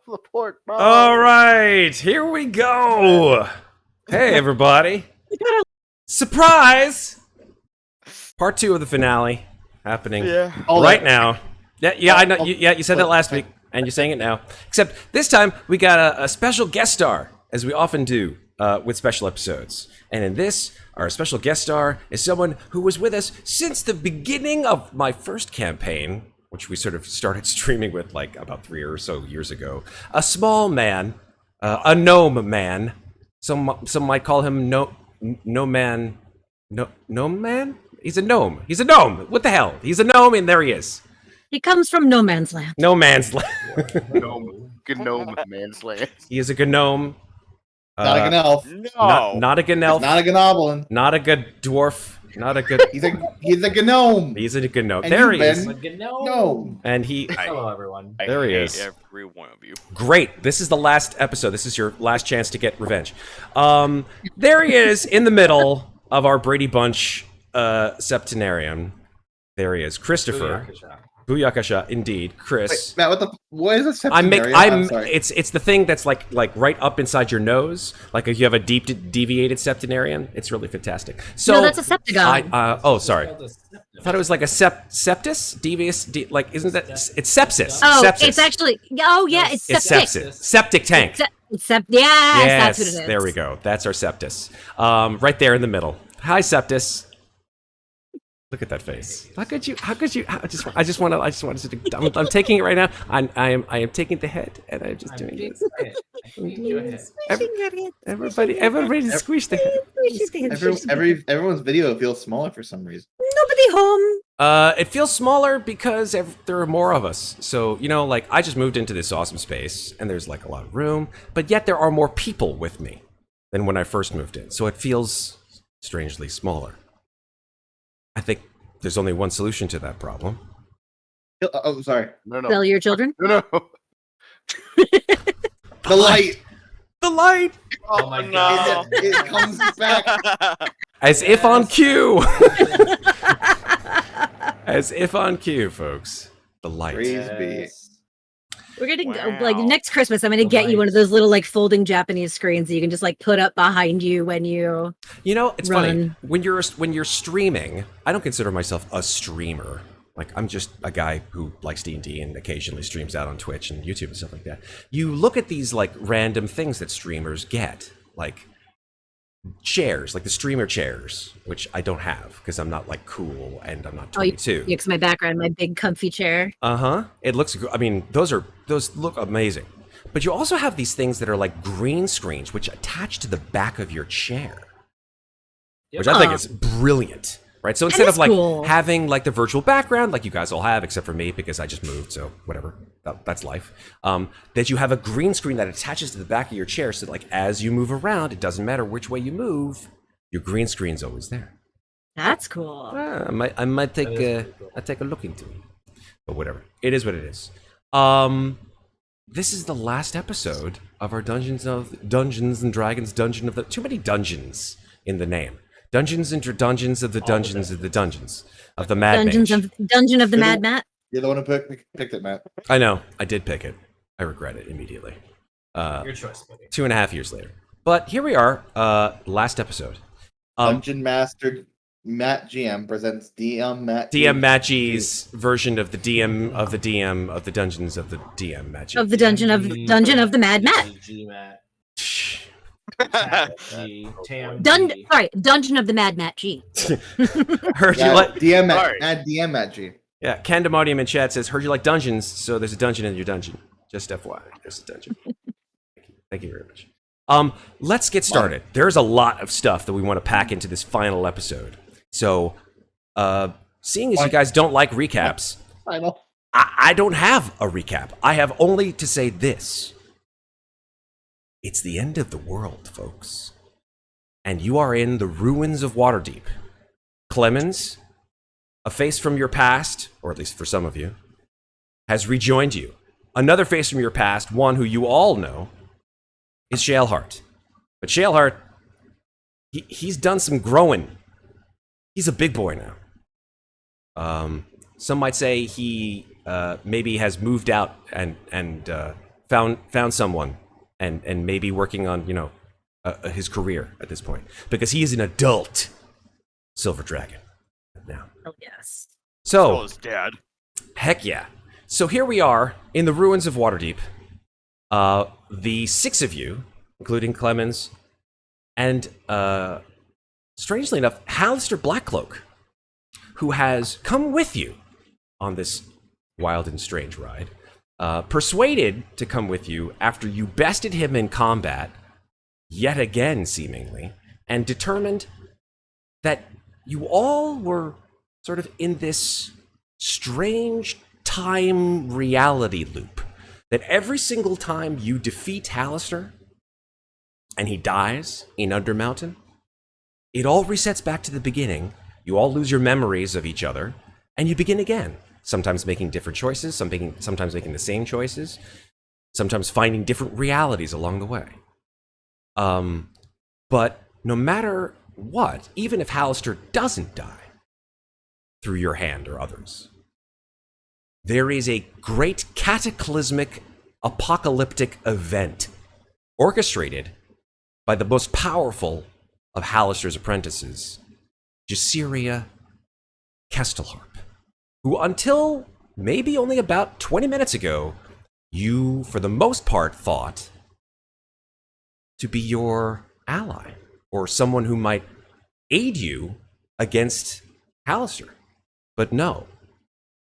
Laporte, bro. All right, here we go. Hey, everybody. Surprise! Part 2 of the finale happening right now. Yeah, I know. You said that last week, and you're saying it now. Except this time, we got a special guest star, as we often do with special episodes. And in this, our special guest star is someone who was with us since the beginning of my first campaign, which we sort of started streaming with like about 3 or so years ago. A small man, a gnome man. Some might call him gnome man. He's a gnome. He's a gnome. What the hell? He's a gnome, and there he is. He comes from no man's land. No man's land. Gnome man's land. He is a gnome. Not a elf. No. Not a elf. Not a gnoblin. Not a good dwarf. Not a good. He's a gnome. He's a good gnome. And There he is. No. And he. Hello, everyone. There he is. Every one of you. Great. This is the last episode. This is your last chance to get revenge. There he is in the middle of our Brady Bunch septenarian. There he is, Christopher. Booyakasha, indeed, Chris. Wait, Matt, what is a septenarian? I'm sorry. It's the thing that's like right up inside your nose. Like if you have a deviated septenarian, it's really fantastic. So No, that's a septagon. Oh, sorry. I thought it was like a septus, devious. Like isn't that? It's sepsis. Oh, sepsis. it's actually. Oh, yeah, it's It's septic. sepsis. Septic tank. Yes, that's what it is. There we go. That's our septus. Right there in the middle. Hi, septus. Look at that face. How could you? I just wanted to. I'm taking it right now. I am taking the head, and I'm just doing this. Everybody, squish the head. Everyone's video feels smaller for some reason. Nobody home. It feels smaller because there are more of us. So like I just moved into this awesome space, and there's like a lot of room, but yet there are more people with me than when I first moved in. So it feels strangely smaller. I think there's only one solution to that problem. Oh, sorry. No. Sell your children. No. The light. The light! Oh my god. It comes back. As if on cue! As if on cue, folks. The light. Praise be. We're gonna Wow. like next Christmas. I'm gonna get you one of those little like folding Japanese screens that you can just like put up behind you when you. It's Run. funny when you're streaming. I don't consider myself a streamer. Like I'm just a guy who likes D&D and occasionally streams out on Twitch and YouTube and stuff like that. You look at these like random things that streamers get, like chairs, like the streamer chairs, which I don't have because I'm not like cool and I'm not 22. Yeah, because my background, my big comfy chair. It looks good. I mean, those look amazing. But you also have these things that are like green screens, which attach to the back of your chair, which I think is brilliant. right? So instead of like cool. having like the virtual background, like you guys all have, except for me because I just moved, so whatever, that's life. That you have a green screen that attaches to the back of your chair, so like as you move around, it doesn't matter which way you move, your green screen's always there. That's cool. I might take I take a look into it, but whatever. It is what it is. This is the last episode of our Dungeons and Dragons Dungeon of the... Too many dungeons in the name. Dungeons and Dungeons of the Dungeons of the Dungeons of the Mad Mage. Dungeon of the Mad Matt. You're the one who picked it, Matt. I know. I did pick it. I regret it immediately. Your choice, buddy. 2.5 years later. But here we are. Last episode. Dungeon Master Matt GM presents DM Matt Matt G's version of the DM of the DM of the Dungeons of the DM Matt G. Of the Dungeon of the Mad Matt. Dungeon of the Mad Matt G. Heard you like DM Matt, DM Matt G. Yeah, Candemonium in chat says, heard you like dungeons, so there's a dungeon in your dungeon. Just FYI, there's a dungeon. Thank you very much. Let's get started. There's a lot of stuff that we want to pack into this final episode. So, seeing as you guys don't like recaps, I don't have a recap. I have only to say this. It's the end of the world, folks. And you are in the ruins of Waterdeep. Clemmons, a face from your past, or at least for some of you, has rejoined you. Another face from your past, one who you all know, is Shaleheart. But Shaleheart, he's done some growing. He's a big boy now. Some might say he maybe has moved out and found someone and maybe working on, you know, his career at this point. Because he is an adult Silver Dragon now. Oh, yes. So is Dad. Heck yeah. So here we are in the ruins of Waterdeep. The 6 of you, including Clemmons, and strangely enough, Hallister Blackcloak, who has come with you on this wild and strange ride, persuaded to come with you after you bested him in combat, yet again seemingly, and determined that you all were sort of in this strange time reality loop. That every single time you defeat Hallister and he dies in Undermountain, it all resets back to the beginning. You all lose your memories of each other, and you begin again. Sometimes making different choices, sometimes making the same choices, sometimes finding different realities along the way. But no matter what, even if Hallister doesn't die through your hand or others, there is a great cataclysmic apocalyptic event orchestrated by the most powerful of Hallister's apprentices, Jaciria Kestelharp, who until maybe only about 20 minutes ago, you, for the most part, thought to be your ally or someone who might aid you against Hallister. But no.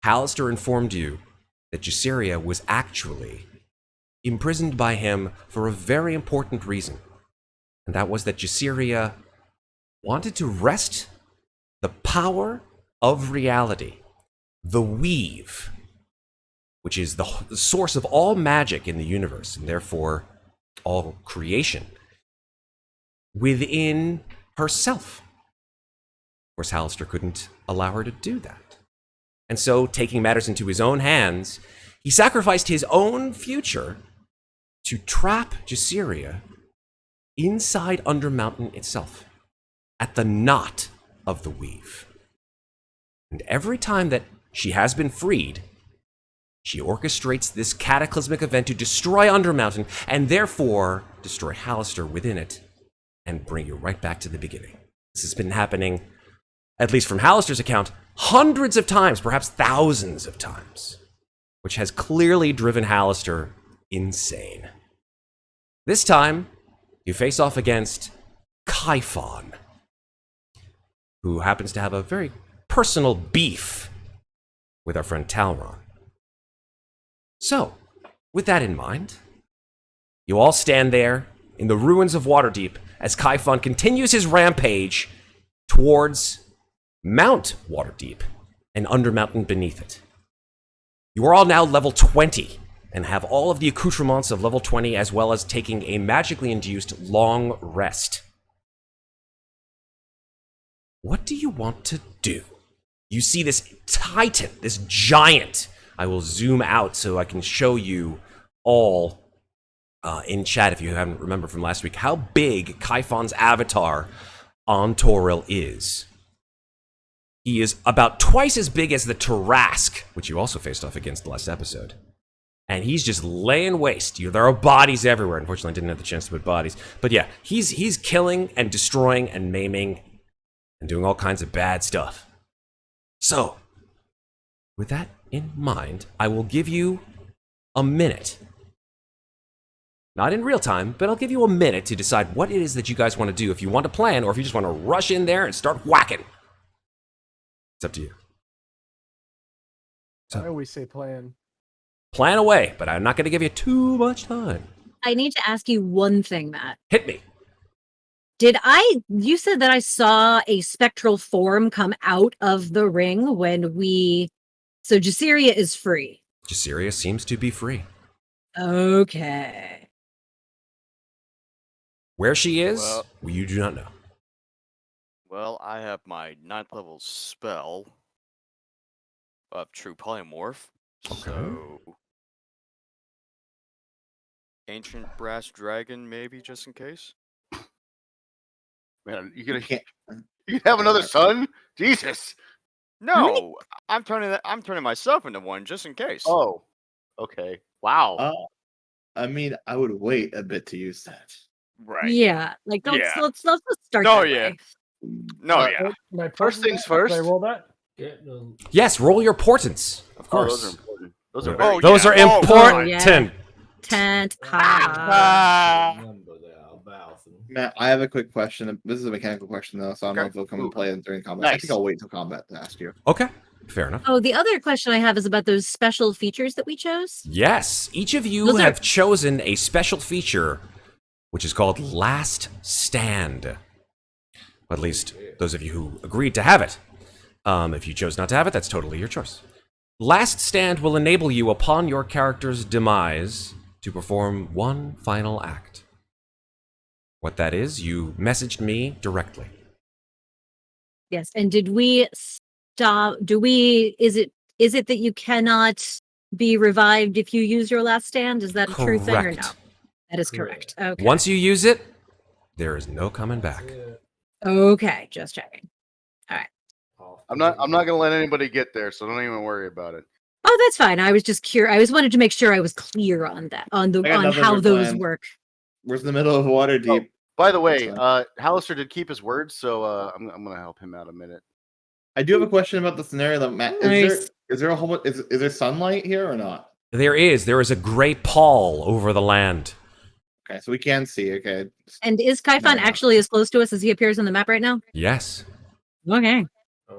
Hallister informed you that Jaciria was actually imprisoned by him for a very important reason. And that was that Jaciria wanted to wrest the power of reality, the weave, which is the source of all magic in the universe, and therefore all creation, within herself. Of course, Hallister couldn't allow her to do that. And so, taking matters into his own hands, he sacrificed his own future to trap Jaciria inside Undermountain itself, at the knot of the weave. And every time that she has been freed, she orchestrates this cataclysmic event to destroy Undermountain, and therefore destroy Hallister within it, and bring you right back to the beginning. This has been happening, at least from Hallister's account, hundreds of times, perhaps thousands of times, which has clearly driven Hallister insane. This time, you face off against Kaifon, who happens to have a very personal beef with our friend Talron. So, with that in mind, you all stand there in the ruins of Waterdeep as Kaifon continues his rampage towards Mount Waterdeep, and Undermountain beneath it. You are all now level 20 and have all of the accoutrements of level 20 as well as taking a magically induced long rest. What do you want to do? You see this titan, this giant. I will zoom out so I can show you all in chat if you haven't remembered from last week how big Kaifon's avatar on Toril is. He is about twice as big as the Tarask, which you also faced off against last episode. And he's just laying waste. There are bodies everywhere. Unfortunately, I didn't have the chance to put bodies. But yeah, he's killing and destroying and maiming and doing all kinds of bad stuff. So, with that in mind, I will give you a minute. Not in real time, but I'll give you a minute to decide what it is that you guys want to do. If you want to plan, or if you just want to rush in there and start whacking. It's up to you. I always say plan. Plan away, but I'm not going to give you too much time. I need to ask you one thing, Matt. Hit me. You said that I saw a spectral form come out of the ring so Jaceria is free. Jaceria seems to be free. Okay. Where she is, you do not know. Well, I have my 9th level spell of True Polymorph. Okay. So, Ancient Brass Dragon, maybe, just in case. Man, you can have another son? Jesus! No, I'm turning myself into one just in case. Oh, okay. Wow. I mean, I would wait a bit to use that. Right. Yeah. Like, let's start. No, that yeah. way. No, yeah. My First things first. Can I roll that? Yeah, no. Yes, roll your portents. Of course. Those are important. Those are Yeah. very Those are important. yeah. Tent. Remember that, Elbauthin. Matt, I have a quick question. This is a mechanical question, though, so I don't know Okay. if it'll come and play during combat. I Nice. think I'll wait till combat to ask you. Okay, fair enough. Oh, the other question I have is about those special features that we chose. Yes, each of you Those are- have chosen a special feature, which is called Last Stand. At least those of you who agreed to have it. If you chose not to have it, that's totally your choice. Last Stand will enable you upon your character's demise to perform one final act. What that is, you messaged me directly. Yes. And did we stop? Is it that you cannot be revived if you use your last stand? Is that a true thing or no? Correct. That is correct. Okay. Once you use it, there is no coming back. Okay, just checking. I'm not gonna let anybody get there, so don't even worry about it. Oh, that's fine. I was just curious. I just wanted to make sure I was clear on that, on I got how another those plan. work. We're in the middle of Waterdeep. By the way, That's Hallister did keep his word, so I'm gonna help him out a minute. I do have a question about the scenario that Matt. Nice. Is there a whole is there sunlight here or not? There is a gray pall over the land. Okay, so we can see. Okay. And is Kaifon No. actually as close to us as he appears on the map right now? Yes. Okay.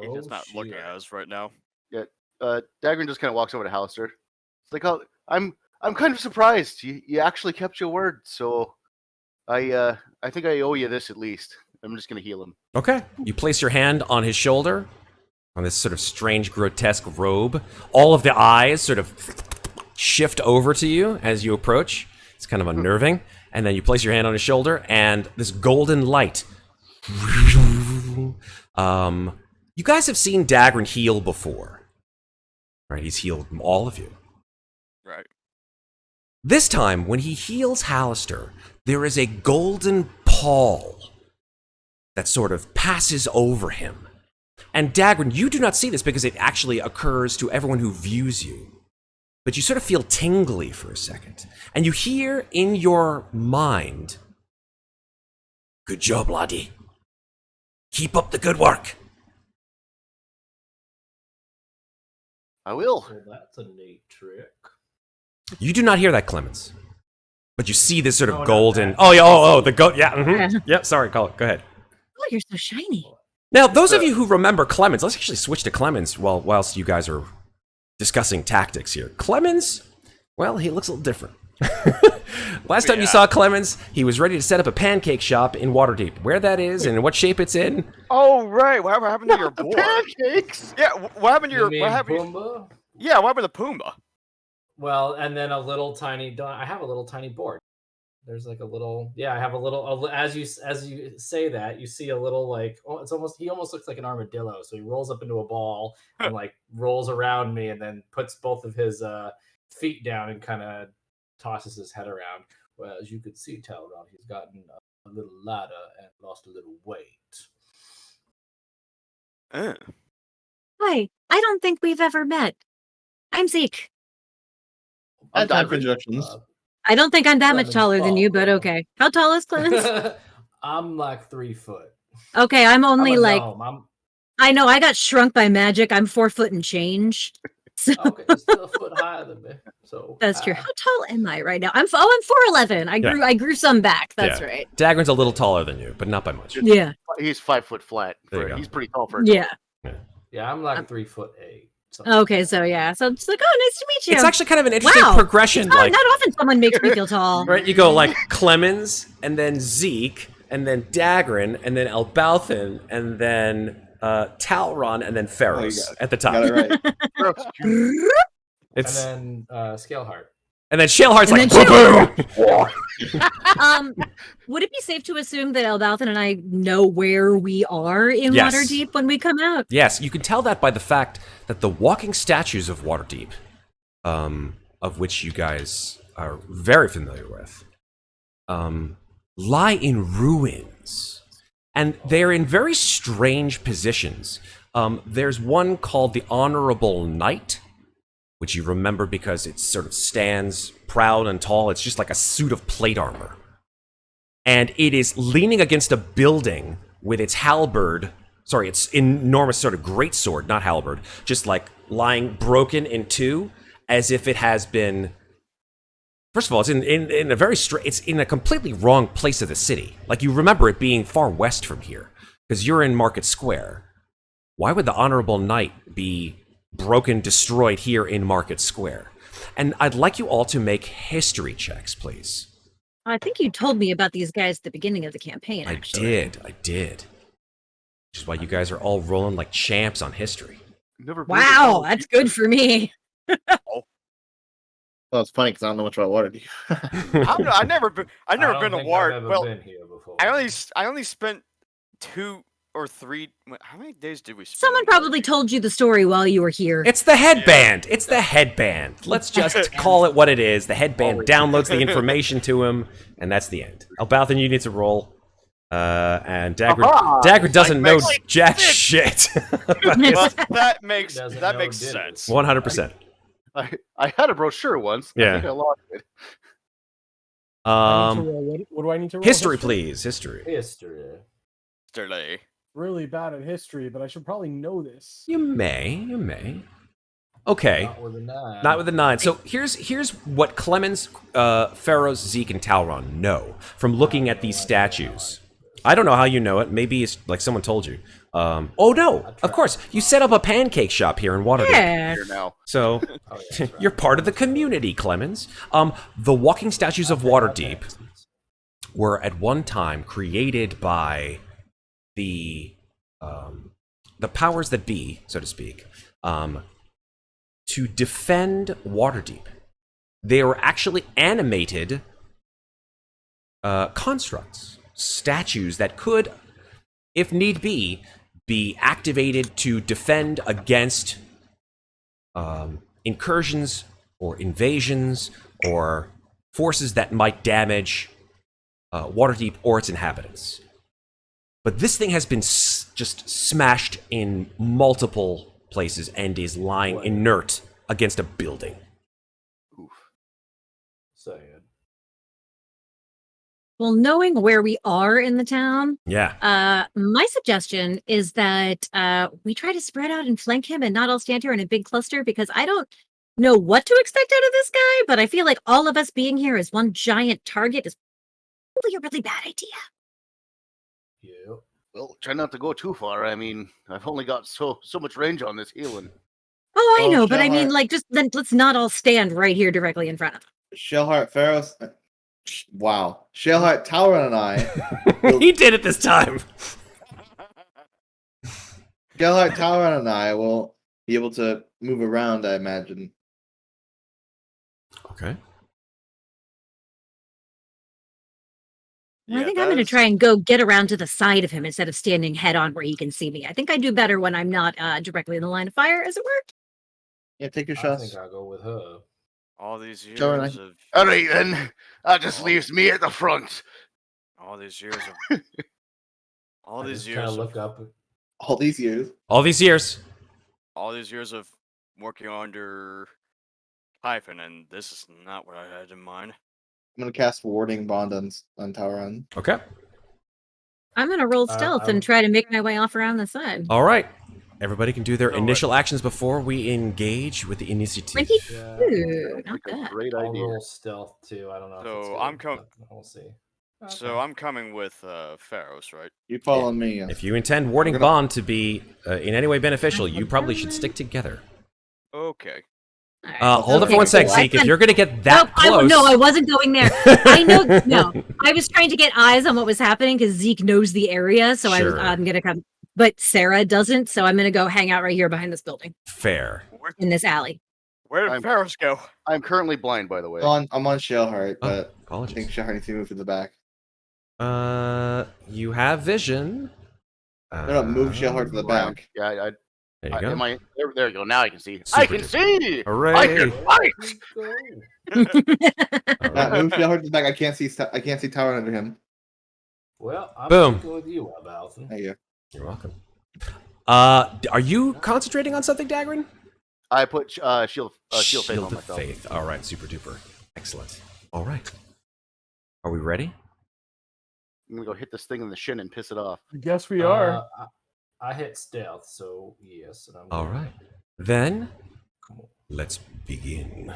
He's not looking shit. at us right now. Yeah. Daggrin just kind of walks over to Hallister. It's like, oh, I'm kind of surprised. You actually kept your word, so I think I owe you this at least. I'm just gonna heal him. Okay. You place your hand on his shoulder, on this sort of strange, grotesque robe. All of the eyes sort of shift over to you as you approach. It's kind of unnerving. And then you place your hand on his shoulder, and this golden light. You guys have seen Daggrin heal before. Right? He's healed all of you. Right. This time, when he heals Hallister, there is a golden pall that sort of passes over him. And Daggrin, you do not see this because it actually occurs to everyone who views you. But you sort of feel tingly for a second. And you hear in your mind, "Good job, laddie. Keep up the good work." I will. Well, that's a neat trick. You do not hear that, Clemmons. But you see this sort of No, not golden... that. Oh, yeah, the goat... Yeah, Yeah. Yep, sorry, call it. Go ahead. Oh, you're so shiny. Now, those of you who remember Clemmons, let's actually switch to Clemmons whilst you guys are discussing tactics here. Clemmons, well, he looks a little different. Last time you saw Clemmons, he was ready to set up a pancake shop in Waterdeep. Where that is and what shape it's in. Oh right, what happened to your board? Pancakes. Yeah, what happened to your? You What mean happened? Pumbaa? Yeah, what happened to Pumbaa? Well, and then a little tiny. I have a little tiny board. There's like a little. Yeah, I have a little. As you say that, you see a little like. Oh, it's almost. He almost looks like an armadillo. So he rolls up into a ball and like rolls around me, and then puts both of his feet down and kind of tosses his head around. Well, as you can see, Talron, he's gotten a little lighter and lost a little weight. Hi, I don't think we've ever met. I'm Zeke. And time for Daggrin. introductions. I don't think I'm that much Clemmons taller than you, but Folkor. okay. How tall is Clemmons? I'm like 3 foot. Okay, I'm only I'm a like, gnome. I know I got shrunk by magic. I'm 4 foot and change. So Okay, still a foot higher than me. So that's true. How tall am I right now? I'm 4'11". I grew some back. That's Yeah. right. Daggrin's a little taller than you, but not by much. Yeah. He's 5 foot flat. There you go. He's pretty tall for a Yeah. yeah, I'm like 3'8". Okay, so yeah. So it's like, oh, nice to meet you. It's actually kind of an interesting Wow. progression. Not, Like, not often someone makes me feel tall. right, you go like Clemmons, and then Zeke, and then Daggrin, and then Elbauthin, and then Talron, and then Ferros at the top. Got it right. And It's then Scaleheart. and then Shaleheart's And like then boom. Would it be safe to assume that Elbauthin and I know where we are in Yes. Waterdeep when we come out? Yes, you can tell that by the fact that the walking statues of Waterdeep, of which you guys are very familiar with, lie in ruins. And they're in very strange positions. There's one called the Honorable Knight, which you remember because it sort of stands proud and tall. It's just like a suit of plate armor. And it is leaning against a building with its halberd. Sorry, it's enormous sort of greatsword, not halberd, just like lying broken in two, as if it has been. First of all, it's in a very it's in a completely wrong place of the city. Like you remember it being far west from here, because you're in Market Square. Why would the Honorable Knight be broken, destroyed here in Market Square? And I'd like you all to make history checks, please. I think you told me about these guys at the beginning of the campaign, actually. I did. Which is why you guys are all rolling like champs on history. Never been Wow, to- that's good for me. Well, it's funny because I don't know much about Waterdeep. I don't know. I've never been to Ward. I've ever Well, been here before. I only spent 2 or 3. How many days did we spend? Someone in probably Waterdeep? told you the story while you were here. It's the headband. It's the headband. Let's just call it what it is. The headband downloads the information to him, and that's the end. Elbauthin, you need to roll. And Daggrin doesn't know makes jack sense. shit. Well, that makes Doesn't that know, makes did it? sense. 100%. I had a brochure once. Yeah. I think I lost it. I need to roll. What do I need to roll? History, please. History. History. Yesterday. Really bad at history, but I should probably know this. You may. Okay. Not with a 9. Not with a 9. So here's what Clemmons, Ferros, Zeke, and Talron know from looking at these statues. I don't know how you know it. Maybe it's like someone told you. Oh no! Of course, you set up a pancake shop here in Waterdeep. Yeah. Here now. So Oh, yeah, that's right. you're part of the community, Clemmons. The walking statues of Waterdeep were at one time created by the powers that be, so to speak, to defend Waterdeep. They were actually animated constructs, statues that could, if need be activated to defend against incursions or invasions or forces that might damage Waterdeep or its inhabitants. But this thing has been just smashed in multiple places and is lying inert against a building. Sad. Well, knowing where we are in the town, Yeah. my suggestion is that we try to spread out and flank him and not all stand here in a big cluster, because I don't know what to expect out of this guy, but I feel like all of us being here as one giant target is probably a really bad idea. Yeah. Well, try not to go too far. I mean, I've only got so much range on this healing. Oh, I Oh, know, but I Shellheart. mean, like, just then let's not all stand right here directly in front of him. Shellheart, Ferros, Wow. Shaleheart, Talron, and I. He did it this time. Shaleheart, Talron, and I will be able to move around, I imagine. Okay. Well, I Yeah, think that I'm going to is- try and go get around to the side of him instead of standing head on where he can see me. I think I do better when I'm not directly in the line of fire, as it were. Yeah, take your I shots. think I'll go with her. all these years Joe and I- of All right, then. That just leaves me at the front. all these years of all I these just kind years of of look up. All these years. All these years. all these years of working under Hyphen, and this is not what I had in mind. I'm gonna cast Warding Bond on Talron. Okay. I'm going to roll stealth and try to make my way off around the side. All right. Everybody can do their No, initial actions before we engage with the initiative. 22. Yeah, Not Like a bad. great I'll idea. roll stealth too. I don't know. So if it's I'm good, but we'll see. So I'm coming with Ferros, right? You follow me. If you intend warding We're gonna- bond to be in any way beneficial, you probably should stick together. Okay. All right. Hold it for Okay, one sec, so I Zeke. If can- you're going to get that close... No, I wasn't going there. I know. No, I was trying to get eyes on what was happening because Zeke knows the area, so Sure. I'm gonna come. But Sarah doesn't, so I'm gonna go hang out right here behind this building Fair. in this alley. Where did I'm- Ferros go? I'm currently blind, by the way. I'm on Shaleheart, Oh, but I think apologies. Shaleheart needs to move to the back. You have vision. No, move Shaleheart to the back. Yeah, There you go. am I there? You go. Now I can see. Super I can duper. see. I Hooray! can fight. All Matt, right. move Shaleheart to the back. I can't see Talron under him. Well, I'm Boom. gonna go with you, Elbauthin. There you go. You're welcome. Are you concentrating on something, Daggrin? I put shield faith on of myself. faith. All right, super duper. Excellent. All right. Are we ready? I'm gonna go hit this thing in the shin and piss it off. I guess we are. I hit stealth, so yes. And I'm All good. right. Then let's begin.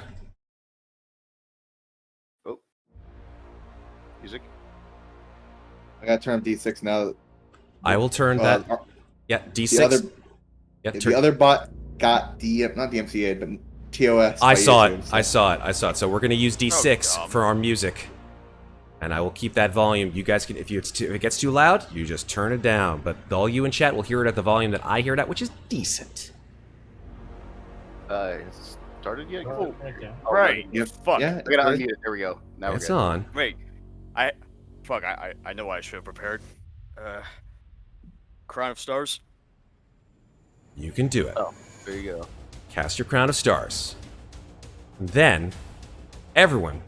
Music. I gotta turn up D6 now. I will turn that. Yeah, D6. The other, yeah, the other bot got not DMCA, but TOS. I by saw it. YouTube, so- I saw it. I saw it. So we're gonna use D6 dumb. for our music, and I will keep that volume. You guys can, if it gets too loud, you just turn it down. But all you in chat will hear it at the volume that I hear it at, which is decent. Has it started yet? Oh, Oh, thank you. oh, Right. Yeah, Fuck. yeah. I gotta unmute it. There we go. Now It's we're good. on. Wait. Fuck. I know I should have prepared. Crown of Stars. You can do it. Oh, there you go. Cast your Crown of Stars. Then, everyone,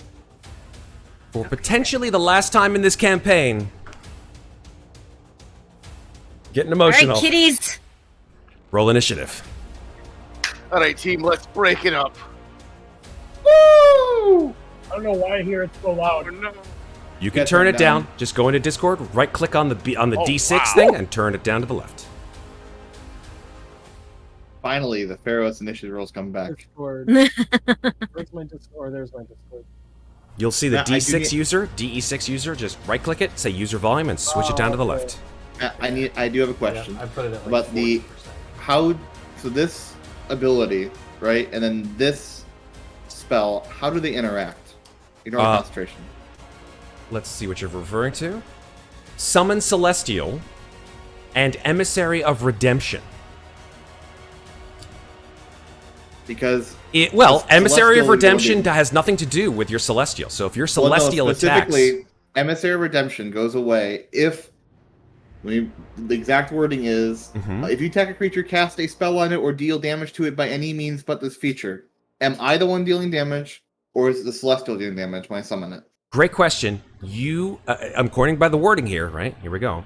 for potentially the last time in this campaign, getting All emotional. right, kitties. Roll initiative. All right, team. Let's break it up. I don't know why I hear it so loud. You can Yeah, turn turn it it down. down. Just go into Discord, right-click on the Oh, D6 wow. thing, and turn it down to the left. Finally, the Ferros initiative rolls come back. Discord. Where's my Discord? There's my Discord. You'll see the Matt, I do D6 need- user, DE6 user. Just right-click it, say user volume, and switch it down to the okay. left. I do have a question. Yeah, I put it at like But the 40%. how so this ability, right, and then this spell, how do they interact? Ignore concentration. Let's see what you're referring to. Summon Celestial and Emissary of Redemption. Because Emissary of Celestial Redemption ability- has nothing to do with your Celestial. So if your well, no, Celestial attacks... specifically, Emissary of Redemption goes away if the exact wording is Mhm. if you attack a creature, cast a spell on it, or deal damage to it by any means but this feature. Am I the one dealing damage, or is it the Celestial dealing damage when I summon it? Great question. I'm quoting by the wording here, right? Here we go.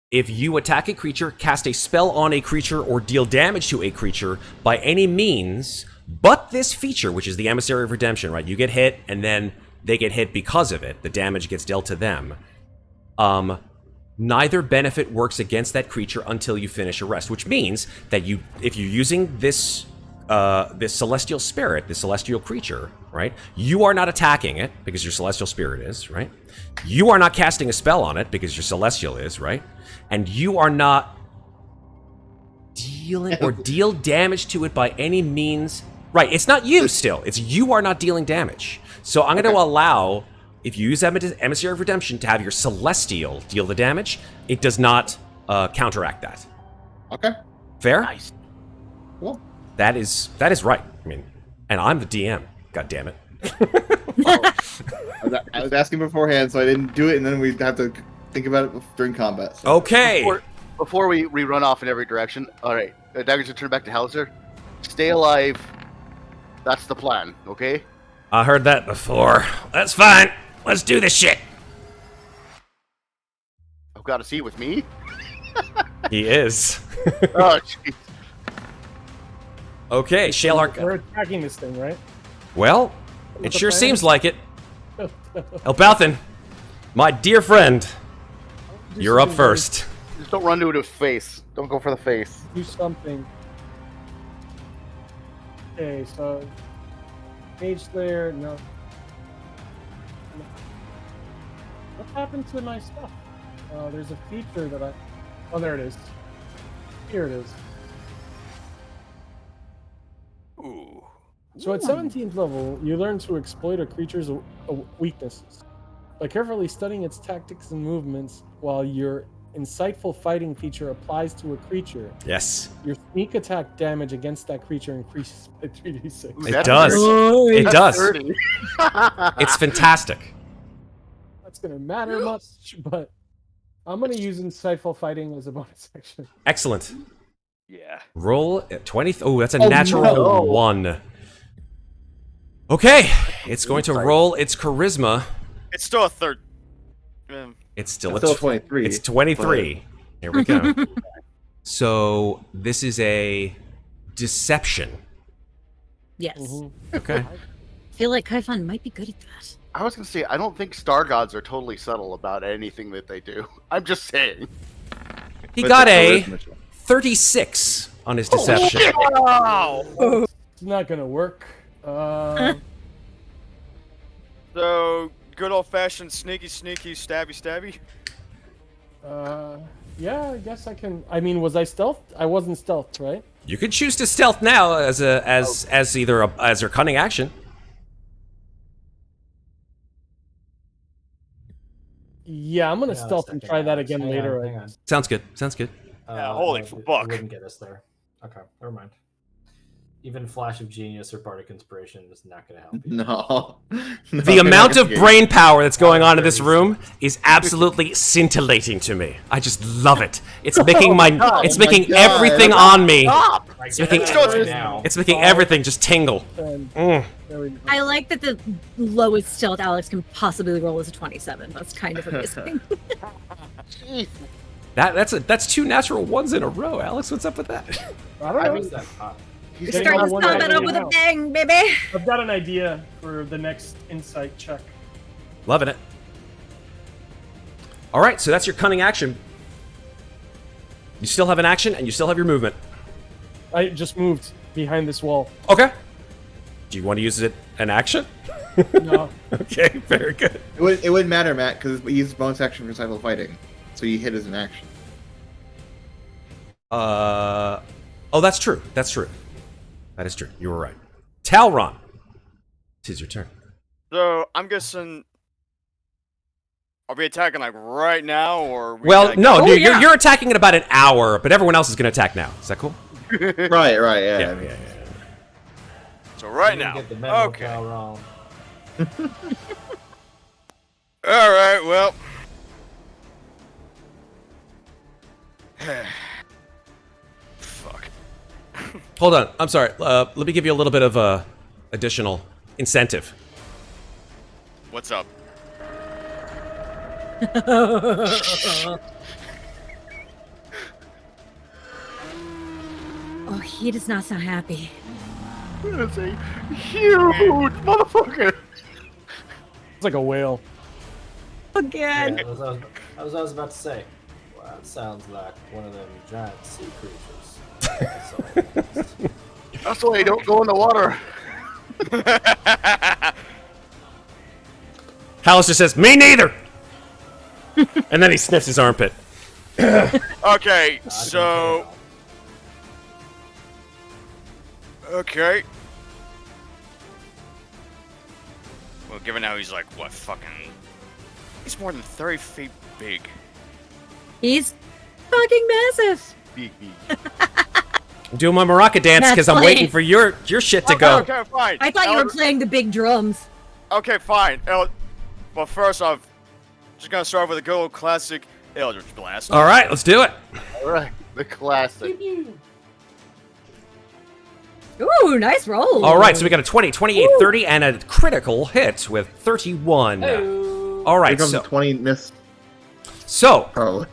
If you attack a creature, cast a spell on a creature, or deal damage to a creature by any means, but this feature, which is the Emissary of Redemption, right? You get hit, and then they get hit because of it. The damage gets dealt to them. Neither benefit works against that creature until you finish a rest, which means that if you're using this celestial spirit, this celestial creature, right? You are not attacking it because your celestial spirit is, right? You are not casting a spell on it because your celestial is, right? And you are not dealing or deal damage to it by any means. Right, it's not you still. It's you are not dealing damage. So I'm going to allow if you use Emissary of Redemption to have your Celestial deal the damage, it does not counteract that. Okay. Fair? Nice. Cool. That is right. I mean, and I'm the DM. God damn it. I was asking beforehand, so I didn't do it, and then we'd have to think about it during combat. So. Okay. Before we run off in every direction, all right, Dagger's gonna turn back to Hauser. Stay alive. That's the plan, okay? I heard that before. That's fine. Let's do this shit. I've got a seat with me. He is. Oh, jeez. Okay, Shalar. We're attacking this thing, right? Well, it the sure plan? seems like it. Elbauthin, my dear friend, you're up first. Just don't run to it with face. Don't go for the face. Do something. Okay, so Mage Slayer, no. What happened to my stuff? There's a feature that I. Oh, there it is. Here it is. Ooh. So at 17th level, you learn to exploit a creature's weaknesses by carefully studying its tactics and movements. While your insightful fighting feature applies to a creature, Yes, your sneak attack damage against that creature increases by 3d6. Ooh, it that's does. dirty. It That's does. dirty. It's fantastic. That's gonna matter much, but I'm gonna use insightful fighting as a bonus action. Excellent. Yeah. Roll at 20. Oh, that's a Oh, natural no. 1. Okay, it's going to roll its charisma. It's still a third. It's still, It's still 23. It's 23. Here we go. So this is a deception. Yes. Okay. I feel like Kaifan might be good at that. I was gonna say I don't think Star Gods are totally subtle about anything that they do. I'm just saying. He But got the a charisma check. 36 on his deception. Wow. It's not gonna work. So good old fashioned sneaky, stabby. Yeah, I guess I can. I mean, was I stealthed? I wasn't stealthed, right? You could choose to stealth now as either as your cunning action. Yeah, I'm gonna stealth and try that again later. Hang on. Sounds good. Sounds good. Yeah, holy it fuck. wouldn't get us there. Okay, never mind. Even Flash of Genius or Bardic Inspiration is not going to help you. No. The amount of brain power that's going on in this room is absolutely scintillating to me. I just love it. It's making it's making God. everything on me. It's making- now. It's making everything just tingle. And Mm. there we go. I like that the lowest stealth Alex can possibly roll is a 27. That's kind of amazing. Jeez. That's 2 natural 1s in a row. Alex, what's up with that? I don't know. What's that hot? He's Getting Start all this the one combat right up with a now. bang, baby. I've got an idea for the next insight check. Loving it. All right, so that's your cunning action. You still have an action, and you still have your movement. I just moved behind this wall. Okay. Do you want to use it an action? No. Okay, very good. It wouldn't matter, Matt, because he used bonus action for cycle fighting, so you hit as an action. Oh, that's true. That's true. That is true. You were right. Talron, tis your turn. So I'm guessing. Are we attacking like right now, or? Well, no, Oh, you're, yeah. you're attacking in about an hour, but everyone else is going to attack now. Is that cool? Right, yeah. Yeah. So right You now. didn't get the memo, Okay. Talron. All right. Well. Fuck. Hold on. I'm sorry. Let me give you a little bit of additional incentive. What's up? Oh, he does not sound happy. That's a huge motherfucker. It's like a whale. Again. That was what I was about to say. Well, that sounds like one of them giant sea creatures. That's all it is. That's why you don't go in the water. Hallis just says, "Me neither," and then he sniffs his armpit. Okay. So. Okay. Well, given how he's like, what, fucking... He's more than 30 feet big. He's fucking massive. Big. I'm doing my maraca dance because I'm waiting for your shit to go. Okay, fine. I thought you were playing the big drums. Okay, fine. Well, first off, just gonna start with a good old classic Eldritch Blast. All right, let's do it. All right, the classic. Ooh, nice roll. All right, so we got a 20, 28, 30, and a critical hit with 31. Hey-o. All Here right, comes so a 20 miss. so Probably.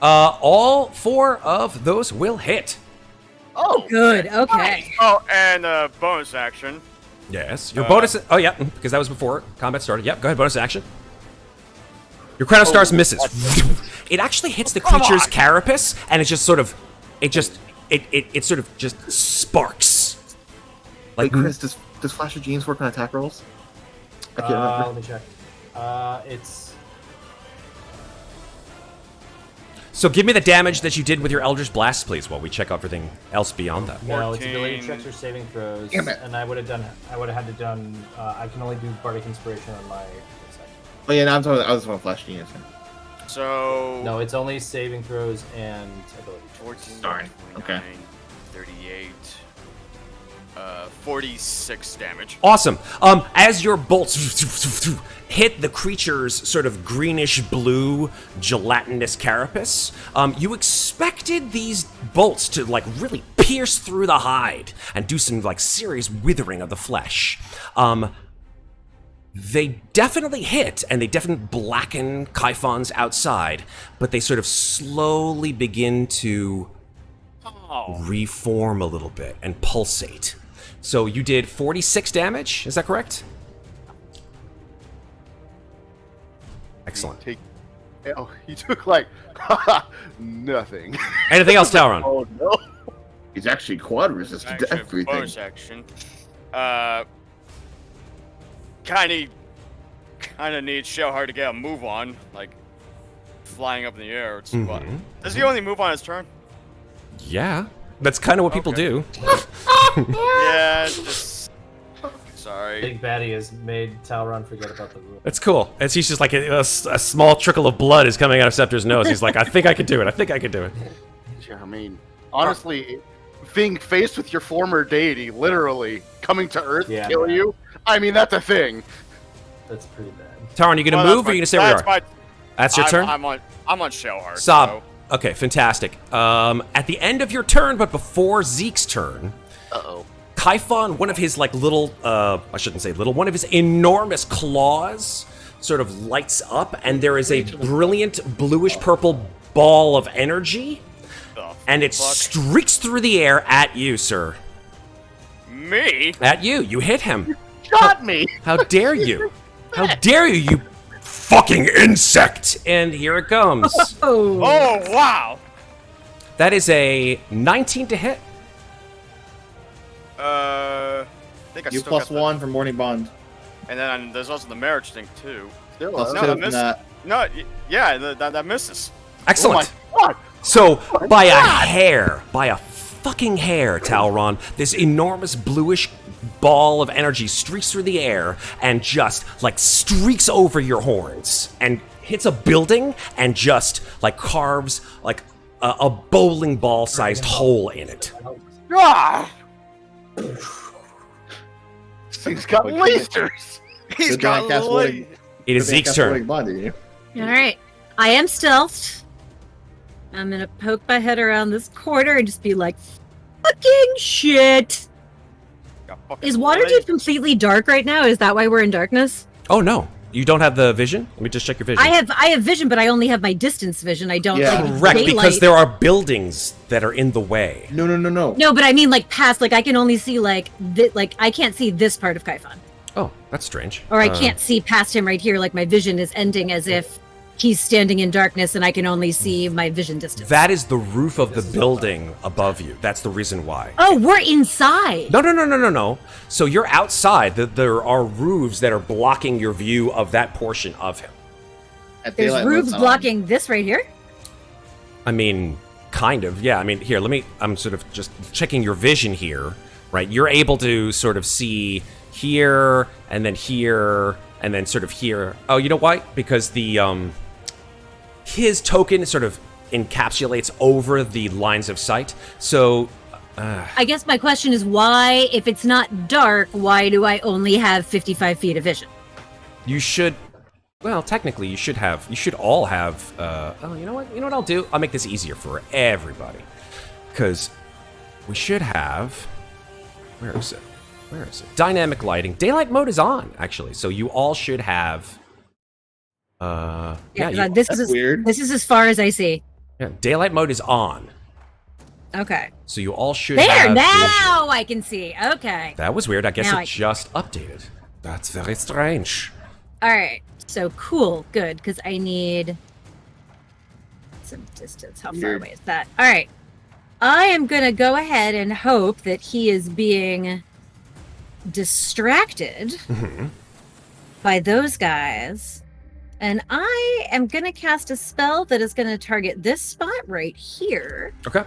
all 4 of those will hit. Oh, Good. Okay. Oh, and bonus action. Yes, your bonus. Oh yeah, because that was before combat started. Yep, go ahead, bonus action. Your Crown of Stars misses. It actually hits the creature's carapace, and it just sort of, it sort of just sparks. Like, Chris, does Flash of Genius work on attack rolls? I can't remember. Let me check. It's So give me the damage that you did with your Eldritch Blast, please, while we check everything else beyond that. no, it's 14. ability checks or saving throws, Damn it. and I would have had to done. I can only do Bardic Inspiration on my second. Oh yeah, no, I was talking Flash Genius. So... No, it's only saving throws and ability checks. 14, Darn. 29, Okay. 38, 46 damage. Awesome. As your bolts hit the creature's sort of greenish blue gelatinous carapace, you expected these bolts to like really pierce through the hide and do some like serious withering of the flesh. They definitely hit, and they definitely blacken Kaifon's outside, but they sort of slowly begin to reform a little bit and pulsate. So you did 46 damage, is that correct? Excellent. He took like nothing. Anything else, Talron? Oh no. He's actually quad resistant to Action, everything. bonus action. Kind of needs Shellheart to get a move on, like flying up in the air. It's what? Does he only move on his turn? Yeah, that's kind of what people do. Yeah, just sorry. Big Baddie has made Talron forget about the rule. That's cool. It's he's just like a small trickle of blood is coming out of Septur's nose. He's like, I think I could do it. I think I could do it. Yeah, I mean, honestly, being faced with your former deity, literally coming to Earth to kill you. I mean, that's a thing. That's pretty bad. Talron, you gonna move or are you gonna stay where you are? That's your turn. I'm on Shellheart. Sob. So. Okay, fantastic. At the end of your turn, but before Zeke's turn, Kaifon, one of his like little, I shouldn't say little, one of his enormous claws sort of lights up, and there is a brilliant bluish purple ball of energy, and it streaks through the air at you, sir. Me? At you. You hit him. Shot me. How dare you? How dare you, you fucking insect! And here it comes. Oh, wow. That is a 19 to hit. I think I You still plus got 1 for Morning Bond. And then there's also the marriage thing too. Plus No, 2 that from misses. that. No, yeah, that misses. Excellent. Oh my God. So, by a hair, by a fucking hair, Talron, this enormous bluish ball of energy streaks through the air and just, like, streaks over your horns and hits a building and just, like, carves, like, a bowling ball-sized hole in it. Ah! This thing's got lasers. He's Good thing I got cast light. Morning- It is good thing I Zeke's cast turn. Morning Bond, didn't you? All right. I am stealthed. I'm gonna poke my head around this corner and just be like, "Fucking shit!" Got fucking Is light. Waterdeep completely dark right now? Is that why we're in darkness? Oh, no. You don't have the vision? Let me just check your vision. I have vision, but I only have my distance vision. I don't. Yeah. like, Correct, daylight. because there are buildings that are in the way. No. No, but I mean like past. Like I can only see like I can't see this part of Kaifon, Oh, that's strange. or I can't see past him right here. Like my vision is ending as if he's standing in darkness, and I can only see my vision distance. That is the roof of the building above you. That's the reason why. Oh, we're inside. No. So you're outside. There are roofs that are blocking your view of that portion of him. At There's daylight roofs when it's on. blocking this right here. I mean, kind of. Yeah, I mean, here, I'm sort of just checking your vision here, right? You're able to sort of see here, and then and then sort of here. Oh, you know why? Because the his token sort of encapsulates over the lines of sight. So I guess my question is why, if it's not dark, why do I only have 55 feet of vision? you should. Well, technically, you should all have. Oh, you know what? You know what I'll do? I'll make this easier for everybody, because we should have. Where is it? Where is it? Dynamic lighting. Daylight mode is on, actually. So you all should have. This is weird. This is as far as I see. Yeah, daylight mode is on. Okay. So you all should There, have. now vision. I can see. Okay. That was weird. I guess Now it just updated. That's very strange. All right. So cool. Good. Because I need some distance. How far away is that? All right. I am going to go ahead and hope that he is being distracted by those guys. And I am going to cast a spell that is going to target this spot right here. Okay.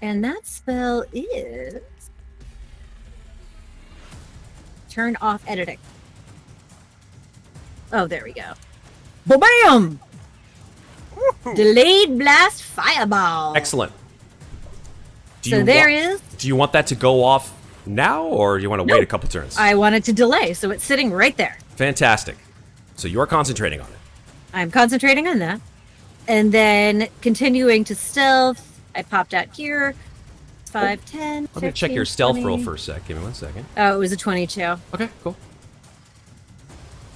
And that spell is turn off editing. Oh, there we go. Ba-bam! Delayed blast fireball. Excellent. Do So you there wa- is. Do you want that to go off now, or do you want to wait a couple turns? I wanted to delay, so it's sitting right there. Fantastic. So you're concentrating on it. I'm concentrating on that. And then continuing to stealth. I popped out here. 5, 10, I'm going to check your 15, stealth 20. roll for a sec. Give me 1 second. Oh, it was a 22. Okay, cool.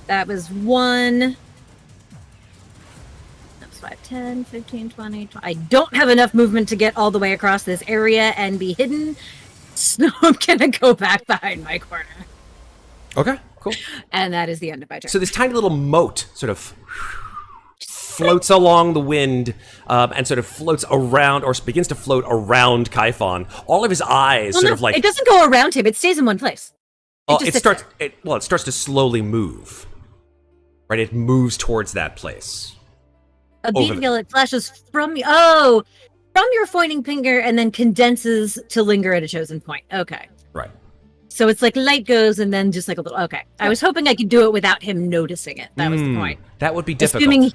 That was 1. That was 5, 10, 15, 20. I don't have enough movement to get all the way across this area and be hidden. So I'm going to go back behind my corner. Okay, cool. And that is the end of my turn. So this tiny little moat sort of floats along the wind and sort of floats around, or begins to float around Kaifon. All of his eyes Well, sort no, of like... it doesn't go around him. It stays in one place. It starts to slowly move. Right, it moves towards that place. A Over beam it flashes from your pointing finger and then condenses to linger at a chosen point. Okay. Right. So it's like light goes and then just like a little. Okay. I was hoping I could do it without him noticing it. That was the point. That would be difficult.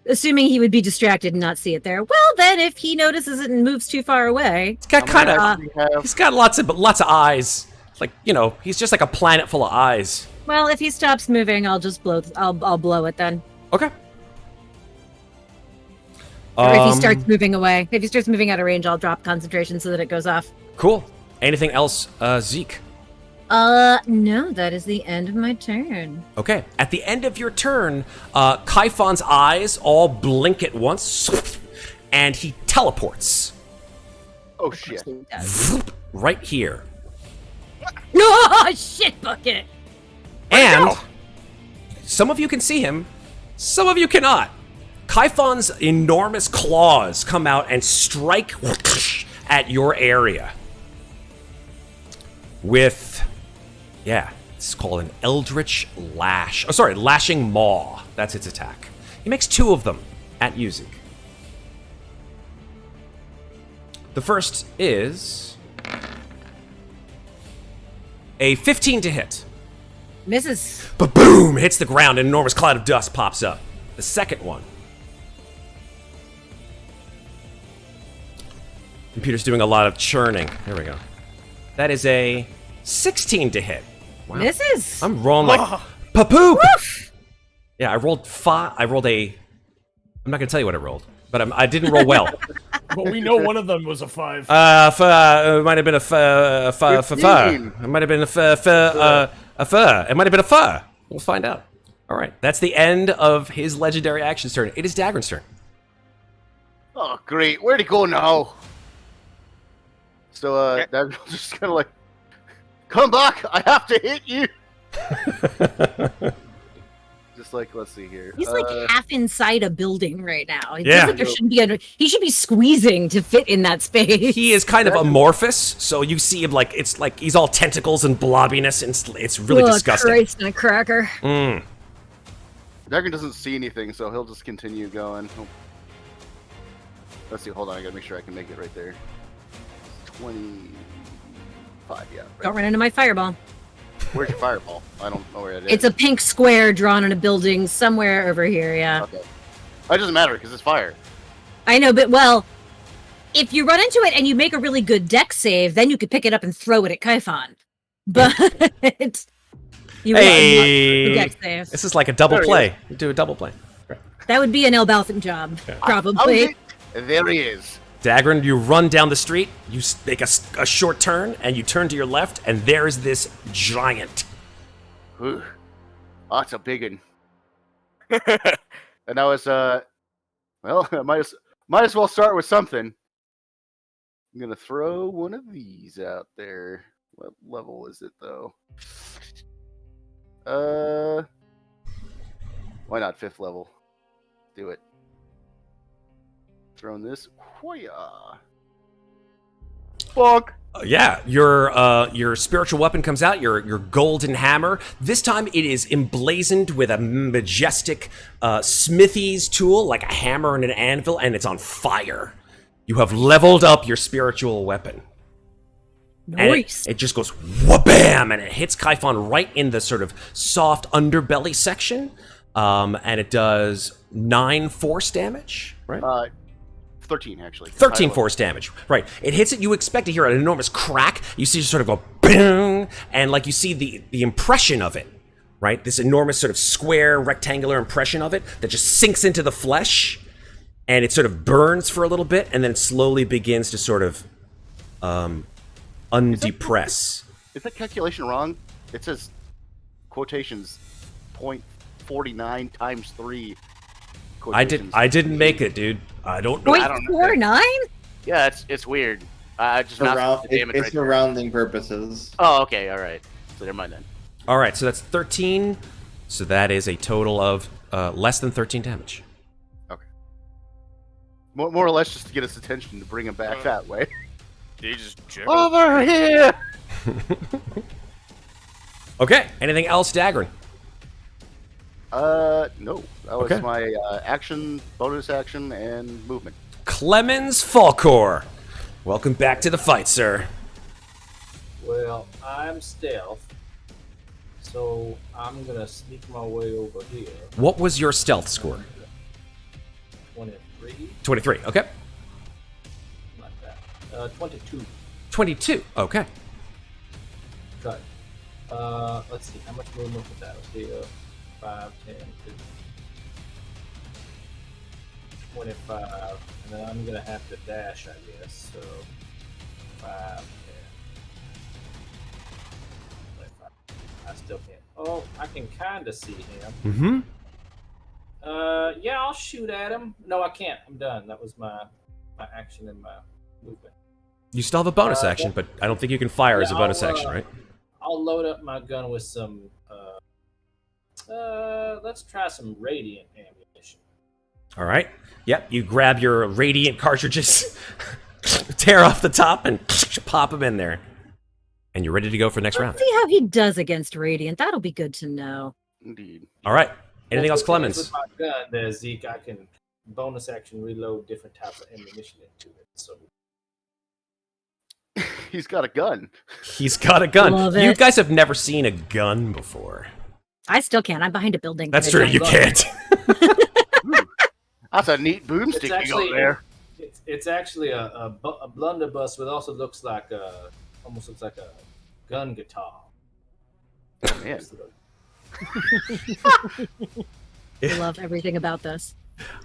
Assuming he would be distracted and not see it there. Well, then if he notices it and moves too far away, He's got he's got lots of eyes. Like, you know, he's just like a planet full of eyes. well, if he stops moving, I'll just blow. I'll blow it then. Okay. Or if he starts moving away, if he starts moving out of range, I'll drop concentration so that it goes off. Cool. Anything else, Zeke? No, that is the end of my turn. Okay. At the end of your turn, Kaifon's eyes all blink at once, and he teleports. Oh shit! Right here. No, shit bucket. And some of you can see him, some of you cannot. Kaifon's enormous claws come out and strike at your area. With, it's called an Eldritch Lash. Oh, sorry, Lashing Maw. That's its attack. He makes 2 of them at you, Zeke. The first is a 15 to hit. Misses. Ba-boom! Hits the ground, an enormous cloud of dust pops up. The second one. Computer's doing a lot of churning. There we go. That is a 16 to hit. Wow. Misses. I'm rolling like pa-poop. Yeah, I rolled 5. I rolled a... I'm not going to tell you what I rolled, but I didn't roll well. But we know one of them was a 5. It might have been a It might have been a fur. It might have been a fur. We'll find out. All right. That's the end of his legendary action's turn. It is Daggrin's turn. Oh great! Where'd he go now? So Daggrin just kind of like, come back! I have to hit you. Just like, let's see here. He's like half inside a building right now. It Yeah. feels like there shouldn't be he should be squeezing to fit in that space. He is kind of amorphous, so you see him like it's like he's all tentacles and blobbiness, and it's really disgusting. Christ and a cracker. Daggrin doesn't see anything, so he'll just continue going. Oh. Let's see. Hold on. I gotta make sure I can make it right there. 25. Yeah. Right. Don't run into my fireball. Where's your fireball? I don't know where it is. It's a pink square drawn on a building somewhere over here, yeah. Okay. It doesn't matter because it's fire. I know, but well, if you run into it and you make a really good deck save, then you could pick it up and throw it at Kaifon. But you Hey, the deck save. this is like a double play. You do a double play. That would be an Elbauthin job, probably. There he is. Daggrin, you run down the street, you make a short turn, and you turn to your left, and there's this giant. Ooh. Oh, that's a big one. And that was, well, I might as well start with something. I'm going to throw one of these out there. What level is it, though? Why not 5th level? Do it. Throwing this. Hoya. Bonk. Yeah, your spiritual weapon comes out, your golden hammer. This time it is emblazoned with a majestic smithy's tool, like a hammer and an anvil, and it's on fire. You have leveled up your spiritual weapon. Nice. It just goes wha-bam, and it hits Kaifon right in the sort of soft underbelly section, and it does 9 force damage, right? 13, actually. 13 force damage. Right. It hits it. You expect to hear an enormous crack. You see it sort of go bang, and like you see the impression of it, right? This enormous sort of square rectangular impression of it that just sinks into the flesh, and it sort of burns for a little bit, and then it slowly begins to sort of undepress. Is that calculation wrong? It says quotations 0.49 times 3. I didn't make it, dude. I don't know. 0.49? Yeah, it's weird. I just not the damage. It's for rounding purposes. Oh, okay, all right. So never mind then. All right, so that's 13. So that is a total of less than 13 damage. Okay. More or less just to get his attention to bring him back that way. Did he just jiggle? Over here. Okay. Anything else, Daggrin? No. That was my action, bonus action, and movement. Clemmons Folkor. Welcome back to the fight, sir. Well, I'm stealth, so I'm gonna sneak my way over here. What was your stealth score? 23. 23, okay. Like that. 22. 22, okay. Got it. Let's see, how much movement was that? Let's see, 5, 10, 15, 25, and then I'm gonna have to dash, I guess. So 5, 10, 25. I still can't. Oh, I can kind of see him. Mm-hmm. Yeah, I'll shoot at him. No, I can't. I'm done. That was my action and my movement. You still have a bonus action, but I don't think you can fire as a bonus action, right? I'll load up my gun with some. Let's try some radiant ammunition. All right. Yep. You grab your radiant cartridges, tear off the top, and pop them in there, and you're ready to go for the next round. Let's see how he does against radiant. That'll be good to know. Indeed. All right. Anything else, Clemmons? With my gun, there, Zeke, I can bonus action reload different types of ammunition into it. So He's got a gun. He's got a gun. Love You it. guys have never seen a gun before. I still can't. I'm behind a building. That's true. You can't. That's a neat boomstick you got there. It's actually a blunderbuss, but also looks like almost looks like a gun guitar. Oh, man. I love everything about this.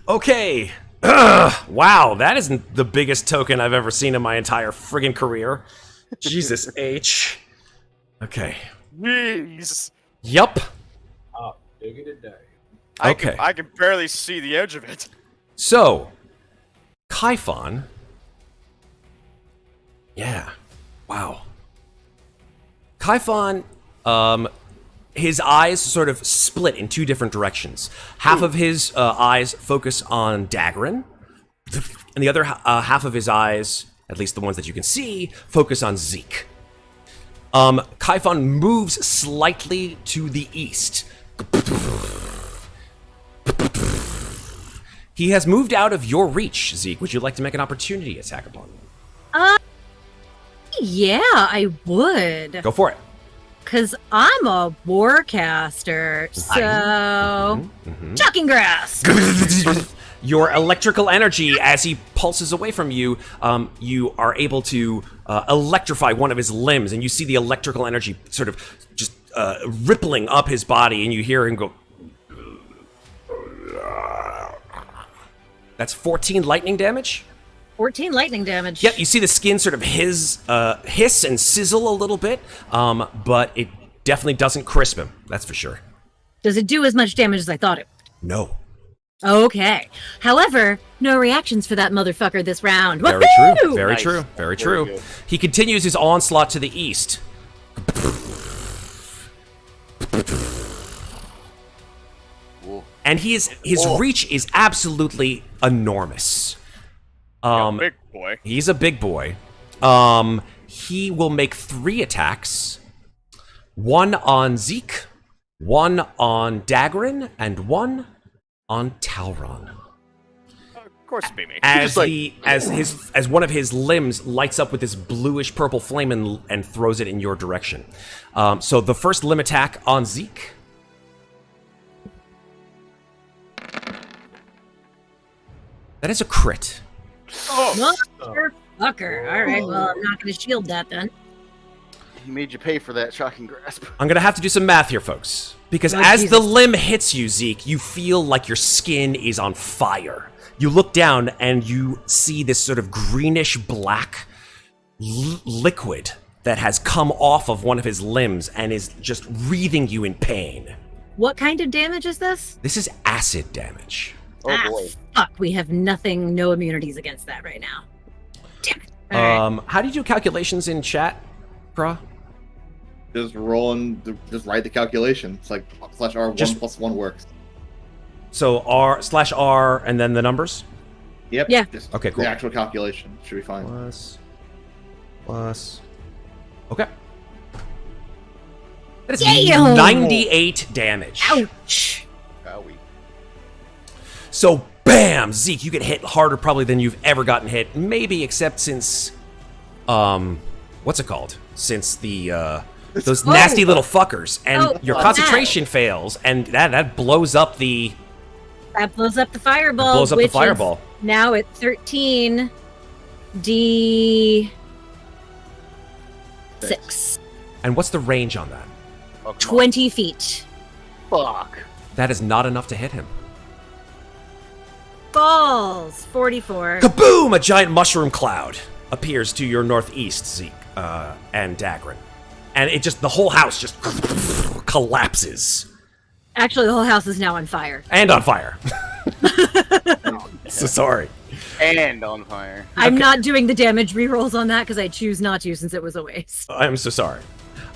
Okay. Wow, that isn't the biggest token I've ever seen in my entire friggin' career. Jesus H. Okay. Jeez. Yup. Oh, diggity day. Okay. I can barely see the edge of it. So, Kaifon. Yeah. Wow. Kaifon, his eyes sort of split in 2 different directions. Half of his eyes focus on Daggrin, and the other half of his eyes, at least the ones that you can see, focus on Zeke. Kaifon moves slightly to the east. He has moved out of your reach, Zeke. Would you like to make an opportunity attack upon him? Yeah, I would. Go for it. because I'm a warcaster. So, shocking grass. Your electrical energy, as he pulses away from you, you are able to electrify one of his limbs, and you see the electrical energy sort of just rippling up his body, and you hear him go. That's 14 lightning damage. 14 lightning damage. Yep, you see the skin sort of hiss and sizzle a little bit, but it definitely doesn't crisp him. That's for sure. Does it do as much damage as I thought it would? No. Okay. However, no reactions for that motherfucker this round. Very Woohoo! true. Very Nice. true. Very Very true. good. He continues his onslaught to the east. Whoa. And his reach is absolutely enormous. Big boy. He's a big boy. He will make 3 attacks. 1 on Zeke, 1 on Daggrin, and 1 on Talron. Of course, it'd be me. As Just as one of his limbs lights up with this bluish purple flame and throws it in your direction. So the first limb attack on Zeke. That is a crit. Motherfucker. All right, well, I'm not going to shield that then. He made you pay for that shocking grasp. I'm gonna have to do some math here, folks. Because as the limb hits you, Zeke, you feel like your skin is on fire. You look down and you see this sort of greenish black liquid that has come off of one of his limbs and is just wreathing you in pain. What kind of damage is this? This is acid damage. Oh boy. Fuck, we have nothing, no immunities against that right now. Damn it. All right. How do you do calculations in chat, Kraw? Just just write the calculation. It's like /R, 1 + 1 works. So R/R and then the numbers? Yep. Yeah. Just Okay, cool. The actual calculation should be fine. Plus. Okay. That is Damn! 98 damage. Ouch. Owie. So, bam! Zeke, you get hit harder probably than you've ever gotten hit. Maybe except since, what's it called? Since the, those nasty little fuckers. And your concentration fails, and that blows up the... That blows up the fireball. blows up the which fireball. Is now at 13 D6. And what's the range on that? Oh, come 20 feet. on. Fuck. That is not enough to hit him. Balls. 44. Kaboom! A giant mushroom cloud appears to your northeast, Zeke, and Daggrin. And it just, the whole house just collapses. Actually, the whole house is now on fire. And on fire. So sorry. And on fire. I'm not doing the damage rerolls on that because I choose not to since it was a waste. I'm so sorry.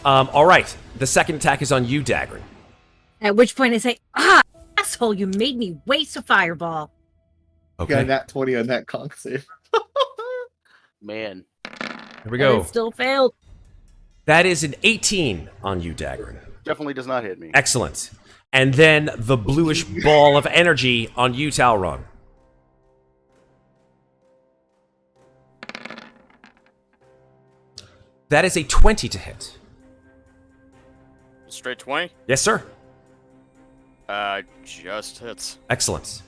All right. The second attack is on you, Daggrin. At which point I say, asshole, you made me waste a fireball. Okay. Got a nat 20 on that conch save. Man. Here we And go. it still failed. That is an 18 on you, Daggrin. Definitely does not hit me. Excellent. And then the bluish ball of energy on you, Talron. That is a 20 to hit. Straight 20? Yes, sir. Just hits. Excellent.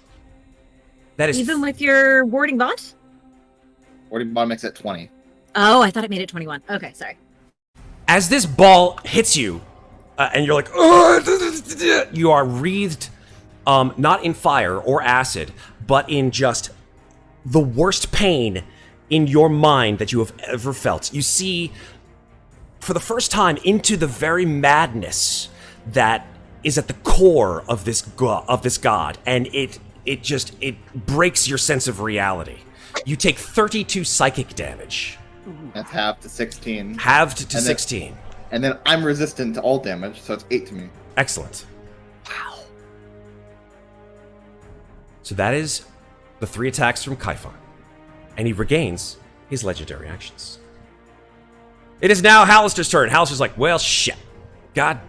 That is Even with your warding bot? Warding bot makes it 20. Oh, I thought it made it 21. Okay, sorry. as this ball hits you, and you're like, "Ugh," you are wreathed, not in fire or acid, but in just the worst pain in your mind that you have ever felt. You see, for the first time, into the very madness that is at the core of this god, and it breaks your sense of reality. You take 32 psychic damage. That's halved to 16. Halved to And then- 16. And then I'm resistant to all damage, so it's 8 to me. Excellent. Wow. So that is the 3 attacks from Kaifan. And he regains his legendary actions. It is now Hallister's turn. Hallister's like, well, shit. God.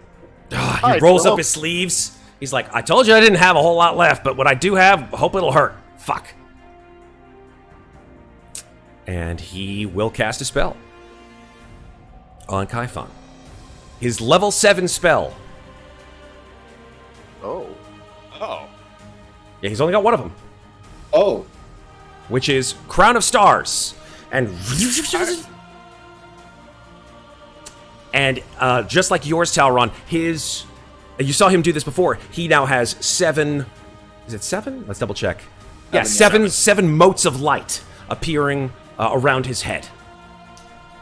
He rolls up his sleeves. He's like, I told you I didn't have a whole lot left, but what I do have, I hope it'll hurt. Fuck. And he will cast a spell on Kaifan. his level 7 spell. Oh. Oh. Yeah, he's only got one of them, Oh. which is Crown of Stars. And just like yours, Talron, his... You saw him do this before. He now has 7... Is it 7? Let's double check. Yeah, seven motes of light appearing around his head.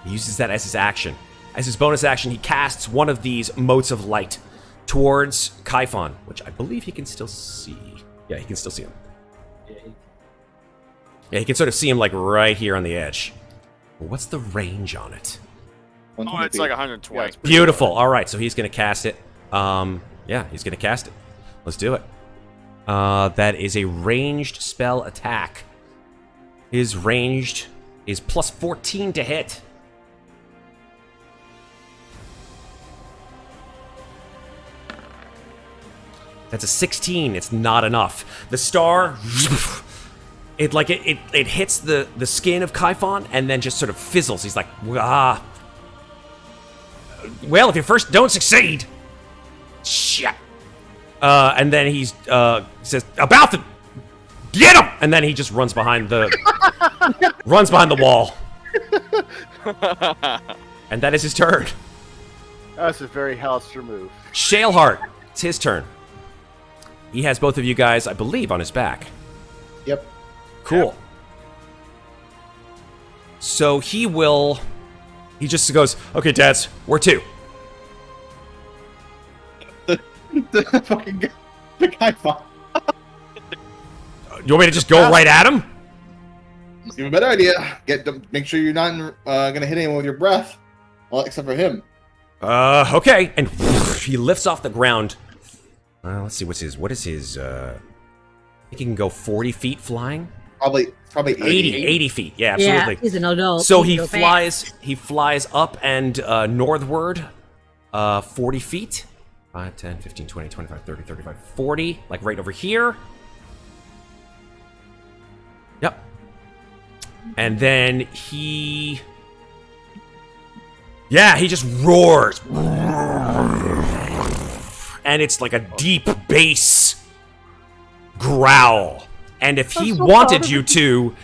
He uses that as his action. As his bonus action, he casts one of these motes of light towards Kaifon, which I believe he can still see. Yeah, he can still see him. Yeah, he can sort of see him like right here on the edge. What's the range on it? Oh, it's like 120. Yeah, Beautiful. All right, so he's going to cast it. Yeah, he's going to cast it. Let's do it. That is a ranged spell attack. His ranged is plus 14 to hit. That's a 16. It's not enough. The star, it hits the skin of Kaifon and then just sort of fizzles. He's like, ah. Well, if you first don't succeed, shit. And then he says, Elbauthin, get him! And then he just runs behind the wall. And that is his turn. That's a very Halster move. Shaleheart, it's his turn. He has both of you guys, I believe, on his back. Yep. Cool. Yep. So he just goes, okay, dads, where to? The fucking guy. The guy fought. You want me to just go right at him? Even a better idea. Make sure you're not gonna hit anyone with your breath. Well, except for him. Okay. And he lifts off the ground. Let's see, what is his, I think he can go 40 feet flying? Probably 80 feet. Yeah, absolutely. Yeah, he's an adult. So He he can go fast. flies up and northward 40 feet. 5, 10, 15, 20, 25, 30, 35, 40. Like right over here. Yep. And then he just roars. And it's like a deep bass growl. And if he wanted you to,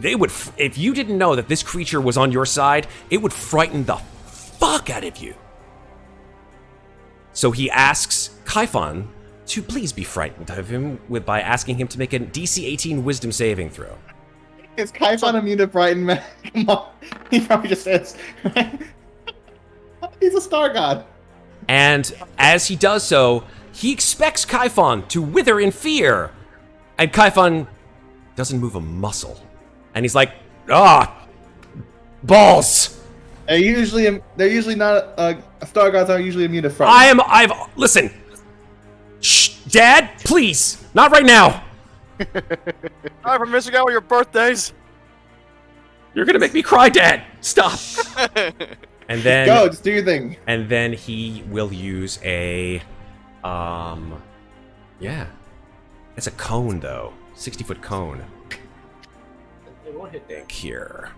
they would. If you didn't know that this creature was on your side, it would frighten the fuck out of you. So he asks Kaifon to please be frightened of him by asking him to make a DC 18 Wisdom saving throw. Is Kaifon immune to frighten, man? Come on. He probably just is. He's a star god. And as he does so, he expects Kaifon to wither in fear. And Kaifon doesn't move a muscle. And he's like, balls. They're usually not, star gods aren't usually immune to fright. Listen. Shh, Dad, please. Not right now. Sorry for missing out on your birthdays. You're gonna make me cry, Dad. Stop. And then Go, just do your thing. And then he will use a it's a cone though. 60-foot cone. It won't hit there. Here.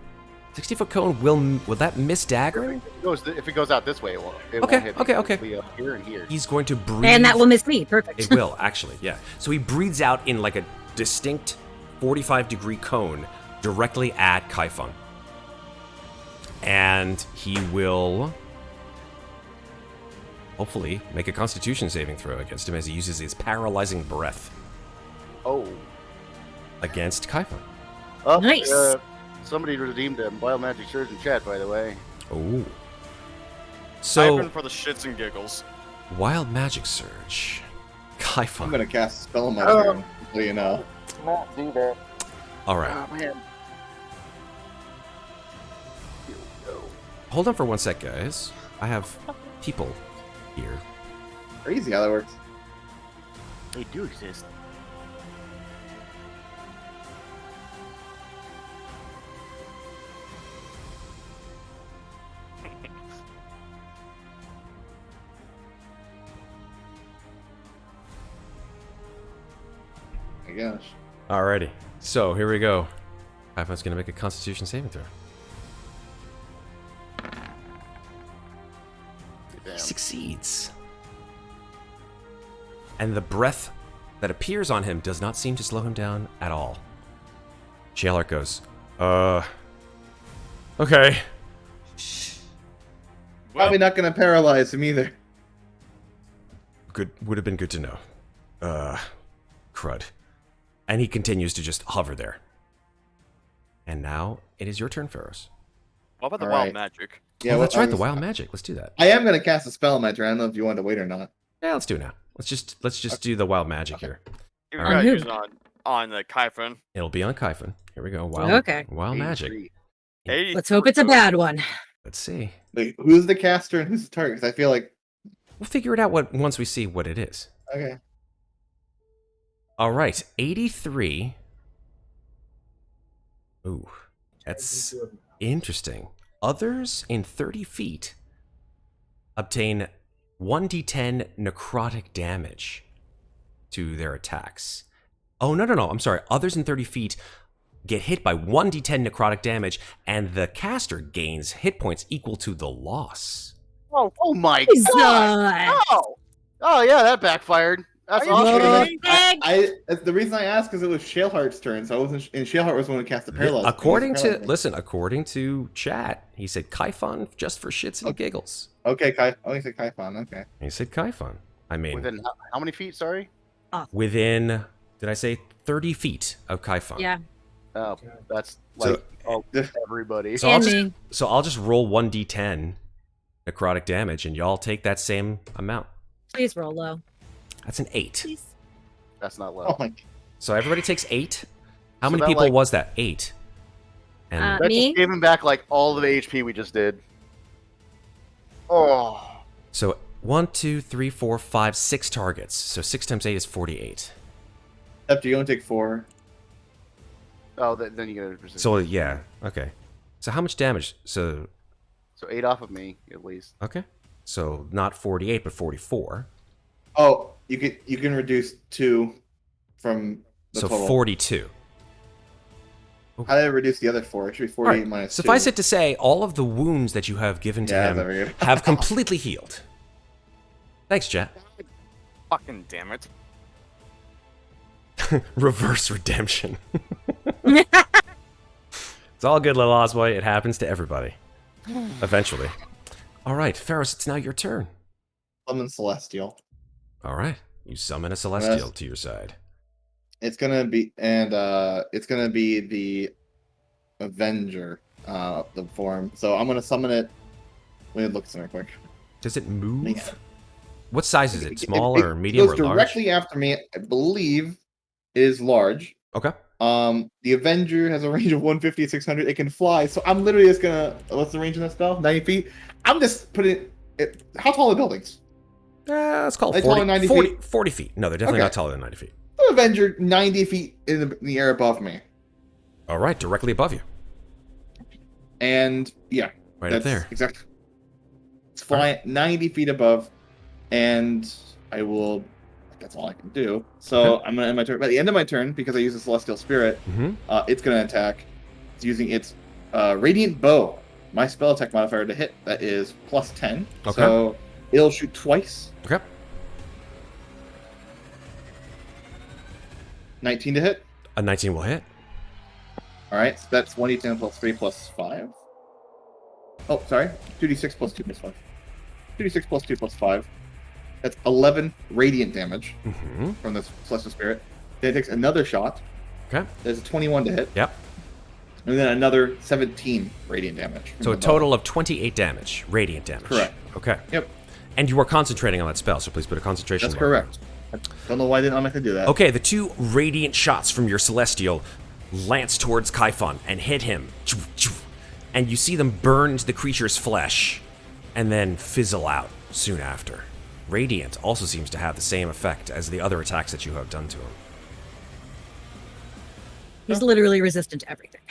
60-foot cone will that miss Daggrin? If it goes out this way, it won't. It Okay, won't hit okay, me. okay. It'll be up here and here. He's going to breathe. And that will miss me. Perfect. It will, actually, yeah. So he breathes out in like a distinct 45-degree cone directly at Kaifon. And he will hopefully make a Constitution saving throw against him as he uses his paralyzing breath. Oh. Against Kaifon. Oh, Nice. Somebody redeemed a Wild Magic Surge in chat, by the way. Oh. So, Typing for the shits and giggles. Wild Magic Surge. Kaifon. I'm gonna cast a spell on my turn, so you know. Not do that. All right. Oh, man. Here we go. Hold on for 1 sec, guys. I have people here. Crazy how that works. They do exist. My gosh. Alrighty. So, here we go. Kaifon's going to make a Constitution saving throw. Damn. He succeeds. And the breath that appears on him does not seem to slow him down at all. Shealhart goes, okay. Probably not going to paralyze him either. Good, would have been good to know. Crud. And he continues to just hover there. And now it is your turn, Ferros. What about the All wild right. magic? Yeah, Oh, that's right, the was- wild magic. Let's do that. I am going to cast a spell on my turn. I don't know if you want to wait or not. Yeah, let's do it now. Let's just do the wild magic here. You All gotta right. use it on the Kyphon. It'll be on Kyphon. Here we go. Wild, Okay. Wild magic. 83. Let's hope it's a bad one. Let's see. Wait, who's the caster and who's the target? Because I feel like... We'll figure it out once we see what it is. Okay. All right, 83. Ooh, that's interesting. Others in 30 feet obtain 1d10 necrotic damage to their attacks. Oh, no. I'm sorry. Others in 30 feet get hit by 1d10 necrotic damage, and the caster gains hit points equal to the loss. Oh my Jesus. god! Oh yeah, that backfired. That's Are you awesome. kidding me? The reason I asked is it was Shealhart's turn, so I wasn't. And Shealhart was the one who cast the paralyze. According to chat, he said Kyphon just for shits and giggles. Okay, oh, he said Kyphon. Okay. He said Kyphon. I mean, Within how many feet? Sorry. within, did I say 30 feet of Kyphon? Yeah. Oh, that's So- like everybody. So I'll And just, me. so I'll just roll 1d10 necrotic damage, and y'all take that same amount. Please roll low. That's an 8. Please. That's not low. Oh my. So everybody takes 8. How So many that, people like- was that? 8. And Uh, That Me? just gave him back like all of the HP we just did. Oh. so 1, 2, 3, 4, 5, 6 targets. So 6 times 8 is 48. After you only take 4. Oh, then you get a resist. So yeah, okay. So how much damage? So 8 off of me at least. okay. So not 48, but 44. Oh, you can reduce 2 from the So total. 42. How did I reduce the other 4? It should be 48 Alright, minus 2. suffice it to say, all of the wounds that you have given to Yeah, him that's very good. have completely healed. Thanks, chat. Fucking damn it. Reverse redemption. It's all good, little Osboy. It happens to everybody. Eventually. All right, Ferros, it's now your turn. Summon Celestial. All right. You summon a Celestial to your side. It's gonna be the Avenger, the form. So I'm gonna summon it. Let me look somewhere quick. Does it move? Yeah. What size is it? Small It or medium or goes large? directly after me. I believe it is large. Okay. The Avenger has a range of 150 to 600. It can fly, so I'm literally just gonna. What's the range of that spell? 90 feet. I'm just putting it. How tall are the buildings? Let's call Are it they taller 40, than 90 40, feet? 40 feet. No, they're definitely Okay. not taller than 90 feet. The Avenger 90 feet in the air above me, All right, directly above you. and yeah, Right up there. Exactly. It's flying 90 feet above, and I will. That's all I can do. So Okay. I'm gonna end my turn. By the end of my turn, because I use the Celestial Spirit, Mm-hmm. it's gonna attack. It's using its Radiant Bow. My spell attack modifier to hit that is plus 10. Okay. So it'll shoot twice. Okay. 19 to hit. A 19 will hit. All right. So that's 1d10 plus 3 plus 5. Oh, sorry. 2d6 plus 2 plus 5. 2d6 plus 2 plus 5. That's 11 radiant damage Mm-hmm. from this Celestial Spirit. Then it takes another shot. Okay. There's a 21 to hit. Yep. And then another 17 radiant damage. from So a the bow. total of 28 damage, radiant damage. Correct. Okay. Yep. And you are concentrating on that spell, so please put a concentration That's mark. correct. I don't know why I didn't automatically do that. Okay, the 2 radiant shots from your Celestial lance towards Kyphon and hit him. And you see them burn into the creature's flesh and then fizzle out soon after. Radiant also seems to have the same effect as the other attacks that you have done to him. He's literally resistant to everything.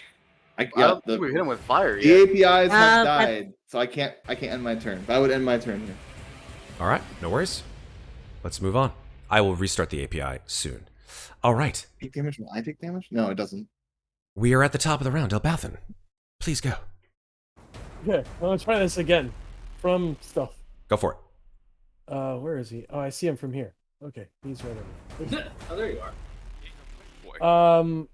I don't think we hit him with fire The yet. APIs have but- died, so I can't end my turn. But I would end my turn here. All right, no worries. Let's move on. I will restart the API soon. All right, Take damage when I take damage? No, it doesn't. we are at the top of the round. Elbauthin, please go. Okay, I'm gonna try this again. From stuff. Go for it. Where is he? Oh, I see him from here. Okay, he's right over there. Oh, there you are.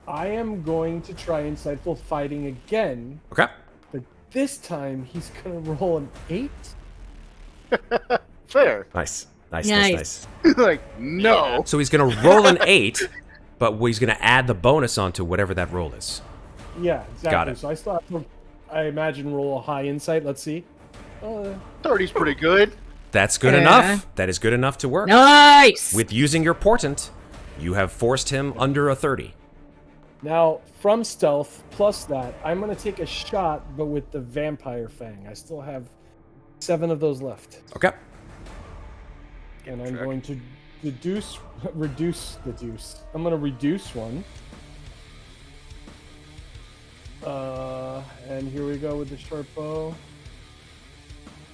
I am going to try insightful fighting again. Okay. But this time he's gonna roll an 8. Fair. Nice. Nice. Like, no. So he's going to roll an 8, but he's going to add the bonus onto whatever that roll is. Yeah, exactly. Got it. So I still have to, I imagine, roll a high insight. Let's see. 30's pretty good. That's good enough. That is good enough to work. Nice. With using your portent, you have forced him under a 30. Now, from stealth, plus that, I'm going to take a shot, but with the Vampire Fang. I still have 7 of those left. Okay. And I'm going to reduce the deuce. I'm going to reduce one. And here we go with the short bow.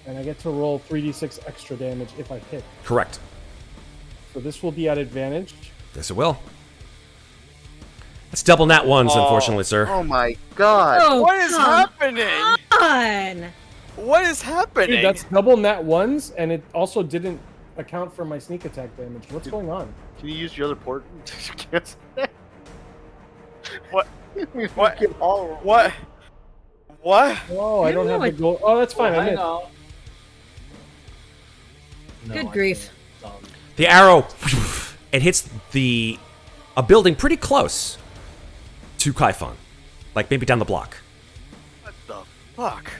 And I get to roll 3d6 extra damage if I hit. Correct. So this will be at advantage. Yes, it will. It's double nat ones, unfortunately, sir. Oh my god. Oh, What is happening? on. What is happening? Dude, that's double nat ones, and it also didn't account for my sneak attack damage. What's going on? Can you use your other port? What? What? Get all- What? What? Oh, I don't have the gold. Oh, that's fine. I I missed. know. No, Good I grief. can't. The arrow, it hits a building pretty close to Kaifon. Like maybe down the block. What the fuck?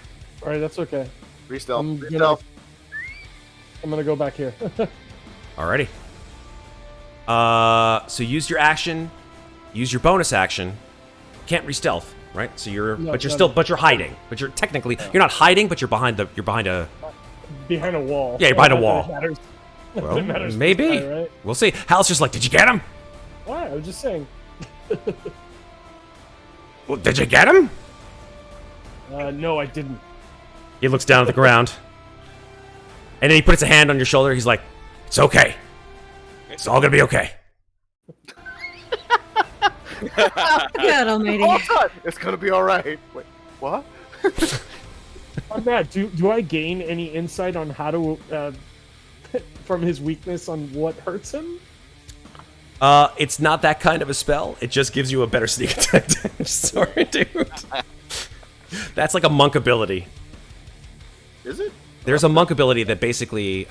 All right, that's okay. Re-stealth. I'm Re-stealth. gonna go back here. Alrighty. So use your action, use your bonus action. Can't re-stealth, right? So you're, No, but you're no, still, no. but you're hiding. But you're technically, you're not hiding, but you're behind a, behind a wall. Yeah, you're behind a Not that wall. it matters. Not that well, it matters this maybe. time, right? We'll see. Hal's just like, did you get him? Alright, I was just saying. Well, did you get him? No, I didn't. He looks down at the ground. And then he puts a hand on your shoulder. He's like, it's okay. It's all gonna be okay. God almighty. Oh, God. It's gonna be alright. Wait, what? On that, do I gain any insight on how to, from his weakness on what hurts him? It's not that kind of a spell. It just gives you a better sneak attack damage. Sorry, dude. That's like a monk ability. Is it? There's a monk ability that basically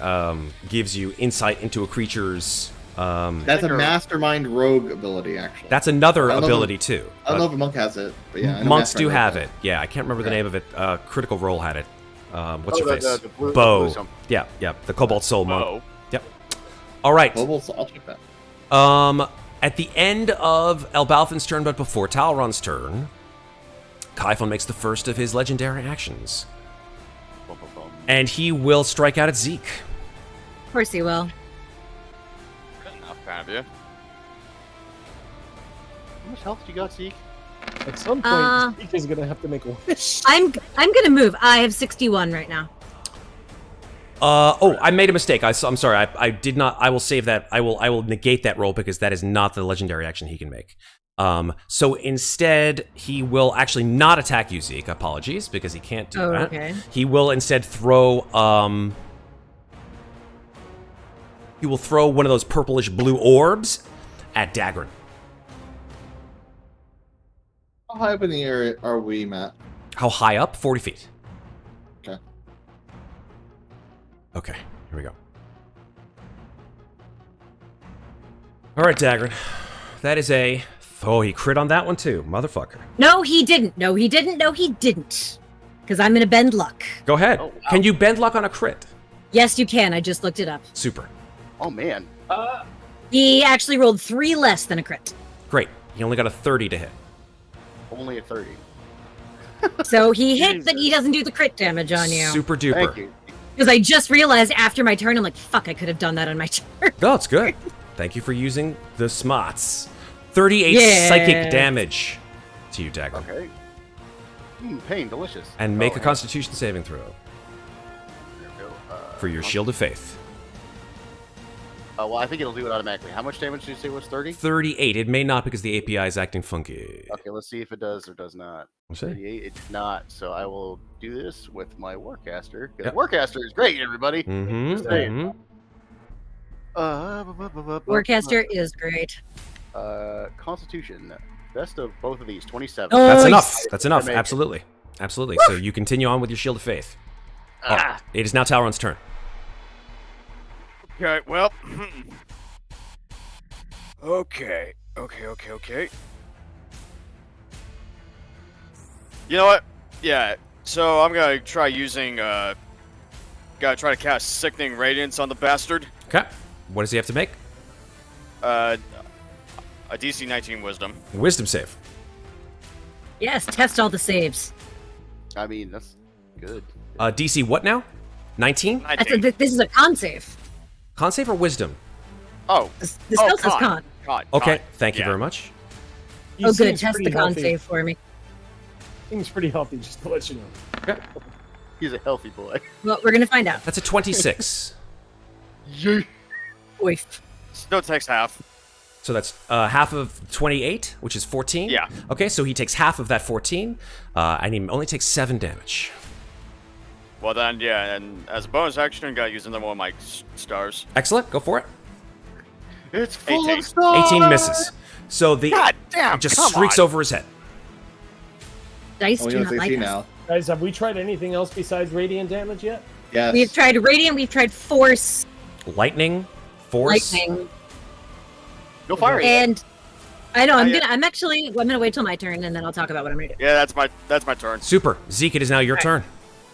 gives you insight into a creature's. That's a mastermind rogue ability, actually. That's another I don't know ability too. I don't know if a monk has it, but yeah. I know Monks do Mastermind have rogue it. Yeah, I can't remember the name of it. Critical Role had it. What's Oh, your face? the blue Bo. something. Yeah, yeah. The Cobalt Soul monk. Oh. Yep. All right. does. I'll check that. At the end of Elbauthin's turn, but before Talron's turn, Kaifon makes the first of his legendary actions. Bum, bum, bum. And he will strike out at Zeke. Of course he will. Good enough, kind of you. How much health do you got, Zeke? At some point, Zeke is gonna have to make a wish. I'm gonna move. I have 61 right now. I made a mistake. I'm sorry. I did not. I will save that. I will negate that roll because that is not the legendary action he can make. So instead, he will actually not attack you, Zeke. Apologies, because he can't do that. Okay. He will instead throw. He will throw one of those purplish blue orbs at Daggrin. How high up in the air are we, Matt? How high up? 40 feet. Okay. Okay, here we go. All right, Daggrin. That is a... Oh, he crit on that one too, motherfucker. No, he didn't. No, he didn't. No, he didn't. Because I'm gonna bend luck. Go ahead. Oh, wow. Can you bend luck on a crit? Yes, you can. I just looked it up. Super. Oh, man. He actually rolled 3 less than a crit. Great. He only got a 30 to hit. Only a 30. So he hit, but he doesn't do the crit damage on you. Super duper. Thank you. Because I just realized after my turn, I'm like, fuck, I could have done that on my turn. No, it's good. Thank you for using the smarts. 38 Yeah. psychic damage to you, Daggrin. Okay. Pain, delicious. And make Oh, a Constitution saving throw There we go. for your Shield of Faith. Well, I think it'll do it automatically. How much damage did you say was 30? 38. It may not because the API is acting funky. Okay, let's see if it does or does not. We'll see. 38, it did not. So I will do this with my Warcaster. Yep. Warcaster is great, everybody. Just saying. Warcaster is great. Constitution. Best of both of these, 27. Oh, That's yes. enough. That's enough. Make it. Absolutely. Absolutely. So you continue on with your Shield of Faith. Oh, it is now Talron's turn. Okay, well. Okay. You know what? Yeah, so I'm gonna try using, gotta try to cast Sickening Radiance on the bastard. Okay. What does he have to make? A DC 19 Wisdom. Wisdom save. Yes, test all the saves. I mean, that's good. DC what now? 19? 19. This is a con save. Con save or wisdom? Oh. The spell says con. Okay, thank you very much. He Oh, good. seems Test pretty the con healthy. save for me. Seems pretty healthy, just to let you know. Okay. He's a healthy boy. Well, we're gonna find out. That's a 26. Yay. Oif. Still takes half. So that's half of 28, which is 14. Yeah. Okay, so he takes half of that 14, and he only takes 7 damage. Well then, yeah, and as a bonus action, I'm gonna use another one of my stars. Excellent, go for it. It's full 18. of stars. 18 misses. So the God damn! it just come streaks on. over his head. Dice Oh, do you not know like AC us. now. Guys, have we tried anything else besides radiant damage yet? Yes. We've tried radiant. We've tried force, Lightning, force. lightning, No fire. and I know. I'm yeah. gonna wait till my turn, and then I'll talk about what I'm gonna do. Yeah, that's my turn. Super. Zeke, it is now your turn.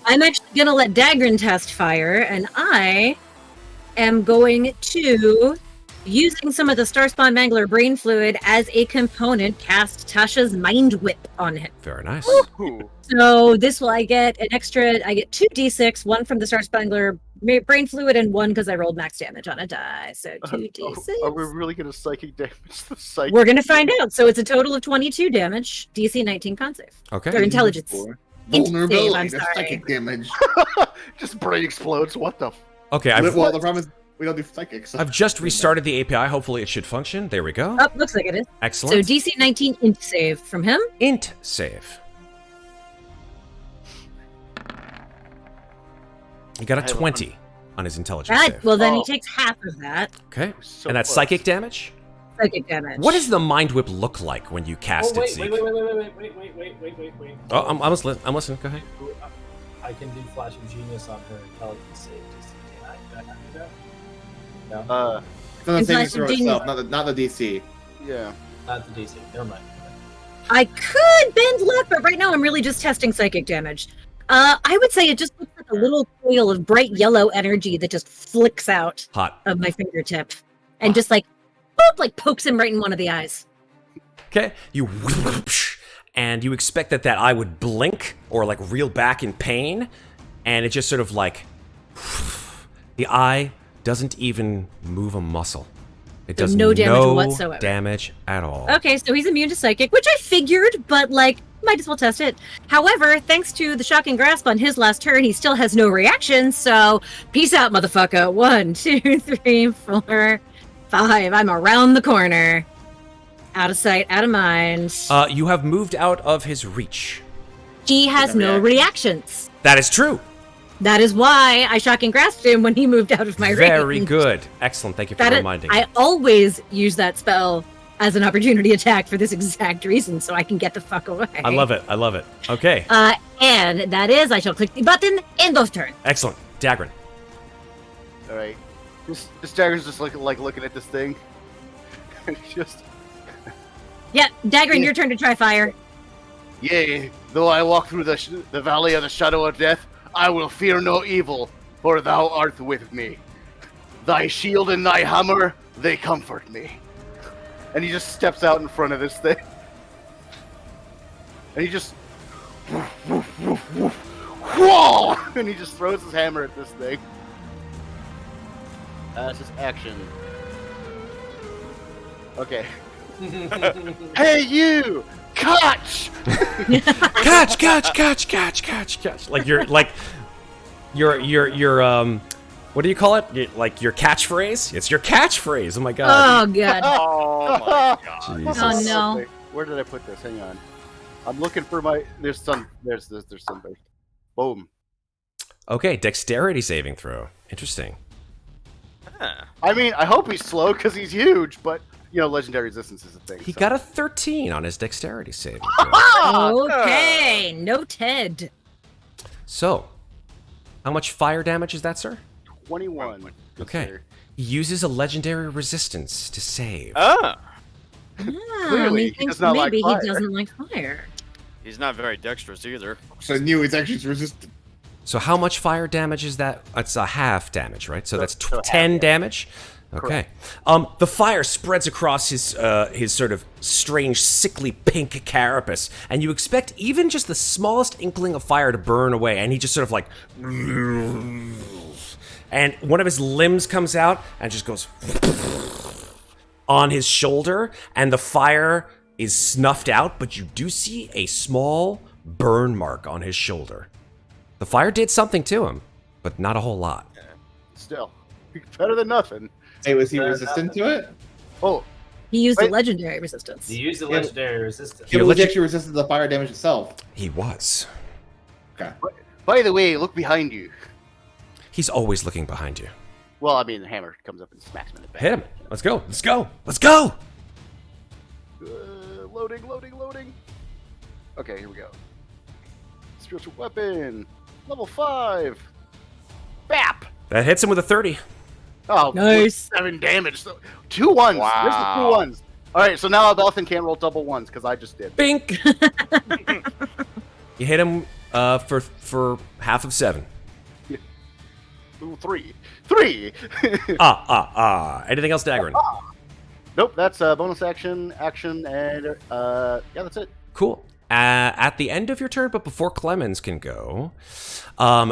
I'm actually gonna let Daggrin test fire, and I am going to, using some of the Starspawn Mangler brain fluid as a component, cast Tasha's Mind Whip on him. Very nice. Ooh. So I get 2 d6, one from the Starspangler brain fluid, and one because I rolled max damage on a die. So 2 d6. Are we really gonna psychic damage the psychic? We're gonna find out. So it's a total of 22 damage, DC 19 con save. Okay. Or intelligence. Vulnerability. I'm That's sorry. psychic damage. Just brain explodes. What the? Okay, Well, the problem is we don't do psychic. So. I've just restarted the API. Hopefully it should function. There we go. Oh, looks like it is. So Excellent. DC 19 int save from him. Int save. He got a 20 on his intelligence save. Well, then he Oh. takes half of that Okay. So And that's close. psychic damage? psychic damage. What does the Mind Whip look like when you cast Oh, it, wait, Zeke? wait. Oh, I'm listening. Go ahead. I can do Flash of Genius on her intelligence save. Can I do that? No, It's on the saving Inflation throw genius. itself, not the DC. Yeah. not the DC. Never mind. I could bend left, but right now I'm really just testing psychic damage. I would say it just looks like a little coil of bright yellow energy that just flicks out Hot. of my fingertip and just like, boop, like pokes him right in one of the eyes. Okay. You whoosh, and you expect that eye would blink or like reel back in pain, and it just sort of like the eye doesn't even move a muscle. It does no damage whatsoever. damage at all. Okay, so he's immune to psychic, which I figured, but like, might as well test it. However, thanks to the shocking grasp on his last turn, he still has no reaction, so peace out, motherfucker. 1, 2, 3, 4, 5. I'm around the corner. Out of sight, out of mind. You have moved out of his reach. He has no reactions. That is true. That is why I shocking grasped him when he moved out of my range. Very good. Excellent. Thank you for reminding I me. always use that spell as an opportunity attack for this exact reason, so I can get the fuck away. I love it. I love it. Okay. And that is, I shall click the button, end of turn. Excellent. Daggrin. All right. This Dagger's just like looking at this thing. And he just, Yeah, Daggrin, your turn to try fire. yea, though I walk through the valley of the shadow of death, I will fear no evil, for thou art with me. Thy shield and thy hammer, they comfort me. And he just steps out in front of this thing. And he just, whoa! And he just throws his hammer at this thing. That's his action. Okay. Hey, you! Catch! Catch. Like you're What do you call it? Like your catchphrase? It's your catchphrase. Oh my god. Oh god. Oh my god. Jesus. Oh no. Where did I put this? Hang on. I'm looking for my. There's sunburst. Boom. Okay, dexterity saving throw. Interesting. Huh. I mean, I hope he's slow because he's huge, but legendary resistance is a thing. He so. got a 13 on his dexterity saving throw. Okay, noted. So, how much fire damage is that, sir? 21. Good Okay. sir. He uses a legendary resistance to save. Ah, Clearly, he thinks does not like maybe fire. he doesn't like fire. he's not very dexterous either. So I knew it's actually resistant. So how much fire damage is that? It's a half damage, right? So that's so half, 10 yeah. damage. Okay. The fire spreads across his sort of strange, sickly pink carapace, and you expect even just the smallest inkling of fire to burn away, and he just sort of like, and one of his limbs comes out and just goes on his shoulder, and the fire is snuffed out, but you do see a small burn mark on his shoulder. The fire did something to him, but not a whole lot. Still, better than nothing. Hey, was he resistant to it? Oh, He used Wait. the legendary resistance. You use the legendary resistance. Your It was legend- actually resistant to the fire damage itself. He was. Okay. by the way, look behind you. He's always looking behind you. Well, I mean, the hammer comes up and smacks him in the back. Hit him. Let's go. Let's go. Let's go. Loading. Okay, here we go. Spiritual weapon, level 5. Bap. That hits him with a 30. Oh, Nice. 7 damage. So, 2 1s. Wow. There's the 2 1s. All right, so now Elbauthin can't roll double 1s because I just did. Bink. You hit him for half of 7. Ooh, 3. Anything else, Daggrin? Nope, that's a bonus action, and yeah, that's it. Cool. At the end of your turn, but before Clemmons can go,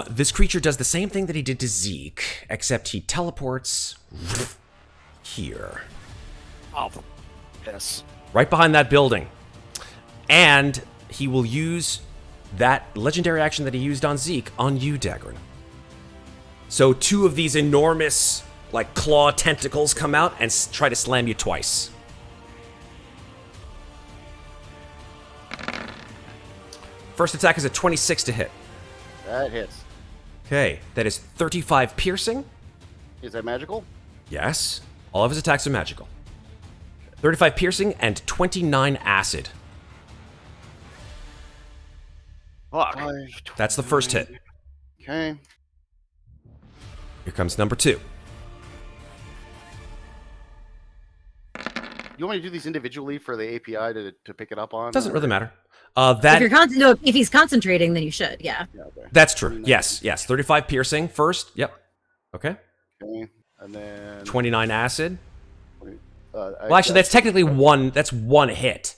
this creature does the same thing that he did to Zeke, except he teleports here. Oh, yes. Right behind that building. And he will use that legendary action that he used on Zeke on you, Daggrin. So 2 of these enormous, like, claw tentacles come out and try to slam you twice. First attack is a 26 to hit. That hits. Okay, that is 35 piercing. Is that magical? Yes. All of his attacks are magical. 35 piercing and 29 acid. Fuck. That's the first hit. Okay. Here comes number 2. You want me to do these individually for the API to pick it up on? Doesn't really matter. If he's concentrating, then you should. Yeah. Yeah, okay. That's true. Yes. 35 piercing first. Yep. Okay. Okay. And then 29 acid. Well, Actually, that's technically one. That's one hit.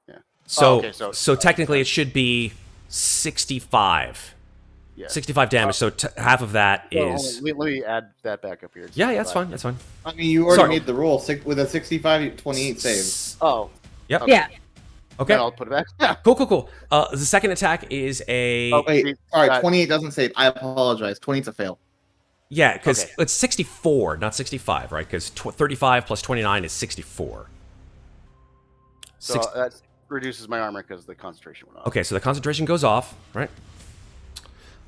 Yeah. So, okay, so technically, it should be 65. Yeah. 65 damage. So half of that So, hold is. on, let me add that back up here. Yeah, that's fine. That's fine. I mean, you already Sorry. made the roll. With a 65, 28 save. Oh. Yep. Okay. Yeah. Okay. Then I'll put it back. Cool. The second attack is a. Oh, Wait, sorry, 28 doesn't save. I apologize. 28's a fail. Yeah, because Okay. it's 64, not 65, right? Because 35 plus 29 is 64. So that reduces my armor because the concentration went off. Okay, so the concentration goes off, right?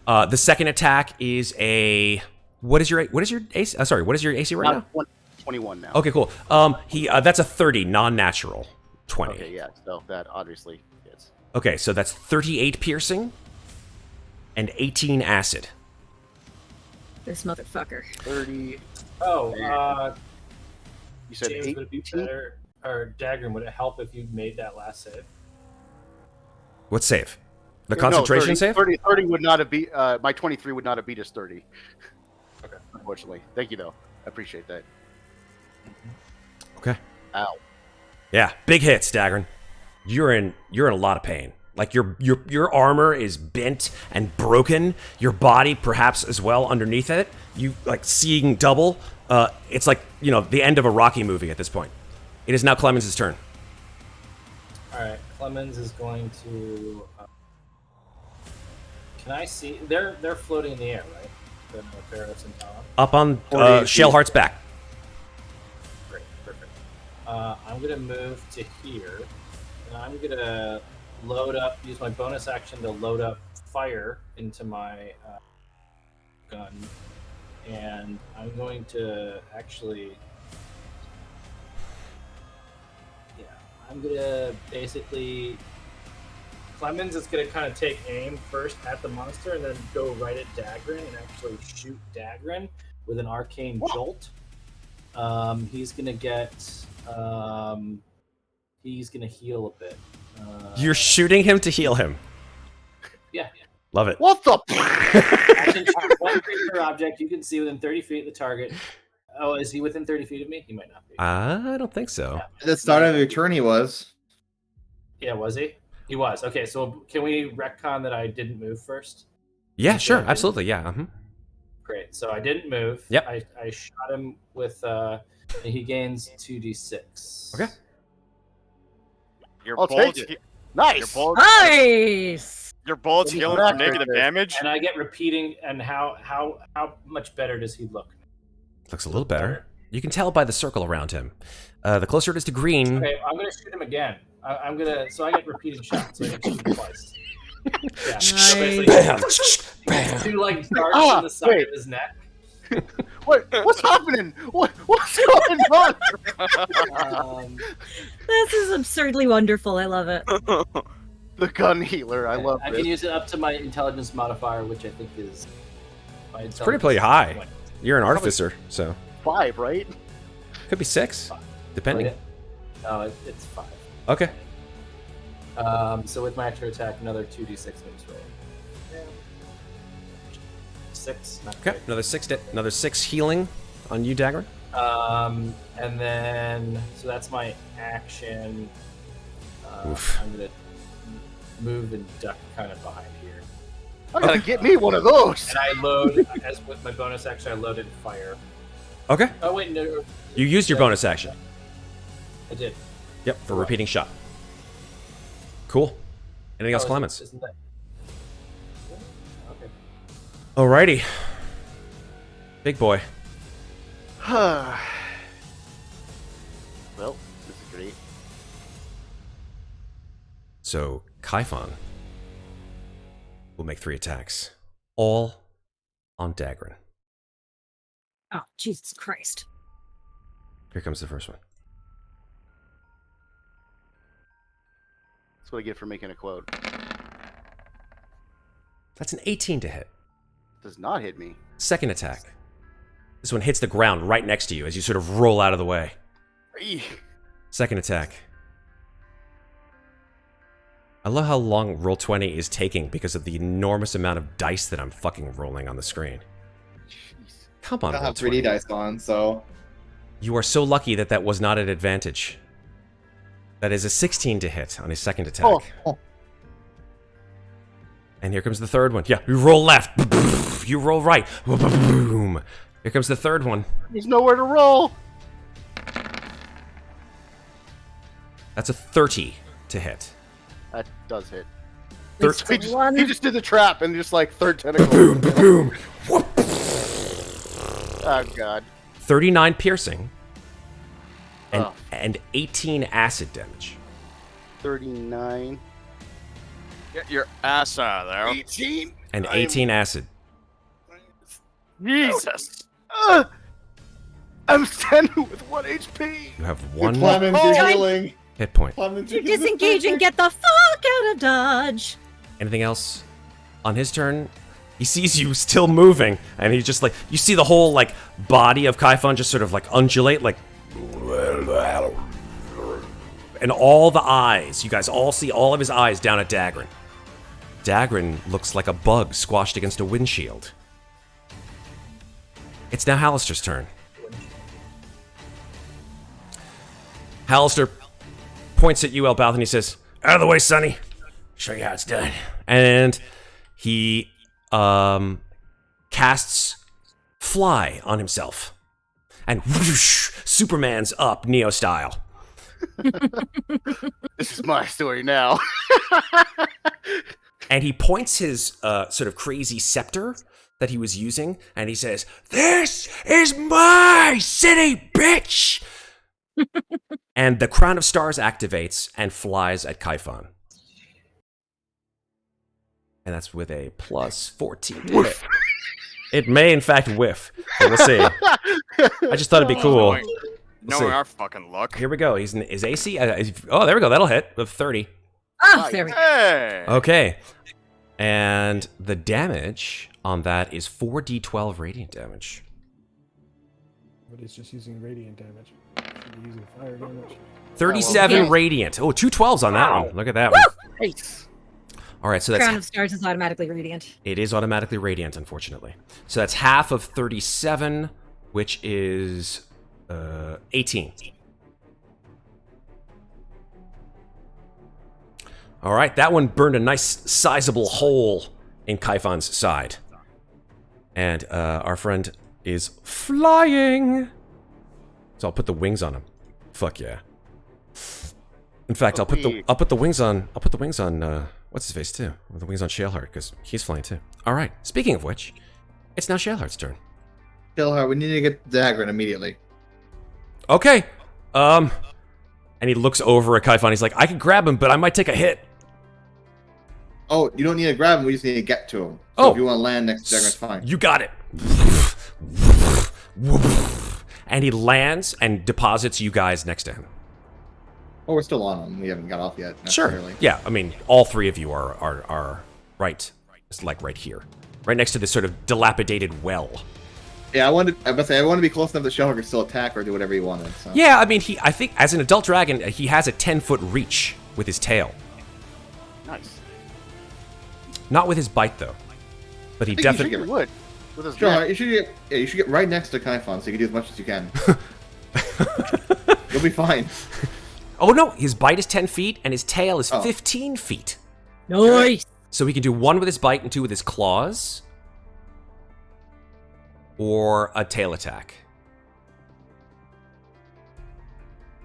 The second attack is a. What is your AC? Sorry, what is your AC right now? Not 21 now. Okay, cool. That's a 30, non-natural 20. Okay, yeah. So that obviously hits. Okay, so that's 38 piercing and 18 acid. This motherfucker. 30. Oh, You said James, 8. would it be better, or Daggrin, would it help if you made that last save? What save? The concentration save? 30 would not have beat. My 23 would not have beat his 30. Okay. Unfortunately. Thank you though. I appreciate that. Okay. Ow. Yeah, big hits, Daggrin. You're in a lot of pain. Like your armor is bent and broken. Your body, perhaps as well, underneath it. You like seeing double. It's like the end of a Rocky movie at this point. It is now Clemmons' turn. All right, Clemmons is going to. Can I see? They're floating in the air, right? Ferros and Talron? Up on Shaleheart's back. Great, perfect. I'm gonna move to here, and I'm gonna use my bonus action to load up fire into my gun, and I'm going to actually, I'm gonna basically. Clemmons is going to kind of take aim first at the monster and then go right at Daggrin and actually shoot Daggrin with an arcane jolt. He's going to get... he's going to heal a bit. You're shooting him to heal him. Yeah. Love it. What the? Action check. One creature object you can see within 30 feet of the target. Oh, is he within 30 feet of me? He might not be. I don't think so. Yeah. At the start of your turn, he was. Yeah, was he? He was. Okay, so can we retcon that I didn't move first? Yeah, sure. Absolutely. Yeah. Great. So I didn't move. Yep. I shot him with... he gains 2d6. Okay. Your I'll take bullets, it. Nice. Nice. your bullets healing for negative damage. And I get repeating. And how much better does he look? Looks a little better. You can tell by the circle around him. The closer it is to green... Okay, I'm going to shoot him again. So I get repeating shots. So I get to shoot him twice. Yeah. Nice. So basically, Bam. two like darts on the side of his neck. What's happening? What's going on? This is absurdly wonderful. I love it. The gun healer. I love I this. can use it up to my intelligence modifier, which I think is... It's pretty high. You're an artificer, so... 5, right? Could be 6, depending. No, it's 5. Okay. So with my extra attack, another 2d6 moves roll. 6. Not Okay, great. another 6 healing on you, Daggrin. And then, so that's my action. Oof. I'm gonna move and duck kind of behind here. I gotta get me one of those. And I load, as with my bonus action, I loaded fire. Okay. Oh wait, no. You used your bonus action. I did. Yep, for repeating shot. Cool. Anything else, Clemmons? Isn't that... Okay. Alrighty. Big boy. Well, this is great. So, Kaifon will make 3 attacks. All on Daggrin. Oh, Jesus Christ. Here comes the first one. That's what I get for making a quote. That's an 18 to hit. Does not hit me. Second attack. This one hits the ground right next to you as you sort of roll out of the way. Eek. Second attack. I love how long Roll20 is taking because of the enormous amount of dice that I'm fucking rolling on the screen. Jeez. Come on, I have Roll20. 3D dice on, so... You are so lucky that that was not an advantage. That is a 16 to hit on his second attack. Oh. And here comes the third one. Yeah, you roll left. You roll right. Boom. Here comes the third one. There's nowhere to roll. That's a 30 to hit. That does hit. It's He just, one. he just did the trap and just like third tentacle. Boom, boom. Oh god. 39 piercing. And, Oh. and 18 acid damage. 39. Get your ass out of there. 18. And 18 acid. Jesus. I'm standing with 1 HP. You have 1 Clemmons, you're healing. hit point. Clemmons, You you're disengage and get the fuck out of Dodge. Anything else? On his turn, he sees you still moving, and he just like, you see the whole like body of Kaifon just sort of like undulate, like, and all the eyes, you guys all see all of his eyes down at Daggrin. Daggrin looks like a bug squashed against a windshield. It's now Hallister's turn. Hallister points at you, Elbauthin, and he says, "Out of the way, Sonny. Show you how it's done." And he casts Fly on himself. And whoosh, Superman's up, Neo style. This is my story now. And he points his sort of crazy scepter that he was using, and he says, "This is my city, bitch!" And the Crown of Stars activates and flies at Kaifon. And that's with a plus 14 to hit. It may, in fact, whiff. But we'll see. I just thought it'd be cool. Knowing our fucking luck. Here we go. His AC. Oh, there we go. That'll hit with 30. Oh, there we go. Hey! Okay. And the damage on that is 4d12 radiant damage. But he's just using radiant damage. Should be using fire damage. 37 Yeah. radiant. Oh, 2 12s on that one. Look at that one. Nice. All right, so that's... Crown of Stars is automatically radiant. It is automatically radiant, unfortunately. So that's half of 37, which is 18. All right, that one burned a nice sizable hole in Kaifon's side. And our friend is flying. So I'll put the wings on him. Fuck yeah. In fact, I'll put the wings on what's his face too? With the wings on Shaleheart, because he's flying too. All right. Speaking of which, it's now Shaleheart's turn. Shaleheart, we need to get Daggrin immediately. Okay. And he looks over at Kaifon. He's like, I can grab him, but I might take a hit. Oh, you don't need to grab him. We just need to get to him. So Oh. if you want to land next to Daggrin, it's fine. You got it. And he lands and deposits you guys next to him. Oh, we're still on him. We haven't got off yet. Sure. Necessarily. Yeah, I mean, all three of you are right. It's like right here. Right next to this sort of dilapidated well. Yeah, I wanted to be close enough that Shaleheart could still attack or do whatever he wanted. So. Yeah, I mean, I think as an adult dragon, he has a 10-foot reach with his tail. Nice. Not with his bite, though. But he I think definitely... He would. With his Shaleheart, neck. you should get right next to Kaifon so you can do as much as you can. You'll be fine. Oh, no, his bite is 10 feet, and his tail is Oh. 15 feet. Nice. So he can do 1 with his bite and 2 with his claws. Or a tail attack.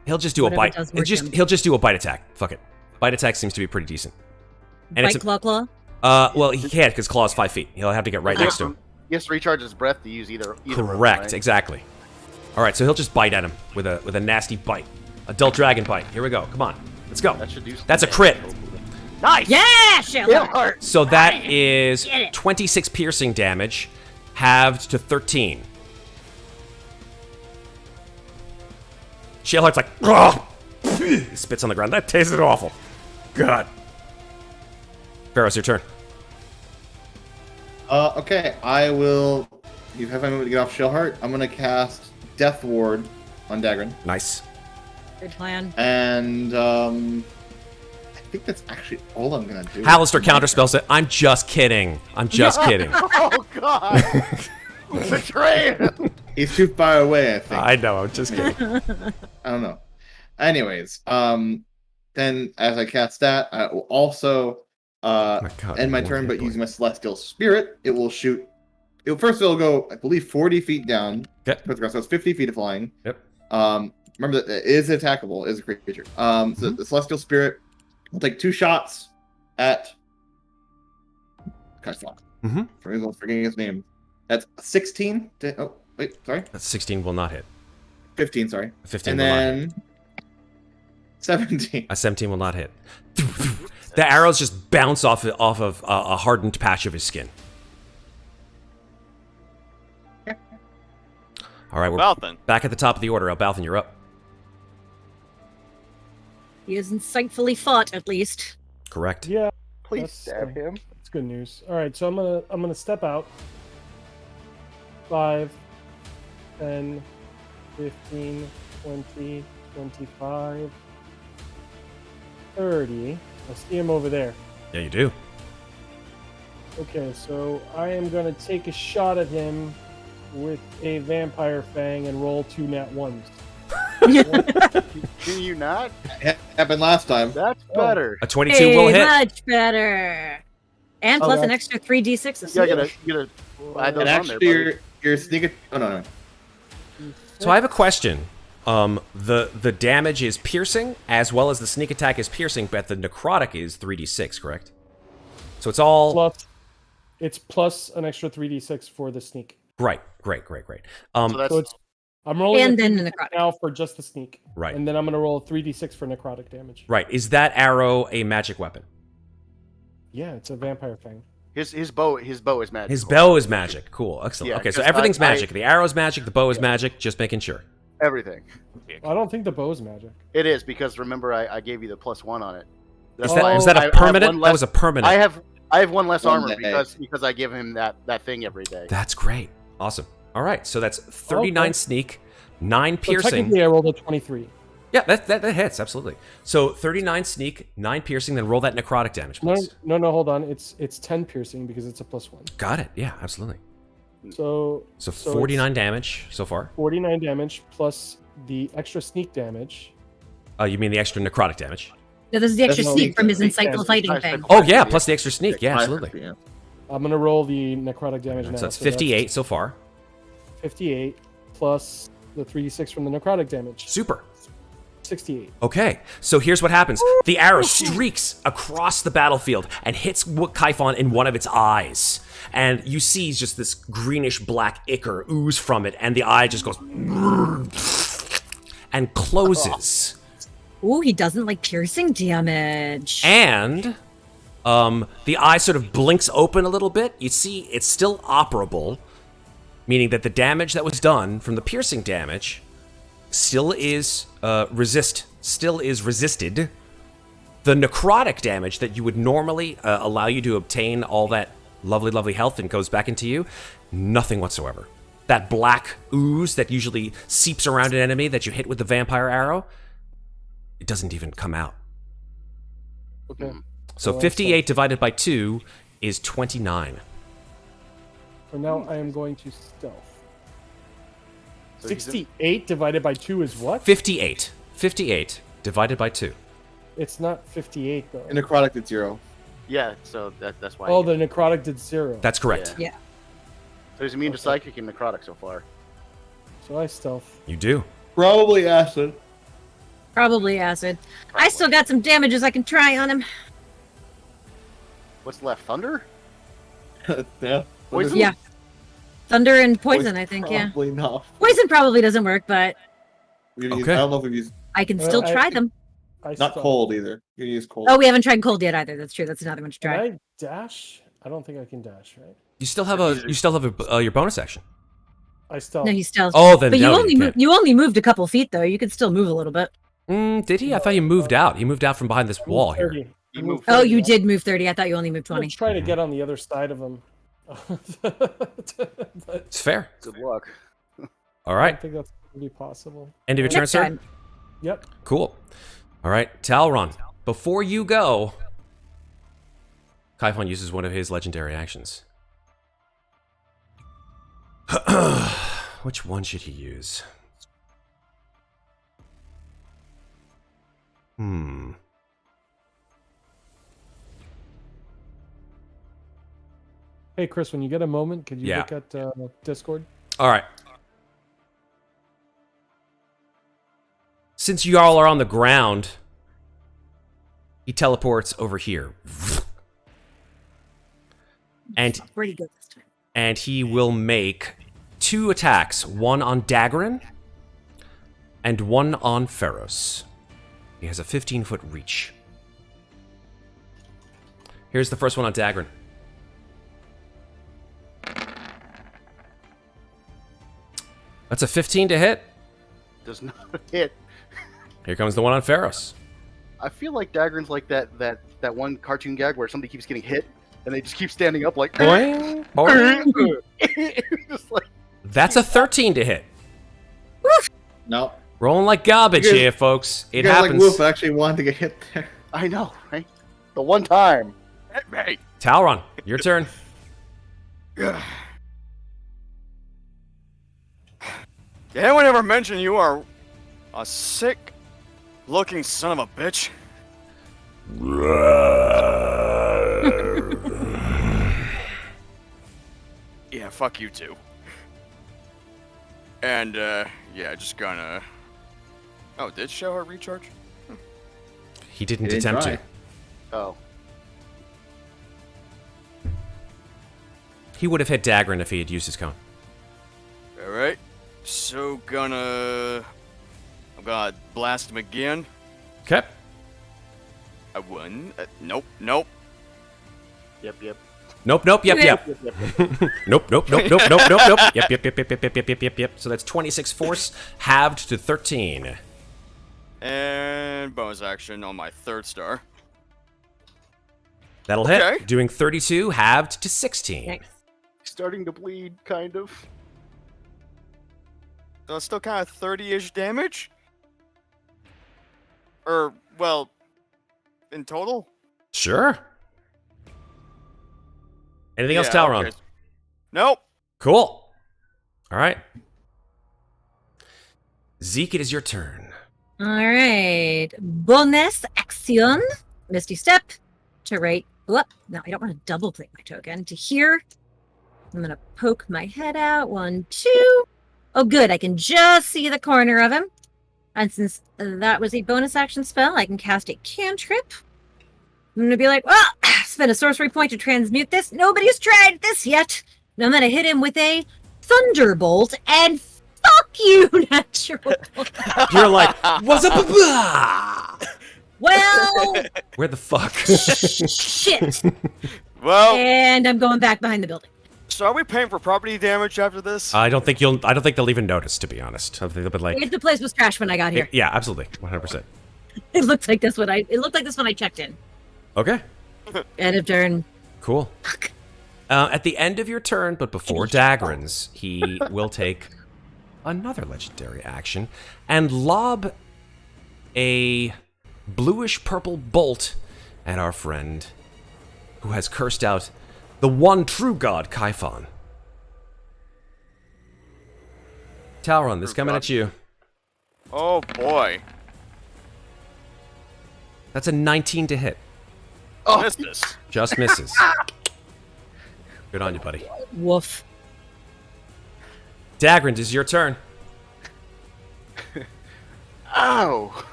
He'll just do Whatever a bite. does work him. He'll just do a bite attack. Fuck it. Bite attack seems to be pretty decent. And Bite, it's claw. well, he can't because claw's 5 feet. He'll have to get right next to him. He has to recharge his breath to use either of them, Correct, right? exactly. All right, so he'll just bite at him with a nasty bite. Adult dragon bite. Here we go. Come on. Let's go. That should do some That's a damage, crit. hopefully. Nice! Yeah, Shaleheart. Shaleheart! So that is Get it. 26 piercing damage, halved to 13. Shaleheart's like, ugh! He spits on the ground. That tasted awful. God. Ferros, your turn. Okay, I will. You have 5 minutes to get off Shaleheart. I'm gonna cast Death Ward on Daggrin, Nice. Good plan. and I think that's actually all I'm gonna do. Hallister counterspells it. I'm just kidding. I'm just kidding. Oh, God! Betray him! He's too far away, I think. I know. I'm just kidding. I don't know. Anyways, then as I cast that, I will also my God, end my one turn, hit but point. using my Celestial Spirit, it will shoot. It'll go, I believe, 40 feet down. Okay. So it's 50 feet of flying. Yep. Remember that it is attackable, is a creature. So the Celestial Spirit will take 2 shots at Kaifon. Mhm. Forgetting his name. That's 16. Oh, wait, sorry. That's 16 will not hit. 15, sorry. 15 And will not hit. then 17. A 17 will not hit. The arrows just bounce off of a hardened patch of his skin. All right, we're Elbauthin. back at the top of the order. Elbauthin, you're up. He is insightfully fought, at least. Correct. Yeah, Please That's, stab him. that's good news. All right, so I'm gonna step out. 5, 10, 15, 20, 25, 30. I see him over there. Yeah, you do. Okay, so I am gonna take a shot at him with a vampire fang and roll 2 nat 1s. Can you not? Happened last time. That's better. A 22 will Hey, hit. much better. And Oh, plus an that's- extra 3d6. You gotta add those And on actually, there, buddy. your sneak. Oh no. So I have a question. The damage is piercing, as well as the sneak attack is piercing, but the necrotic is 3d6, correct? So it's all... Plus, It's plus an extra 3d6 for the sneak. Great. So it's I'm rolling And a then the 3d6 necrotic. now for just the sneak. Right. And then I'm going to roll 3d6 for necrotic damage. Right. Is that arrow a magic weapon? Yeah, it's a vampire fang. his bow is magic. His bow is magic. Cool. Excellent. Yeah, Okay, so 'cause everything's I- magic. The arrow's magic. The bow is magic. Just making sure. Everything. I don't think the bow's magic. It is because remember I gave you the +1 on it. Was why that I a have permanent? one That less- was a permanent. I have one less One armor day. because I give him that thing every day. That's great. Awesome. All right, so that's 39 Okay. sneak, 9 So piercing. technically, I rolled a 23. Yeah, that hits, absolutely. So 39 sneak, 9 piercing, then roll that necrotic damage, No, please. no, hold on. It's 10 piercing because it's a +1. Got it. Yeah, absolutely. So So it's 49 damage so far. 49 damage plus the extra sneak damage. Oh, you mean the extra necrotic damage? No, this is the extra That's sneak from his sneak insightful damage. fighting Nice, thing. nice. Oh, yeah, plus the extra sneak. Yeah, absolutely. Yeah. I'm gonna roll the necrotic damage now. So that's 58 so far. 58 plus the 3d6 from the necrotic damage. Super. 68. Okay, so here's what happens. The arrow streaks across the battlefield and hits Kaifon in one of its eyes. And you see just this greenish black ichor ooze from it, and the eye just goes and closes. Ooh, he doesn't like piercing damage. And the eye sort of blinks open a little bit. You see it's still operable, meaning that the damage that was done from the piercing damage still is resisted. The necrotic damage that you would normally allow you to obtain all that lovely health and goes back into you, nothing whatsoever. That black ooze that usually seeps around an enemy that you hit with the vampire arrow, it doesn't even come out. Okay. So Well, 58 divided by 2 is 29. So now I am going to stealth. So he's in- 68 divided by 2 is what? 58. 58 divided by 2. It's not 58 though. In necrotic, it's 0. Yeah, so that's why. Oh, the necrotic did 0. That's correct. Yeah. So he's immune to psychic and necrotic so far. So I stealth. You do. Probably acid. Probably acid. I still got some damages I can try on him. What's left? Thunder? Yeah. Poison? Yeah. Thunder and poison, I think, yeah. Probably not. Poison probably doesn't work, but Okay. I don't know if we've used I can still I- try them. I not stealth. cold either. You can use cold. Oh, we haven't tried cold yet either. That's true. That's another one to Can try. I dash? I don't think I can dash, right? You still have your bonus action. I stealth. No, he's still. Oh, then But you no, only you moved. can't. You only moved a couple feet though. You could still move a little bit. Did he? I thought you moved out. He moved out from behind this I moved wall here. 30. You I moved Oh, 30. you did move 30. I thought you only moved I'm gonna 20. try to get on the other side of him. But It's fair. Good luck. All I right. don't think that's gonna be possible. End of your turn, Next sir? time. Yep. Cool. All right, Talron. Before you go, Kaifon uses one of his legendary actions. Which one should he use? Hey, Chris, when you get a moment, could you Yeah. look at Discord? All right. Since you all are on the ground, he teleports over here. And Pretty good this time. and he will make 2 attacks, one on Daggrin and one on Ferros. He has a 15-foot reach. Here's the first one on Daggrin. That's a 15 to hit. Does not hit. Here comes the one on Ferros. I feel like Daggrin's like that one cartoon gag where somebody keeps getting hit and they just keep standing up like. Boing, boing. Just like That's a 13 to hit. No. Rolling like garbage You guys- here, folks. It You guys happens. like Wolf actually wanted to get hit there. I know, right? The one time. Hit me. Talron, your turn. Did anyone ever mention you are a sick-looking son of a bitch? Yeah, fuck you too. And, yeah, just gonna... Oh, did Shellheart recharge? He didn't He didn't attempt try. to. Oh. He would have hit Daggrin if he had used his cone. All right. So I'm gonna blast him again. Okay. I won. Nope. Yep. Nope. Yep. Nope. Yep. So that's 26 force halved to 13. And bonus action on my 3rd star. That'll hit. Doing 32 halved to 16. Nice. Starting to bleed, kind of. So it's still kind of 30-ish damage. Or well, in total. Sure. Anything else, Talron? Okay. Nope. Cool. All right. Zeke, it is your turn. All right. Bonus action. Misty step to right. Whoop. No, I don't want to double click my token. To here. I'm going to poke my head out. 1, 2. Oh, good. I can just see the corner of him. And since that was a bonus action spell, I can cast a cantrip. I'm going to be like, well, spend a sorcery point to transmute this. Nobody's tried this yet. And I'm going to hit him with a thunderbolt and fuck you, natural. You're like, what's up? Well, Where the fuck? shit. Well, And I'm going back behind the building. so are we paying for property damage after this? I don't think they'll even notice, to be honest. I think they'll be like, If the place was trash when I got here. yeah, absolutely, 100%. It looked like this when I checked in. Okay, End of turn. cool. At the end of your turn, but before Daggrin's, he will take another legendary action and lob a bluish-purple bolt at our friend who has cursed out the one true god, Kaifon. Talron, this coming at you. Oh boy. That's a 19 to hit. Oh, missed this. Just misses. Good on you, buddy. Woof. Daggrin, this is your turn. Ow!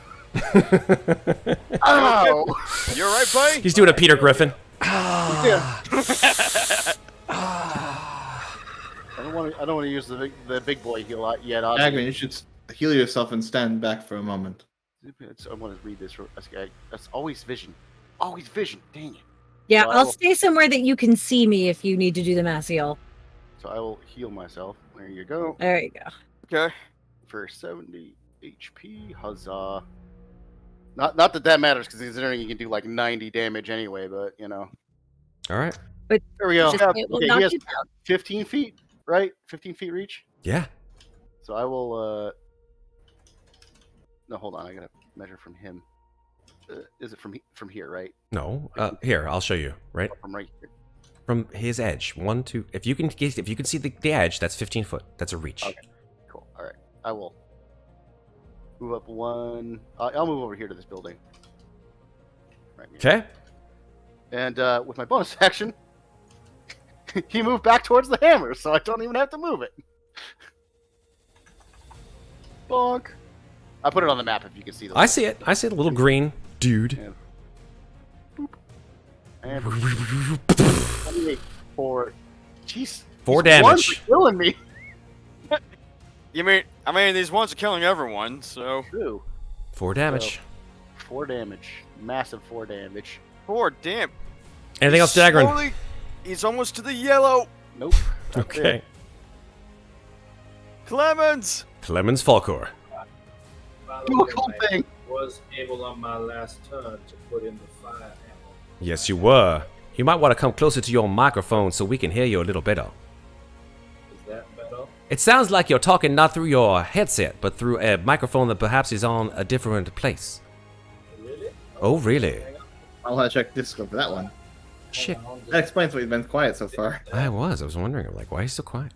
Ow! You all right, buddy? He's doing a Peter Griffin. Yeah. I don't want to use the big boy heal yet. Daggrin, you should heal yourself and stand back for a moment. I want to read this. That's always vision. Always vision. Dang it. Yeah, So I'll stay somewhere that you can see me if you need to do the mass heal. So I will heal myself. There you go. There you go. Okay. For 70 HP. Huzzah. Not that matters, because considering you can do like 90 damage anyway, but you know. All right. But there we go. just- it will Okay, knock he has you down. 15 feet, right? 15 feet reach. Yeah. So I will. No, hold on. I gotta measure from him. Is it from here, right? No. Here, I'll show you. Right From right here. from his edge. 1, 2. If you can see the edge, that's 15 foot. That's a reach. Okay. Cool. All right. I will move up one. I'll move over here to this building. Right here. Okay. And with my bonus action, he moved back towards the hammer, so I don't even have to move it. Bonk. I put it on the map if you can see the. I see it. I see it. A little green dude. And 28 for. Jeez. 4 these ones damage. are killing me. I mean, these ones are killing everyone, so. True. 4 damage. 4 damage. Massive 4 damage. 4 damn. Anything else, Daggrin? Slowly, he's almost to the yellow. Nope. That's Okay. it. Clemmons. Clemmons Folkor. Do a cool thing. Was able on my last turn to put in the fire ammo. Yes, you were. You might want to come closer to your microphone so we can hear you a little better. Is that better? It sounds like you're talking not through your headset, but through a microphone that perhaps is on a different place. Really? Oh, really? I'll have to check Discord for that one. Shit. That explains why you've been quiet so far. I was wondering, like, why are you so quiet?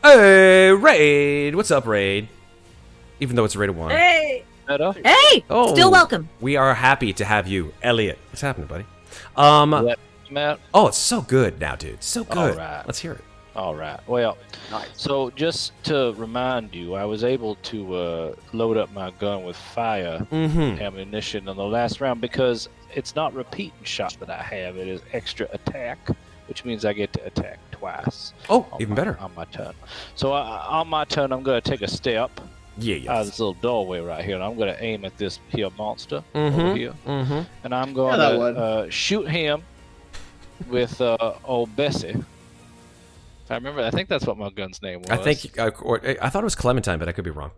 Hey, Raid! What's up, Raid? Even though it's a raid of 1. Hey! Better? Hey! Oh. Still welcome. We are happy to have you, Elliot. What's happening, buddy? Yep. Matt? Oh, it's so good now, dude. So good. Alright. Let's hear it. All right. Well, Nice. so just to remind you, I was able to load up my gun with fire Mm-hmm. ammunition in the last round because it's not repeating shot that I have. It is extra attack, which means I get to attack twice. Oh, even better. On my turn. So on my turn, I'm going to take a step out of this little doorway right here, and I'm going to aim at this here monster over here. And I'm going to shoot him with old Bessie. I remember, I think that's what my gun's name was. I thought it was Clementine, but I could be wrong.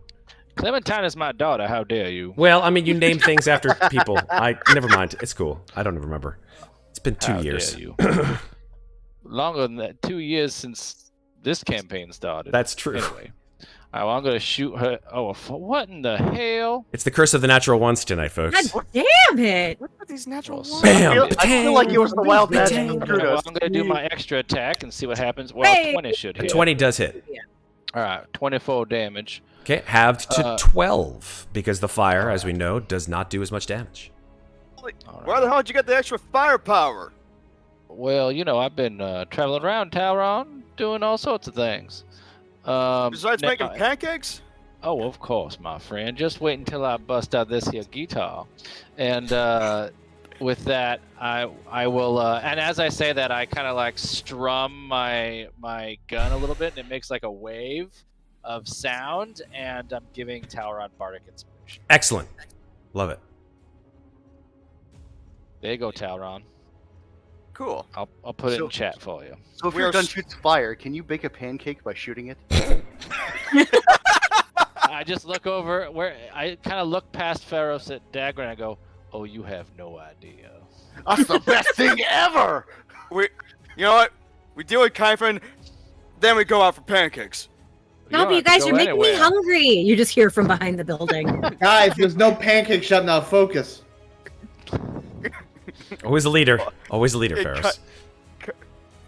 Clementine is my daughter. How dare you? Well, I mean, you name things after people. Never mind. It's cool. I don't even remember. It's been 2 years. Dare you? Longer than that. 2 years since this campaign started. That's true. Anyway, I'm going to shoot her. Oh, what in the hell? It's the curse of the natural ones tonight, folks. God damn it! What are these natural ones? Bam! I feel like it was the wild magic. I'm going to do my extra attack and see what happens. Well, 20 should hit. 20 does hit. All right, 24 damage. Okay, halved to 12, because the fire, as we know, does not do as much damage. Where the hell did you get the extra firepower? Well, you know, I've been traveling around Talron, doing all sorts of things. Besides making pancakes? Oh, of course, my friend. Just wait until I bust out this here guitar. And with that, I will, and as I say that, I kind of like strum my gun a little bit, and it makes like a wave of sound, and I'm giving Talron Bardic Inspiration. Excellent. Love it. There you go, Talron. Cool. I'll put it in chat for you. So if your gun shoots fire, can you bake a pancake by shooting it? I just look over where I kind of look past Ferros at Daggrin and I go, "Oh, you have no idea." That's the best thing ever. You know what? We deal with Kyphon, then we go out for pancakes. No, but you guys are making me hungry. You just hear from behind the building. Guys, there's no pancake shut now. Focus. Always a leader. Always a leader, Ferros.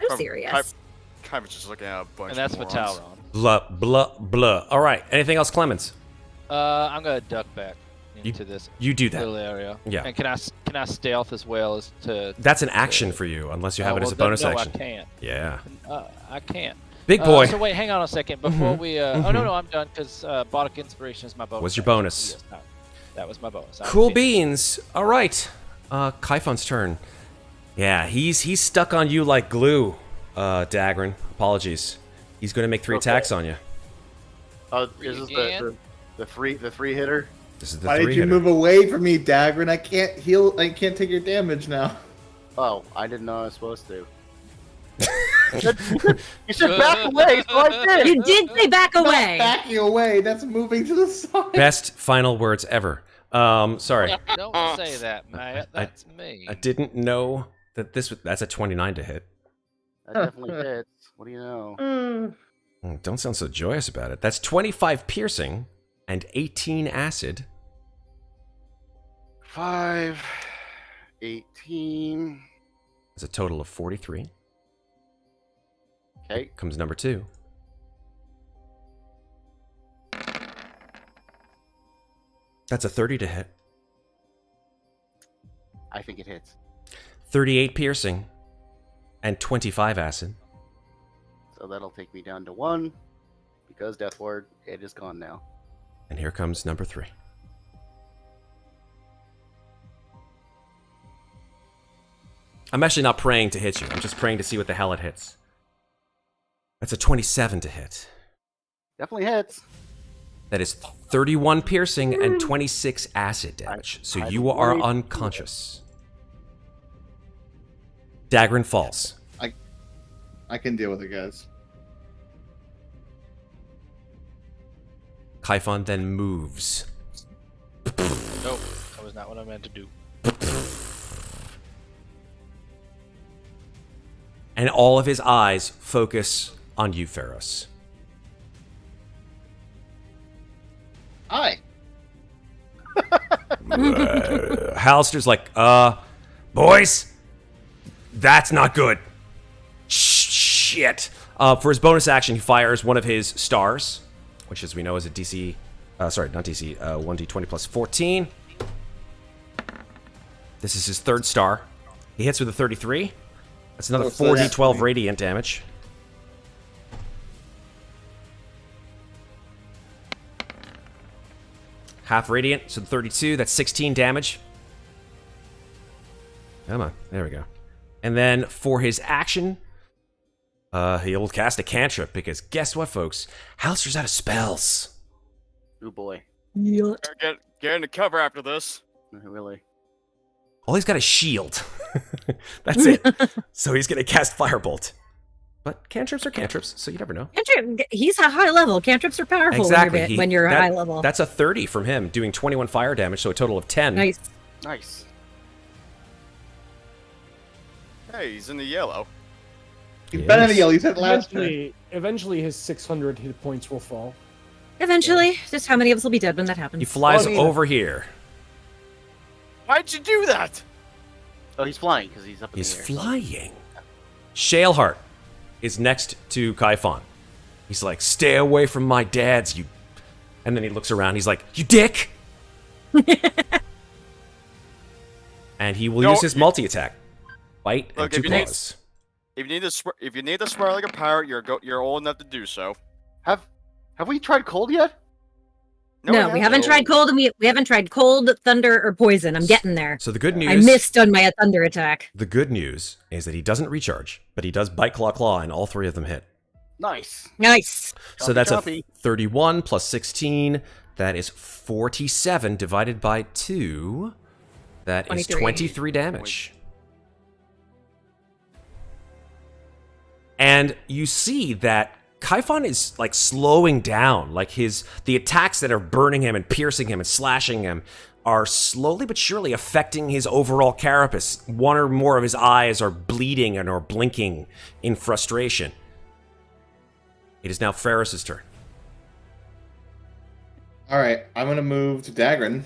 I'm serious. Kyphon's just looking at a bunch and that's of for morons. Talron. Blah, blah, blah. All right. Anything else, Clemmons? I'm gonna duck back into this you do that. little area. Yeah. And can I stealth as well as to? That's an action for you, unless you have it as a bonus action. I can't. Yeah. I can't. Big boy. So wait, hang on a second before we. Oh no, I'm done because Bardic Inspiration is my bonus. What's your bonus? Yes, no, that was my bonus. Cool beans. All right. Kyphon's turn. Yeah, he's stuck on you like glue, Daggrin. Apologies. He's going to make 3 attacks on you. This is the three hitter. This is the Why 3 did you move away from me, Daggrin? I can't heal. I can't take your damage now. Oh, I didn't know I was supposed to. You said back away, so I did. You did say back away. Not backing away. That's moving to the side. Best final words ever. Sorry. Don't say that, Matt. That's me. I didn't know that that's a 29 to hit. That definitely hits. What do you know? Don't sound so joyous about it. That's 25 piercing and 18 acid. 5, 18. That's a total of 43. Okay. Comes number 2. That's a 30 to hit. I think it hits. 38 piercing and 25 acid. So that'll take me down to 1 because Death Ward, it is gone now. And here comes number 3. I'm actually not praying to hit you. I'm just praying to see what the hell it hits. That's a 27 to hit. Definitely hits. That is 31 piercing and 26 acid damage. So you are unconscious. Daggrin falls. I can deal with it, guys. Kyphon then moves. Nope, that was not what I meant to do. And all of his eyes focus on you, Ferros. Hi. Halster's like, boys, that's not good. Shit. For his bonus action, he fires one of his stars, which, as we know, is a DC. Sorry, not DC. 1d20 plus 14. This is his 3rd star. He hits with a 33. That's another 4d12 radiant damage. Half radiant, so 32. That's 16 damage. Come on. There we go. And then for his action, he'll cast a cantrip because guess what, folks? Halster's out of spells. Oh boy. Get into cover after this. Really? All he's got is shield. That's it. So he's going to cast Firebolt. But cantrips are cantrips, so you never know. He's a high level. Cantrips are powerful Exactly. when you're high level. That's a 30 from him, doing 21 fire damage, so a total of 10. Nice. Nice. Hey, he's in the yellow. He's been in the yellow. He said last turn. Eventually, his 600 hit points will fall. Eventually. Just how many of us will be dead when that happens? He flies over here. Why'd you do that? Oh, he's flying because he's up in He's the air. flying. Shaleheart is next to Kaifon. He's like, stay away from my dads, you... And then he looks around, he's like, you dick! And he will use his multi-attack. Bite and 2 claws. If you need to swear like a pirate, you're old enough to do so. Have we tried cold yet? No, we haven't tried cold, and we haven't tried cold, thunder, or poison. I'm getting there. So the good news... I missed on my thunder attack. The good news is that he doesn't recharge, but he does bite, claw, and all 3 of them hit. Nice. Nice. So that's a 31 plus 16. That is 47 divided by 2. That is 23 damage. And you see that Kaifon is like slowing down, like the attacks that are burning him and piercing him and slashing him are slowly but surely affecting his overall carapace. 1 or more of his eyes are bleeding and are blinking in frustration. It is now Ferros' turn. All right, I'm gonna move to Daggrin.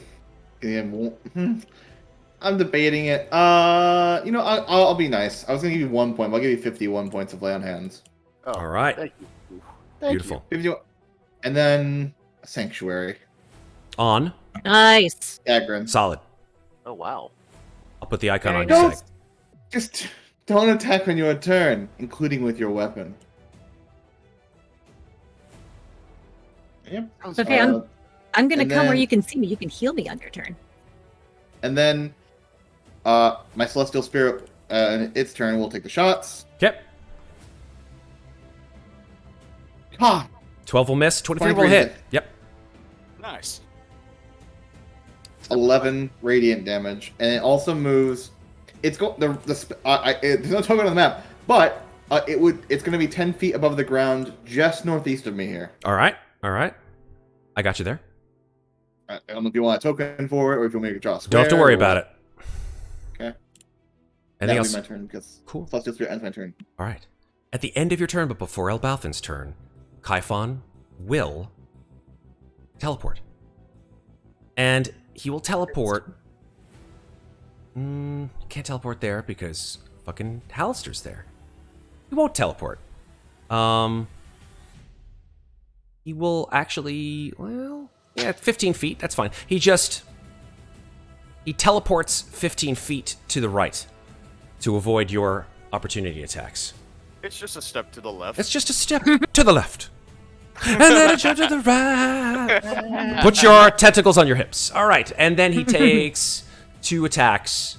I'm debating it. I'll be nice. I was gonna give you 1 point. But I'll give you 51 points of lay on hands. Oh, all right. Thank you. Beautiful. And then a sanctuary. On. Nice. Daggrin. Solid. Oh wow. I'll put the icon on your side. Just don't attack when you turn, including with your weapon. Yep. Okay, I'm gonna come where you can see me. You can heal me on your turn. And then, my Celestial Spirit, its turn, will take the shots. Yep. Ha! 12 will miss, 23 will hit. Yep. Nice. 11 radiant damage, and it also moves. It's there's no token on the map, but it's going to be 10 feet above the ground, just northeast of me here. All right. I got you there. I don't know if you want a token for it or if you want me to draw a square. Don't have to worry about it. Okay. Anything else? That'll be my turn because cool. Celestial Spirit ends my turn. All right. At the end of your turn, but before Elbauthin's turn, Kaifon will teleport. And he will teleport. Can't teleport there because fucking Halster's there. He won't teleport. He will actually, 15 feet. That's fine. He teleports 15 feet to the right to avoid your opportunity attacks. It's just a step to the left. It's just a step to the left. And then a jump to the right. Put your tentacles on your hips. All right. And then he takes 2 attacks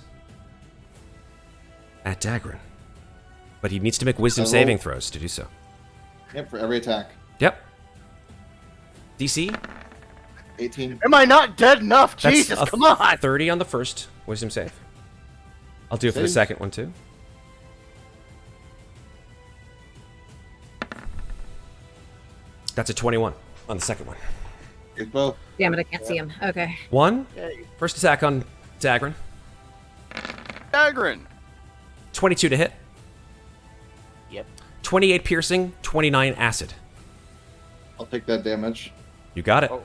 at Daggrin. But he needs to make wisdom saving throws to do so. Yep, for every attack. Yep. DC? 18. Am I not dead enough? Jesus, come on! 30 on the first wisdom save. I'll do it for the second one, too. That's a 21 on the second one. It's both. Damn it, I can't see him. Okay. 1. First attack on Daggrin. Daggrin. 22 to hit. Yep. 28 piercing, 29 acid. I'll take that damage. You got it. Oh,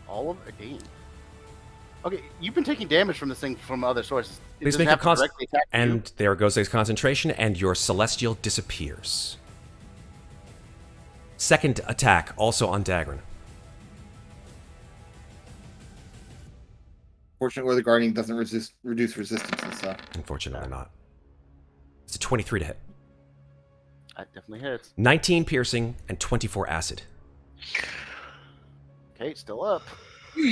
all of it? Dang. Okay, you've been taking damage from this thing from other sources. Please make a and there goes his concentration, and your celestial disappears. Second attack, also on Daggrin. Fortunately, the Guardian doesn't reduce resistance and stuff. Unfortunately not. It's a 23 to hit. That definitely hits. 19 piercing and 24 acid. Okay, it's still up.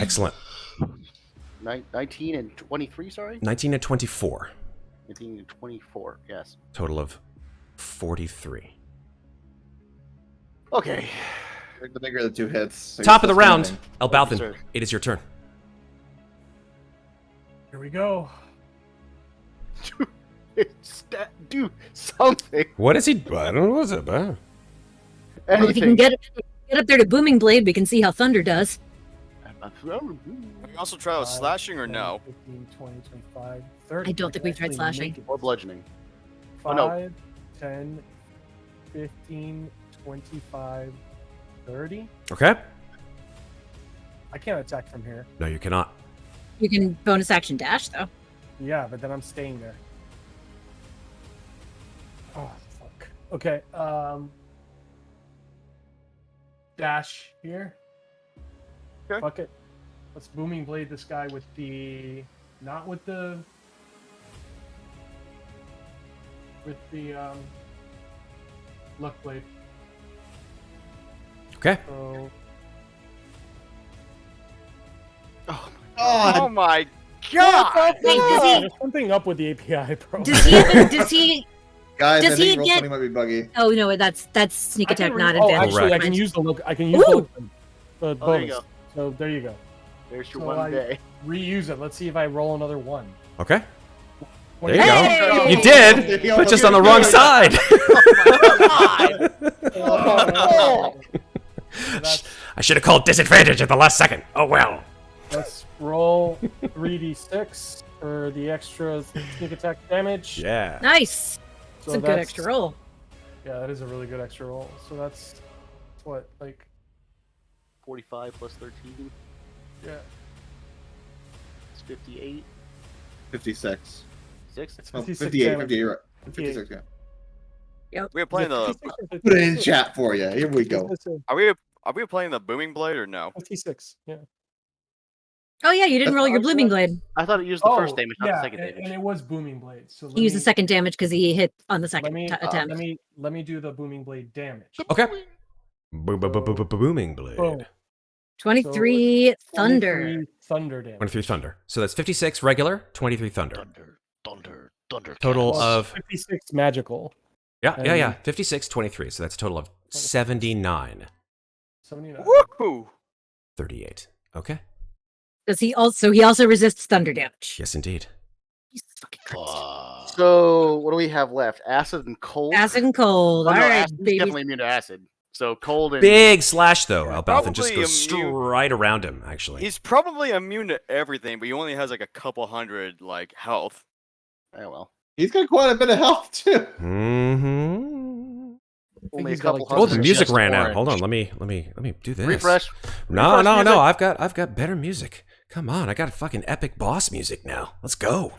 Excellent. 19 and 23, sorry? 19 and 24. 19, 24. Yes. Total of 43. Okay. The bigger the 2 hits. So Top of the you're still round, standing. Elbauthin. Sir. It is your turn. Here we go. Do something. What is he? I don't know what's it about. Well, if you can get up there to Booming Blade, we can see how Thunder does. Can we also try out slashing or 10, no? 15, 20, 25, 30. I don't think we've tried Actually slashing. make it. Or bludgeoning. 5, no. 10, 15, 25, 30. Okay. I can't attack from here. No, you cannot. You can bonus action dash, though. Yeah, but then I'm staying there. Oh, fuck. Okay, dash here. Okay. Fuck it. Let's Booming Blade this guy with the... Not with the... With the, Luck Blade. Okay. So... Oh my god! Wait, does he? There's something up with the API, bro. Does he? Does he? Guys, Does I think he roll get- 20 might be buggy. Oh no, that's sneak I can attack, re- not oh, advantage. actually, I Right. can use the look. I can use Ooh. the there bonus. you go. So there you go. There's your So one I- day. Reuse it. Let's see if I roll another one. Okay. There you Hey! go. You did, but just on the wrong side. So that's, I should have called disadvantage at the last second. Oh well. let's roll 3d6 for the extra sneak attack damage. Yeah. Nice. It's So a good that's- extra roll. Yeah, that is a really good extra roll. So that's what, like, 45 plus 13. yeah. It's 58. 56. 6. It's Oh, 56 58, damage. 58, you're right. 58. 56, yeah. We were playing the. 56 or Put it in 56? chat for you. Here we go. Are we playing the booming blade or no? 56, yeah. Oh yeah, you didn't That's roll your what I blooming was- blade. I thought it used the first damage, not yeah, the second and damage. it was Booming Blade. So He used the second damage because he hit on the let second me, attempt. let me do the Booming Blade damage. Okay. Booming blade. Boom. 23 thunder. 23 thunder damage. 23 thunder. So that's 56 regular, 23 thunder. Thunder. Total Plus of 56 magical. yeah. 56, 23. So that's a total of 79. 79. Woohoo! 38. Okay. Does he also resists thunder damage? Yes, indeed. Jesus fucking Christ. So, what do we have left? Acid and cold? Acid and cold. Oh, All no, right, acid's baby. definitely immune to acid. So, cold and... Big slash though. Elbauthin just Probably goes immune- right around him. Actually. He's probably immune to everything, but he only has like a couple hundred like health. Oh, well. He's got quite a bit of health, too. Mm-hmm. Only a he's got, couple like, Oh, the hundred. music just ran out. orange. Hold on. Let me do this. Refresh. No, Refresh music. I've got better music. Come on, I got fucking epic boss music now. Let's go.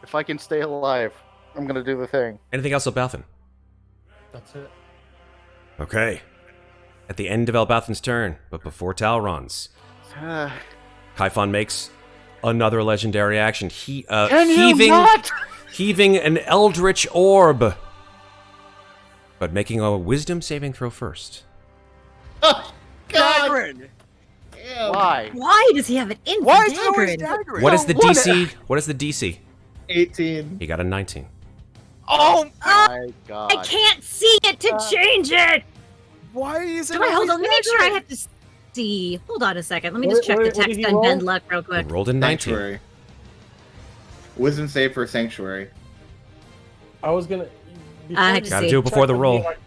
If I can stay alive, I'm going to do the thing. Anything else, Elbauthin? That's it. Okay. At the end of Elbauthin's turn, but before Talron's, Kaifon makes another legendary action. Can you not? Heaving an eldritch orb, but making a wisdom saving throw first. Oh, God. Daggrin! Why? Why does he have an in Why for is it always Daggrin? Daggrin? What is the what- DC? What is the DC? 18. He got a 19. Oh! My God. I can't see it to change it. Why is it Do I hold always on? Let me make sure I Daggrin? have to see. Hold on a second. Let me What- just check what- the what did text he on roll? bend luck real He quick. rolled a 19. Sanctuary. Wisdom save for Sanctuary. I was gonna. I had to Gotta see. do it before the Check with roll. me, like-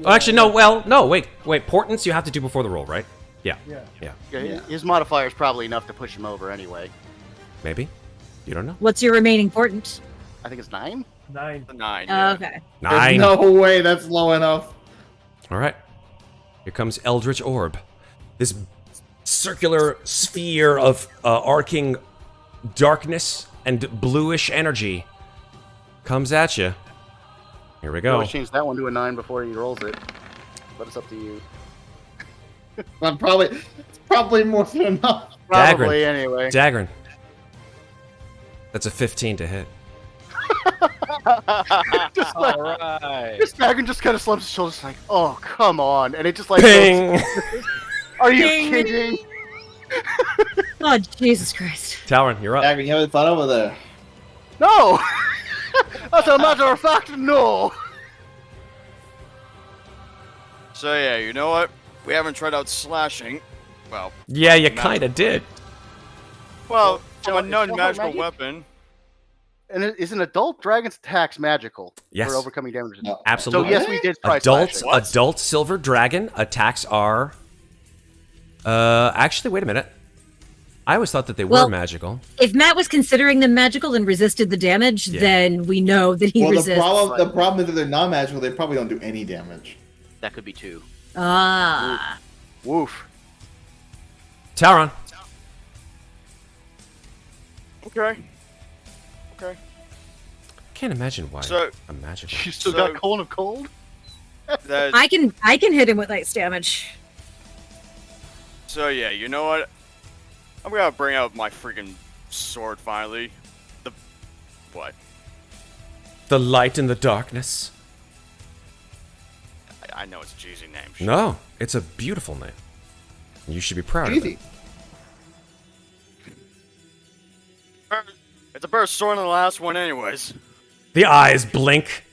Oh, actually, no. Well, no. Wait. Portents you have to do before the roll, right? Yeah. Yeah. Yeah, his modifier is probably enough to push him over anyway. Maybe. You don't know. What's your remaining portent? I think it's 9. 9. The 9. Oh, Yeah. okay. 9. There's no way that's low enough. All right. Here comes Eldritch Orb. This circular sphere of arcing darkness and bluish energy comes at you. Here we You go. always change that one to a 9 before he rolls it. But it's up to you. It's probably more than enough. Probably anyway. Daggrin. That's a 15 to hit. Just like, Alright. this Daggrin just kind of slumps his shoulders like, oh, come on. And it just like, Ping! are you kidding? Oh, Jesus Christ. Talron, you're up. Daggrin, you having fun over there? No! As a matter of fact, no. So yeah, you know what? We haven't tried out slashing. Well, Yeah, you kind of did. well, from a Is non-magical magic? weapon. And is an adult dragon's attacks magical Yes. for overcoming damage? No. So Absolutely. yes, we did try Adult slashing. What? adult silver dragon attacks are. Actually, wait a minute. I always thought that they were Well, magical. If Matt was considering them magical and resisted the damage, Yeah. then we know that he Well, resists. the problem is that they're non-magical. They probably don't do any damage. That could be 2. Ah. Woof. Talron. Okay. Okay. Can't imagine why So- a magical. You still So- got Cone of Cold? That, I can hit him with ice damage. so yeah, you know what? I'm gonna bring out my freaking sword finally. The what? The light in the darkness. I know it's a cheesy name. No, it's a beautiful name. You should be proud of Easy. it. It's a better sword than the last one, anyways. The eyes blink.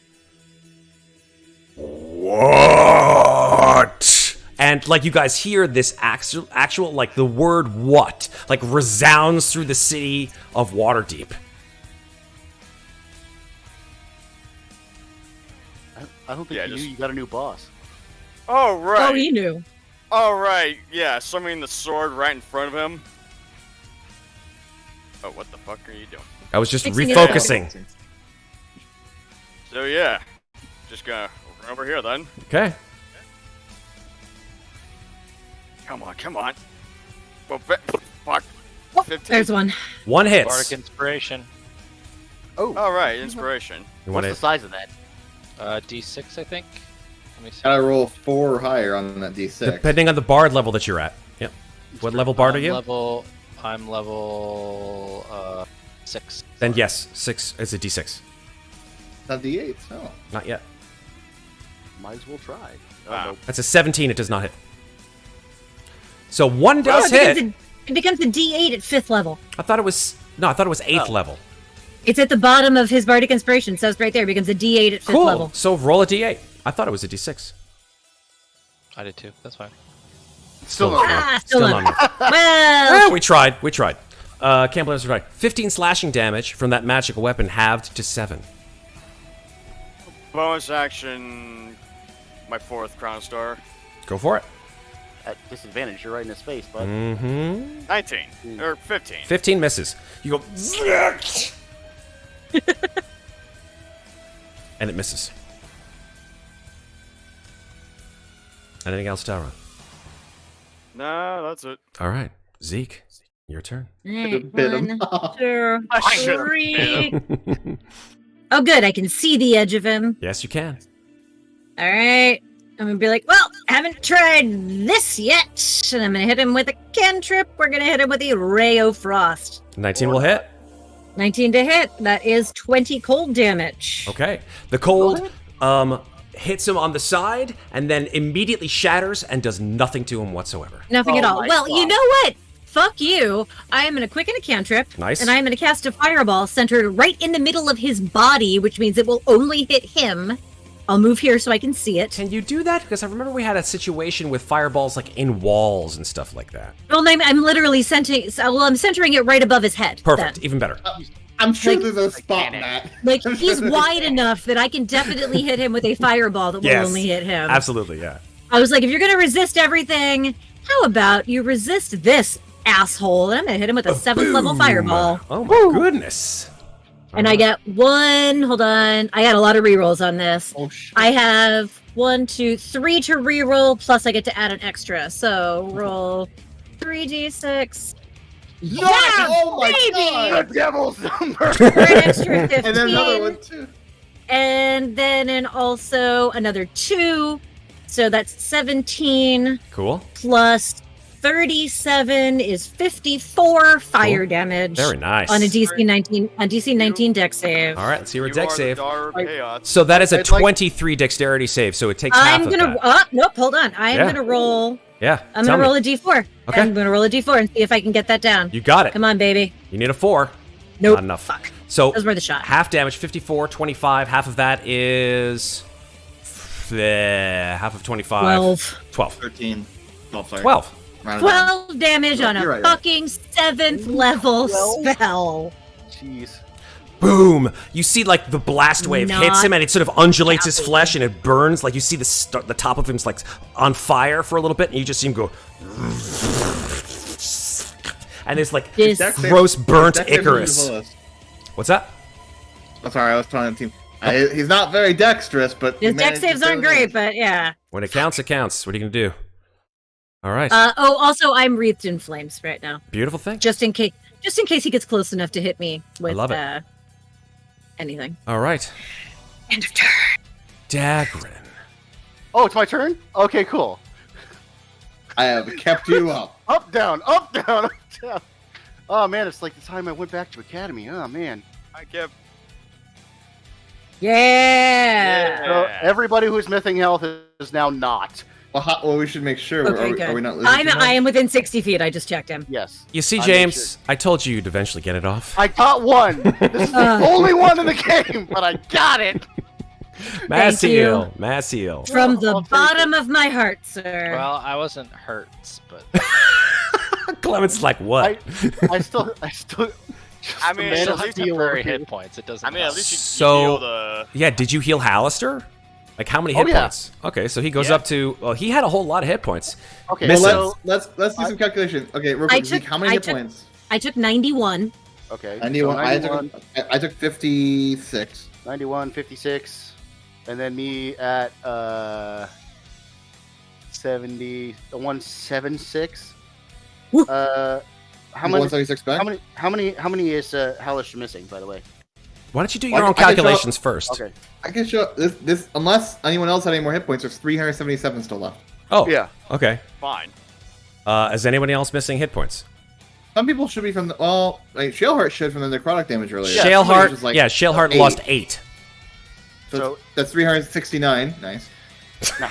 What? And like you guys hear this actual like the word "what" like resounds through the city of Waterdeep. I don't think Yeah, you just- knew you got a new boss. Oh right. Oh, he knew. All right. Yeah, summoning the sword right in front of him. Oh, what the fuck are you doing? I was just Fixing it refocusing. So yeah, just gonna run over here then. Okay. Come on, come on. Well, fuck. Oh, 15. there's one. One hits. Bardic inspiration. Oh, All right, inspiration. You What's want the it? size of that? D6, I think. Let me see. Gotta roll 4 or higher on that D6. Depending on the bard level that you're at. Yep. What level bard are you? I'm level 6. Then yes, 6 is a D6. Not D8. No. Not yet. might as well try. Wow. That's a 17. It does not hit. So one Oh, does it hit. becomes a D8 at 5th level. I thought it was 8th level. It's at the bottom of his bardic inspiration. It says right there. It becomes a D8 at 5th Cool. level. So roll a D8. I thought it was a D6. I did too. That's fine. Still not not. Ah, still not. not. Well, We tried. Can't believe it's right. 15 slashing damage from that magical weapon halved to 7. Bonus action. My 4th crown star. Go for it. At disadvantage, you're right in his face, bud. Mm-hmm. 19 or 15. 15 misses. You go. And it misses. Anything else, Talron? Nah, that's it. All right, Zeke, your turn. Alright, Bit him. 1, 2, I should've 3. Oh, good. I can see the edge of him. Yes, you can. All right. I'm gonna be like, well, haven't tried this yet, and I'm gonna hit him with a cantrip. We're gonna hit him with a ray of frost. 19 will hit. 19 to hit. That is 20 cold damage. Okay. The cold hits him on the side and then immediately shatters and does nothing to him whatsoever. Nothing at Oh all. my Well, you God. know what? Fuck you. I am gonna quicken a cantrip. Nice. And I am gonna cast a fireball centered right in the middle of his body, which means it will only hit him. I'll move here so I can see it. Can you do that? Because I remember we had a situation with fireballs like in walls and stuff like that. Well, I'm literally centering. Well, I'm centering it right above his head. Perfect. then. Even better. I'm sure Like- there's a spot, Matt. Like he's wide enough that I can definitely hit him with a fireball that will Yes. only hit him. Absolutely, yeah. I was like, if you're gonna resist everything, how about you resist this asshole? And I'm gonna hit him with a 7th level fireball. Oh my goodness. And I get one. Hold on, I got a lot of rerolls on this. Oh, shit. I have 1, 2, 3 to reroll, plus I get to add an extra. So roll 3d6. No! Yeah, Oh my baby! god! The devil's number. For an extra 15. And then another one too. And then also another 2. So that's 17 Cool. plus 37 is 54 fire damage. Very nice. On a DC 19 dex save. All right, let's see your You deck are the save. daughter of chaos. So that is a I'd like- 23 dexterity save, so it takes half I'm of gonna that. nope, hold on. I am Yeah. gonna roll Yeah, I'm tell gonna me. roll a D4. Okay. I'm gonna roll a D4 and see if I can get that down. You got it. Come on, baby. You need a 4. Nope. Not enough. Fuck. So Those were the shots. half damage, 54, 25. Half of that is half of 25. 12. 13. 12, sorry. 12. 12 damage on a You're right. fucking 7th level spell. Jeez. Boom! You see, like, the blast wave hits him, and it sort of undulates his happy. flesh, and it burns. Like, you see the top of him's, like, on fire for a little bit, and you just see him go... And it's, like, gross burnt Icarus. What's that? I'm sorry, I was telling the team. He's not very dexterous, but... His dex saves aren't great, but yeah. When it counts, it counts. What are you going to do? All right. Also, I'm wreathed in flames right now. Beautiful thing. Just in case he gets close enough to hit me with anything. All right. End of turn. Daggrin. Oh, it's my turn? Okay, cool. I have kept you up. Up, down, up, down, up, down. Oh, man, it's like the time I went back to Academy. Oh, man. I kept. Yeah. So everybody who's missing health is now not. Well, we should make sure. Okay, good. Are we not losing? I am within 60 feet. I just checked him. Yes. You see, James, I told you you'd eventually get it off. I got one. This is the only one in the game, but I got it. Massiel. Massiel. From the bottom of my heart, sir. Well, I wasn't hurt, but Clemmons like, what? I still. I mean, still at have least temporary hit points. It doesn't. I mean, at help. least you So, heal the. yeah, did you heal Hallister? Like, how many hit points? Okay, so he goes up to... Well, he had a whole lot of hit points. Okay, well, let's do some calculation. Okay, real quick, Zeke, how many hit points? I took 91. Okay. 91. So 91. I took 56. 91, 56. And then me at 70... 176. How much? 176 back? How many is Hallister missing, by the way? Why don't you do your own calculations first? Okay. I can show this unless anyone else had any more hit points. There's 377 still left. Oh, yeah. Okay. Fine. Is anyone else missing hit points? Some people should be from the like Shaleheart should from the necrotic damage earlier. Yeah, Shaleheart lost 8. So that's 369. Nice. Nice.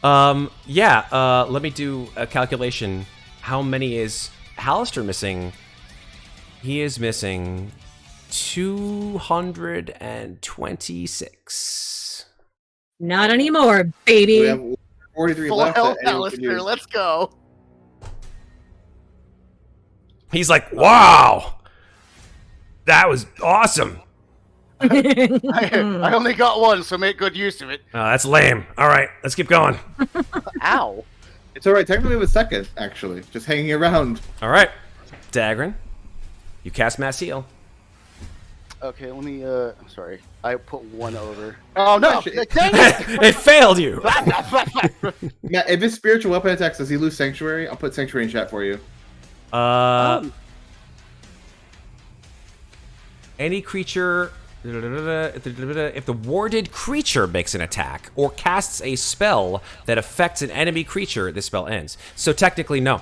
Let me do a calculation. How many is Hallister missing? He is missing 226. Not anymore, baby. We have 43 Full left. health, that anyone can Alistair. use. Let's go. He's like, wow, that was awesome. I only got one, so make good use of it. That's lame. All right, let's keep going. Ow. It's alright. Technically, it was second, actually. Just hanging around. All right, Daggrin, you cast Massiel. Okay, let me. I'm sorry. I put one over. Oh no! Dang it! It failed you. Matt, if it's spiritual weapon attacks, does he lose Sanctuary? I'll put Sanctuary in chat for you. Any creature. If the warded creature makes an attack or casts a spell that affects an enemy creature, this spell ends. So technically, no.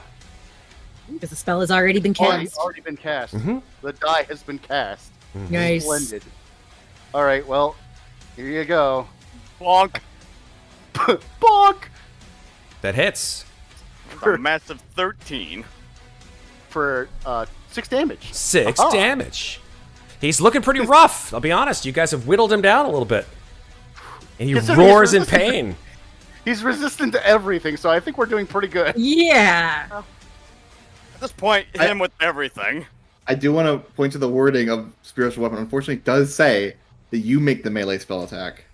Because the spell has already been cast. Already been cast. Mm-hmm. The die has been cast. Nice. Splendid. All right, well, here you go. Bonk. Bonk. That hits. A massive 13. For 6 damage. 6 damage. He's looking pretty rough. I'll be honest. You guys have whittled him down a little bit. And he roars in pain. He's resistant to everything, so I think we're doing pretty good. Yeah. At this point, hit him with everything. I do want to point to the wording of spiritual weapon. Unfortunately, it does say that you make the melee spell attack.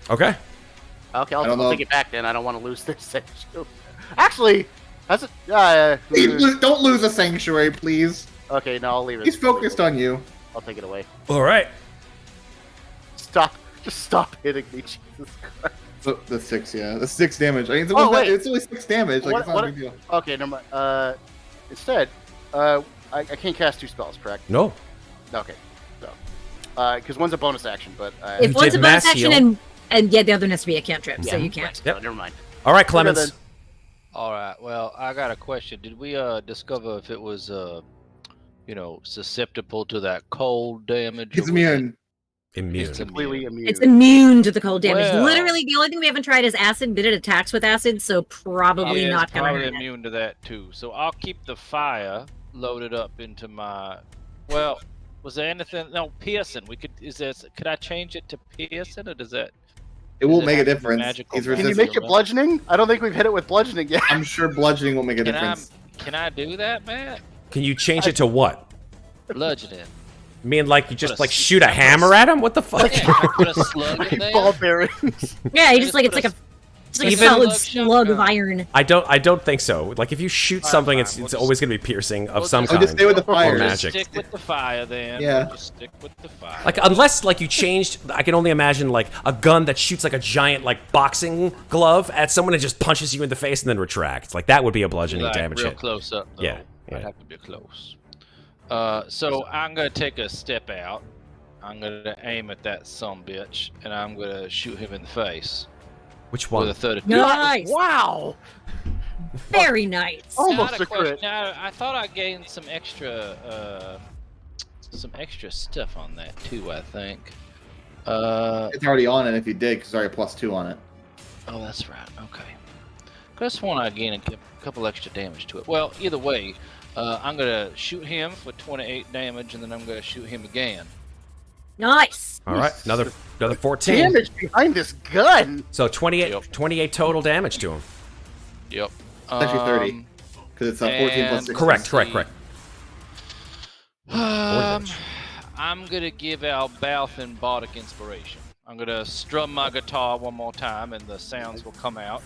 Okay. Okay, I'll take it back then. I don't want to lose this. Actually, that's it. Don't lose a Sanctuary, please. Okay, no, I'll leave it. He's focused on you. I'll take it away. All right. Just stop hitting me, Jesus Christ. So, the 6, yeah. The 6 damage. I mean, it's only 6 damage. Like, it's not a big deal. Okay, never mind. Instead, I can't cast 2 spells, correct? No. Okay. So, because one's a bonus action, but... if one's a bonus action and the other has to be a cantrip, so you can't. Right, so never mind. All right, Clemmons. All right. Well, I got a question. Did we discover if it was susceptible to that cold damage? He's immune. Immune. It's completely immune. It's immune to the cold damage. Well- Literally, the only thing we haven't tried is acid, but it attacks with acid, so probably Yeah, not it's gonna probably hurt it. immune to that too. So I'll keep the fire loaded up into my. Well, was there anything? No, piercing. We could. Is there? Could I change it to piercing, or does that? It won't Does make a have to be difference. magical? He's Can you resistant. make it bludgeoning? I don't think we've hit it with bludgeoning yet. I'm sure bludgeoning won't make a Can I? difference. Can I do that, Matt? Can you change it to what? Bludgeoning. I mean, like you just Put a like s- shoot a hammer at him? What the fuck? Yeah, I put a slug in there. Ball bearings. Yeah, you Just just like it's put like a it's like a Even- solid slug slug of shotgun. iron. I don't think so. Like if you shoot Fine, something, fine. it's We'll it's just- always gonna be piercing of we'll some just- kind. I'll just stay with the fire. Or Just magic. stick with the fire then. Yeah. Just stick with the fire. Like unless like you changed, I can only imagine like a gun that shoots like a giant like boxing glove at someone and just punches you in the face and then retracts. Like that would be a bludgeoning like, damage real hit. close up though. Yeah, I'd yeah. have to be close. So I'm gonna take a step out. I'm gonna aim at that sumbitch, and I'm gonna shoot him in the face Which with one? a 32. Nice. Wow. Very nice. Almost Now, a crit. Now, I thought I gained some extra stuff on that too. I think. It's already on it if you did, because it's already +2 on it. Oh, that's right. Okay. Could have sworn I gained a couple extra damage to it. Well, either way, I'm gonna shoot him for 28 damage, and then I'm gonna shoot him again. Nice. All right, another 14. Damage behind this gun. So 28, Yep. 28 total damage to him. Yep. It's actually 30. Because it's 14 plus and- 6. Correct. I'm gonna give Elbauthin bardic inspiration. I'm gonna strum my guitar one more time, and the sounds will come out.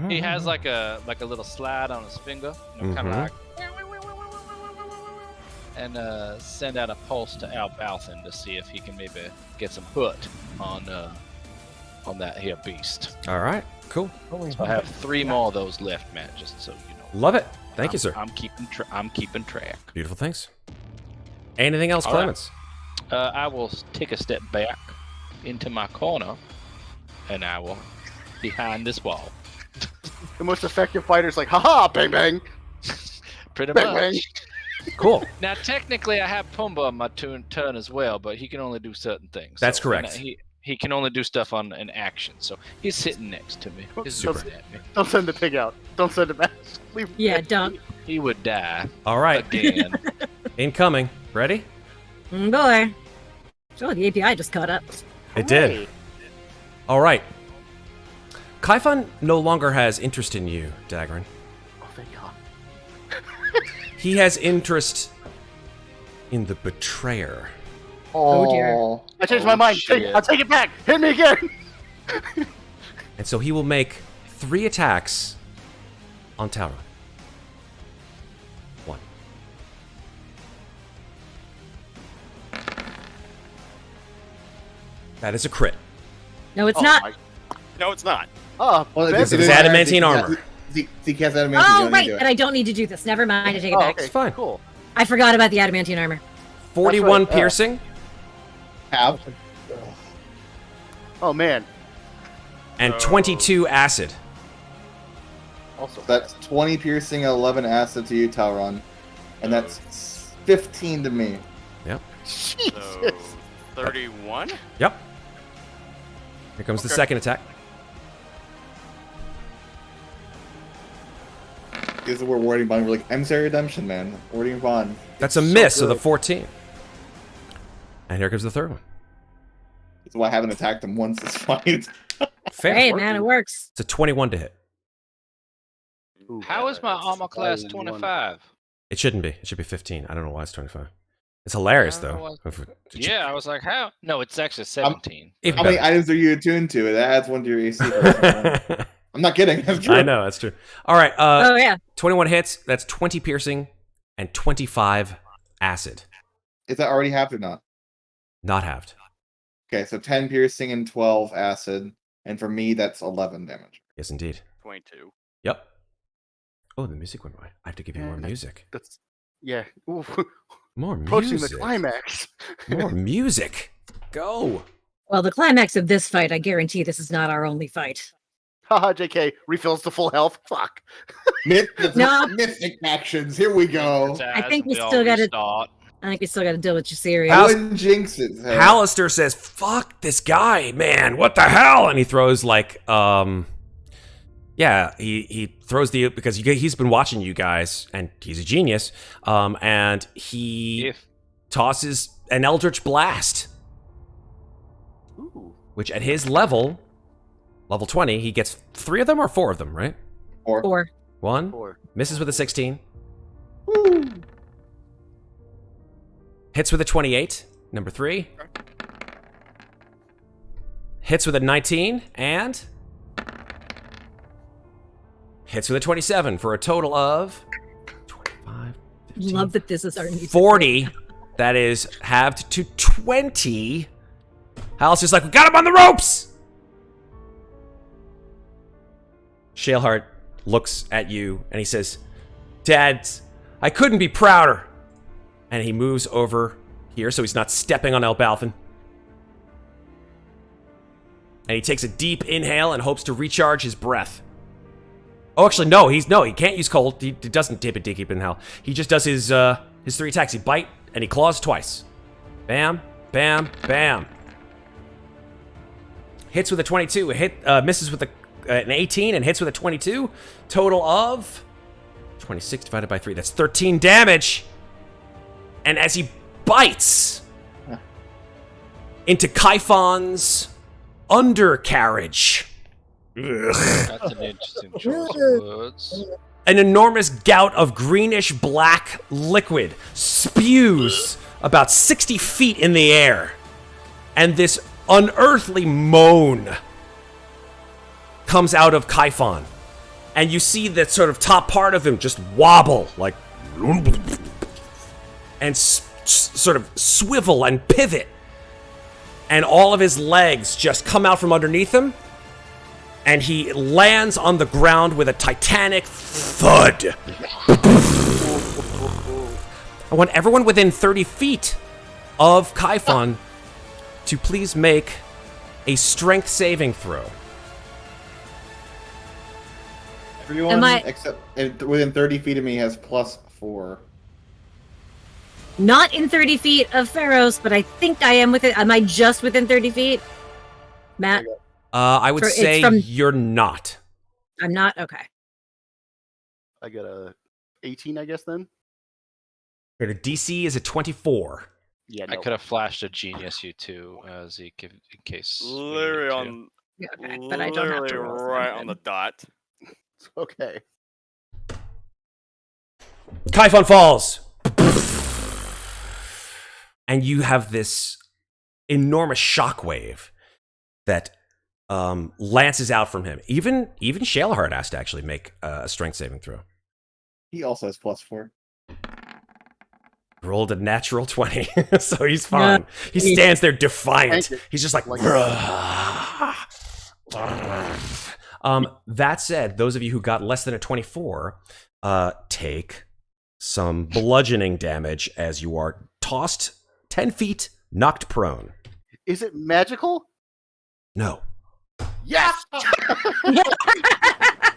He has like a little slide on his finger, kind of like, and send out a pulse to Elbauthin to see if he can maybe get some hut on that here beast. All right, cool. So I have 3 more of those left, Matt. Just so you know. Love it. Thank you, sir. I'm keeping track. Beautiful things. Anything else, All right. Clemmons? I will take a step back into my corner, and I will behind this wall. The most effective fighter's like, haha, bang bang, Pretty bang much. bang. Cool. Now, technically, I have Pumbaa on my turn as well, but he can only do certain things. That's So, correct. and he can only do stuff on an action, so he's sitting next to me. He's Super. looking at me. Don't send the pig out. Don't send it back. Leave. Yeah, don't. He would die All right, again. incoming. Ready? Boy. Oh, the API just caught up. It did. All right. Kaifan no longer has interest in you, Daggrin. Oh, thank God. He has interest in the betrayer. Oh, dear. I changed my mind. shit. I'll take it back. Hit me again. And so he will make 3 attacks on Talron. 1. That is a crit. No, it's Oh, not. my- No, it's not. Oh, Well, Ben- It's adamantine armor. Zeke has adamantine. you Oh, don't right. need to do And I don't need to do this. Never mind. I take it Oh, back. okay. It's fine. Cool. I forgot about the adamantine armor. 41 That's right, piercing Have. Oh man. and 22 acid. Also, That's 20 piercing, 11 acid to you, Talron. And that's 15 to me. So Jesus. 31. Yep. Here comes the Okay. second attack. This is where warding bond. We're like, emissary redemption, man. Warding bond. That's a So miss of the good. 14. And here comes the third one. That's why I haven't attacked him once this fight. Fair. Hey, man, it works. It's a 21 to hit. Ooh, How is my armor class 21. 25? It shouldn't be. It should be 15. I don't know why it's 25. It's hilarious, I don't though. know Yeah, I was like, how? No, it's actually 17. Even How many better. items are you attuned to? That adds 1 to your AC. I'm not kidding. That's true. I know, that's true. All right, Oh, yeah. 21 hits. That's 20 piercing and 25 acid. Is that already halved or not? Not halved. Okay, so 10 piercing and 12 acid. And for me, that's 11 damage. Yes, indeed. 22. Yep. Oh, the music went right. I have to give you more music. That's yeah. Ooh. More Approaching music. the climax. More music. Go. Well, the climax of this fight, I guarantee this is not our only fight. Haha, JK refills to full health. Fuck. No. Mythic actions. Here we go. I think we still gotta- I think we still got to deal with Jasiri. I wouldn't jinx it. So. Hallister says, "Fuck this guy, man! What the hell?" And he throws like, yeah, he throws because he's been watching you guys, and he's a genius. And he tosses an Eldritch Blast, which at his level 20, he gets 3 of them or 4 of them, right? 4. 1 4. Misses with a 16. Hits with a 28, number 3. Hits with a 19, and hits with a 27 for a total of 25, 15, Love that this is our new 40. That is halved to 20. Hal's just like, we got him on the ropes! Shaleheart looks at you and he says, Dad, I couldn't be prouder. And he moves over here so he's not stepping on Elbauthin. And he takes a deep inhale and hopes to recharge his breath. Oh, actually, no, he can't use cold. He doesn't take a deep inhale. He just does his 3 attacks. He bite and he claws twice. Bam, bam, bam. Hits with a 22. Misses with an 18 and hits with a 22. Total of 26 divided by 3. That's 13 damage. And as he bites into Kaifon's undercarriage, That's an interesting choice of words. an enormous gout of greenish-black liquid spews about 60 feet in the air. And this unearthly moan comes out of Kaifon. And you see that sort of top part of him just wobble, like... and sort of swivel and pivot. And all of his legs just come out from underneath him. And he lands on the ground with a titanic thud. I want everyone within 30 feet of Kaifon to please make a strength saving throw. Everyone except within 30 feet of me has +4. Not in 30 feet of Ferros, but I think I am within. Am I just within 30 feet? Matt? I would say you're not. I'm not? Okay. I got a 18, I guess, then. Okay, the DC is a 24. Yeah, I could have flashed a genius you too, Zeke, in case. Literally on. Yeah, okay, but I don't have to roll right something. on the dot. It's okay. Kaifon falls. And you have this enormous shockwave that lances out from him. Even Shaleheart has to actually make a strength saving throw. He also has +4. Rolled a natural 20, so he's fine. Yeah. He stands there defiant. He's just like, that said, those of you who got less than a 24 take some bludgeoning damage as you are tossed 10 feet, knocked prone. Is it magical? No. Yes!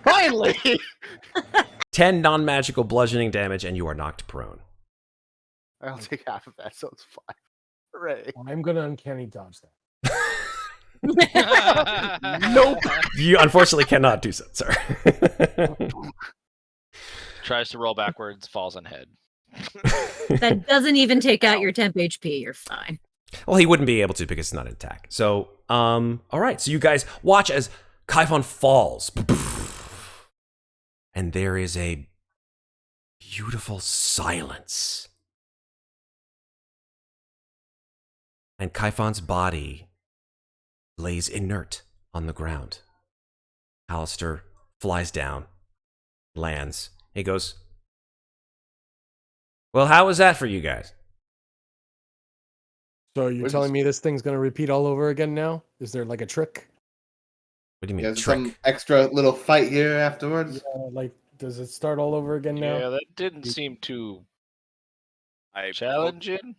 Finally! 10 non-magical bludgeoning damage, and you are knocked prone. I'll take half of that, so it's 5. Hooray. I'm going to uncanny dodge that. Nope. You unfortunately cannot do so, sir. Tries to roll backwards, falls on head. That doesn't even take out your temp HP. You're fine. Well, he wouldn't be able to because it's not an attack. So, all right. So you guys watch as Kaifon falls. And there is a beautiful silence. And Kaifon's body lays inert on the ground. Alistair flies down, lands. He goes, well, how was that for you guys? So you're telling me this thing's going to repeat all over again now? Is there like a trick? What do you mean, There's trick? some extra little fight here afterwards? Yeah, like, does it start all over again now? Yeah, that didn't seem too challenging.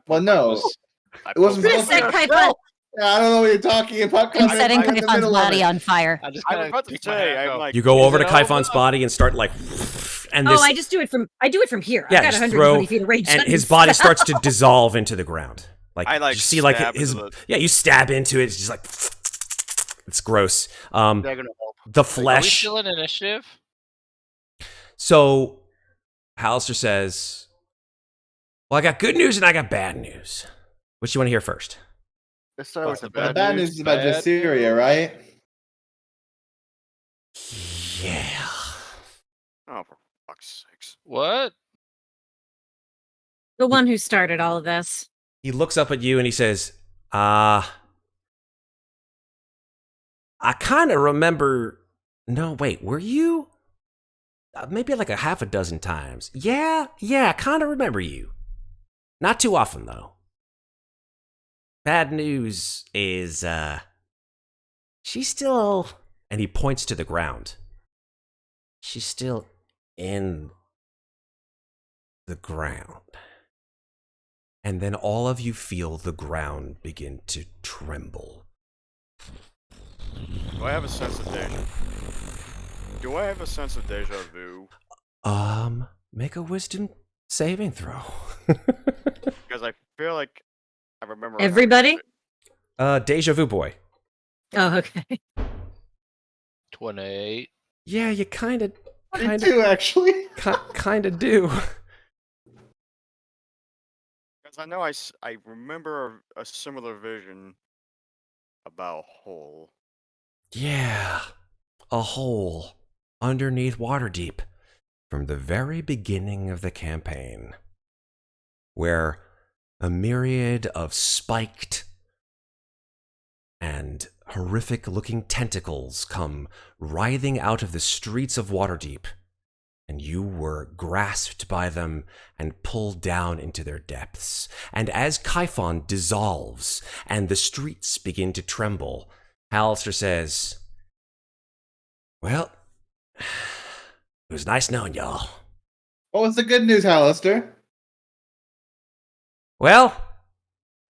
Well, no. It wasn't supposed to. I don't know what you're talking about. I'm setting Kaifon's body on fire. I was about to say, I'm like, you go over to Kaifon's body and start like, And this, I do it from here. Yeah, I've got just 120 feet of range. and on his this body spell. starts to dissolve into the ground. Like I you see, like stab his into the- you stab into it. It's just like it's gross. Daggrin will help. The Are we flesh. still in initiative? So, Hallister says, "Well, I got good news and I got bad news. What do you want to hear first?" Let's start with the The bad news. news is about Bad Jassyria, right? Yeah. Oh, for fuck's sakes. What? The one who started all of this. He looks up at you and he says, I kind of remember. No, wait, were you? Maybe like a half a dozen times. Yeah, I kind of remember you. Not too often, though. Bad news is, she's still. And he points to the ground. She's still in the ground. And then all of you feel the ground begin to tremble. Do I have a sense of deja vu? Make a wisdom saving throw. Because I feel like I remember Everybody? Deja vu boy. Oh, okay. 28. Yeah, you kind of actually. kind of do. Because I know I remember a similar vision about a hole. Yeah, a hole underneath Waterdeep from the very beginning of the campaign, where a myriad of spiked and horrific-looking tentacles come writhing out of the streets of Waterdeep, and you were grasped by them and pulled down into their depths. And as Kyphon dissolves and the streets begin to tremble, Hallister says, "Well, it was nice knowing y'all." What was the good news, Hallister? "Well,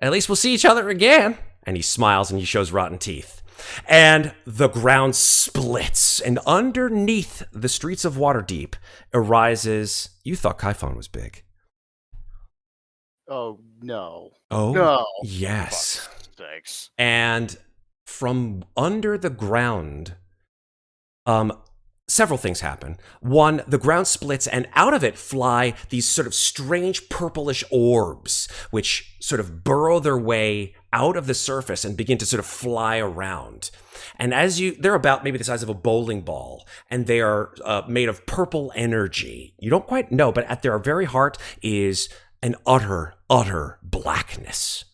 at least we'll see each other again." And he smiles and he shows rotten teeth. And the ground splits, and underneath the streets of Waterdeep arises... You thought Kyphon was big. Oh, no. Oh, No. yes. Fuck's sakes. And from under the ground, several things happen. One, the ground splits, and out of it fly these sort of strange purplish orbs, which sort of burrow their way out of the surface and begin to sort of fly around. And they're about maybe the size of a bowling ball, and they are made of purple energy. You don't quite know, but at their very heart is an utter blackness.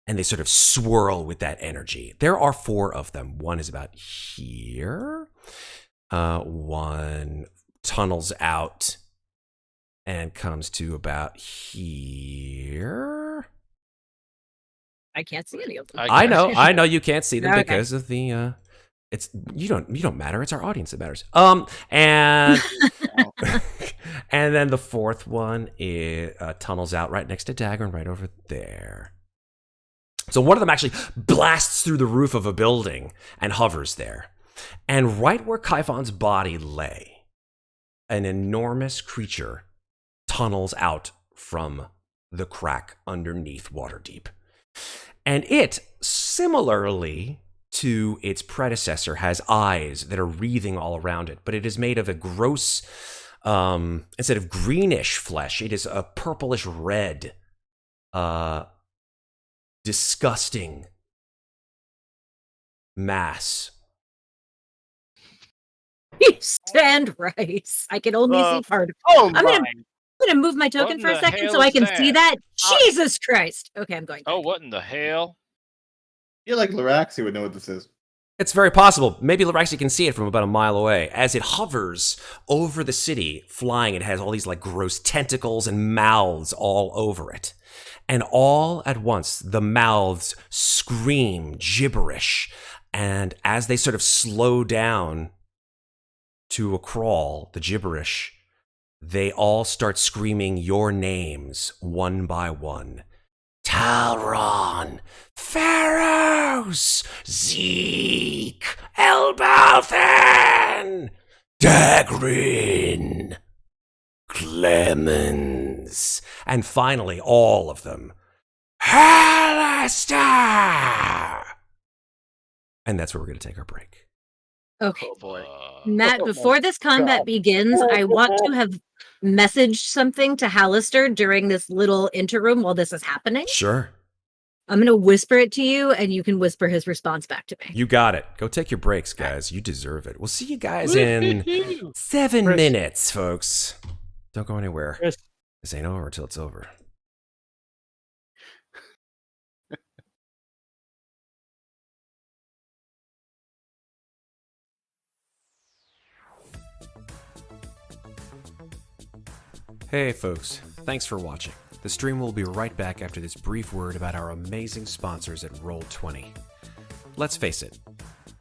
And they sort of swirl with that energy. There are 4 of them. One is about here. One tunnels out and comes to about here. I can't see any of them. I know you can't see them Okay. because of the it's you don't matter, it's our audience that matters. And and then the 4th one tunnels out right next to Daggrin, right over there. So one of them actually blasts through the roof of a building and hovers there. And right where Kyphon's body lay, an enormous creature tunnels out from the crack underneath Waterdeep. And it, similarly to its predecessor, has eyes that are wreathing all around it, but it is made of a gross, instead of greenish flesh, it is a purplish red, disgusting mass. You stand right. I can only see part of it. Oh, I'm my. gonna move my token in for a the second hell so I is can that? see that. Jesus Christ. Okay, I'm going. Oh, what in the hell? I feel like Laraxi would know what this is. It's very possible. Maybe Laraxi can see it from about a mile away. As it hovers over the city, flying, it has all these like gross tentacles and mouths all over it. And all at once, the mouths scream gibberish. And as they sort of slow down to a crawl, the gibberish, they all start screaming your names one by one. Talron, Ferros, Zeke, Elbauthin, Daggrin. Clemmons. And finally, all of them, Alistair! And that's where we're going to take our break. Okay. Oh boy. Matt, before this combat begins, I want to have messaged something to Hallister during this little interim while this is happening. Sure. I'm going to whisper it to you, and you can whisper his response back to me. You got it. Go take your breaks, guys. You deserve it. We'll see you guys in 7 minutes, folks. Don't go anywhere. Chris. This ain't over till it's over. Hey folks, thanks for watching. The stream will be right back after this brief word about our amazing sponsors at Roll20. Let's face it,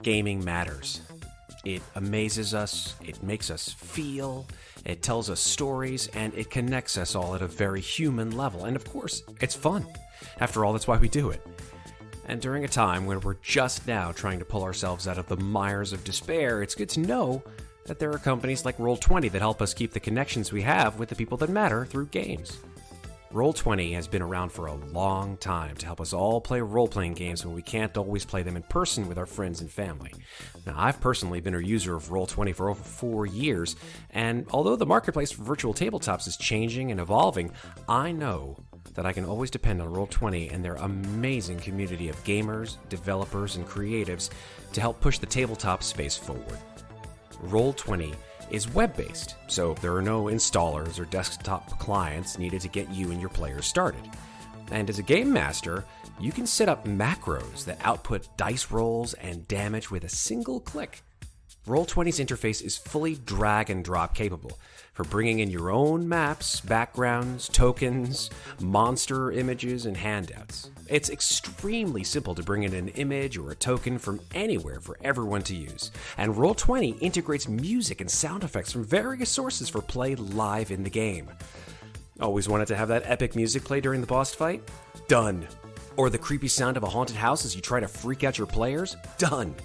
gaming matters. It amazes us, it makes us feel, it tells us stories, and it connects us all at a very human level. And of course, it's fun. After all, that's why we do it. And during a time when we're just now trying to pull ourselves out of the mires of despair, it's good to know that there are companies like Roll20 that help us keep the connections we have with the people that matter through games. Roll20 has been around for a long time to help us all play role-playing games when we can't always play them in person with our friends and family. Now, I've personally been a user of Roll20 for over 4 years, and although the marketplace for virtual tabletops is changing and evolving, I know that I can always depend on Roll20 and their amazing community of gamers, developers, and creatives to help push the tabletop space forward. Roll20 is web-based, so there are no installers or desktop clients needed to get you and your players started. And as a game master, you can set up macros that output dice rolls and damage with a single click. Roll20's interface is fully drag and drop capable for bringing in your own maps, backgrounds, tokens, monster images, and handouts. It's extremely simple to bring in an image or a token from anywhere for everyone to use. And Roll20 integrates music and sound effects from various sources for play live in the game. Always wanted to have that epic music play during the boss fight? Done. Or the creepy sound of a haunted house as you try to freak out your players? Done.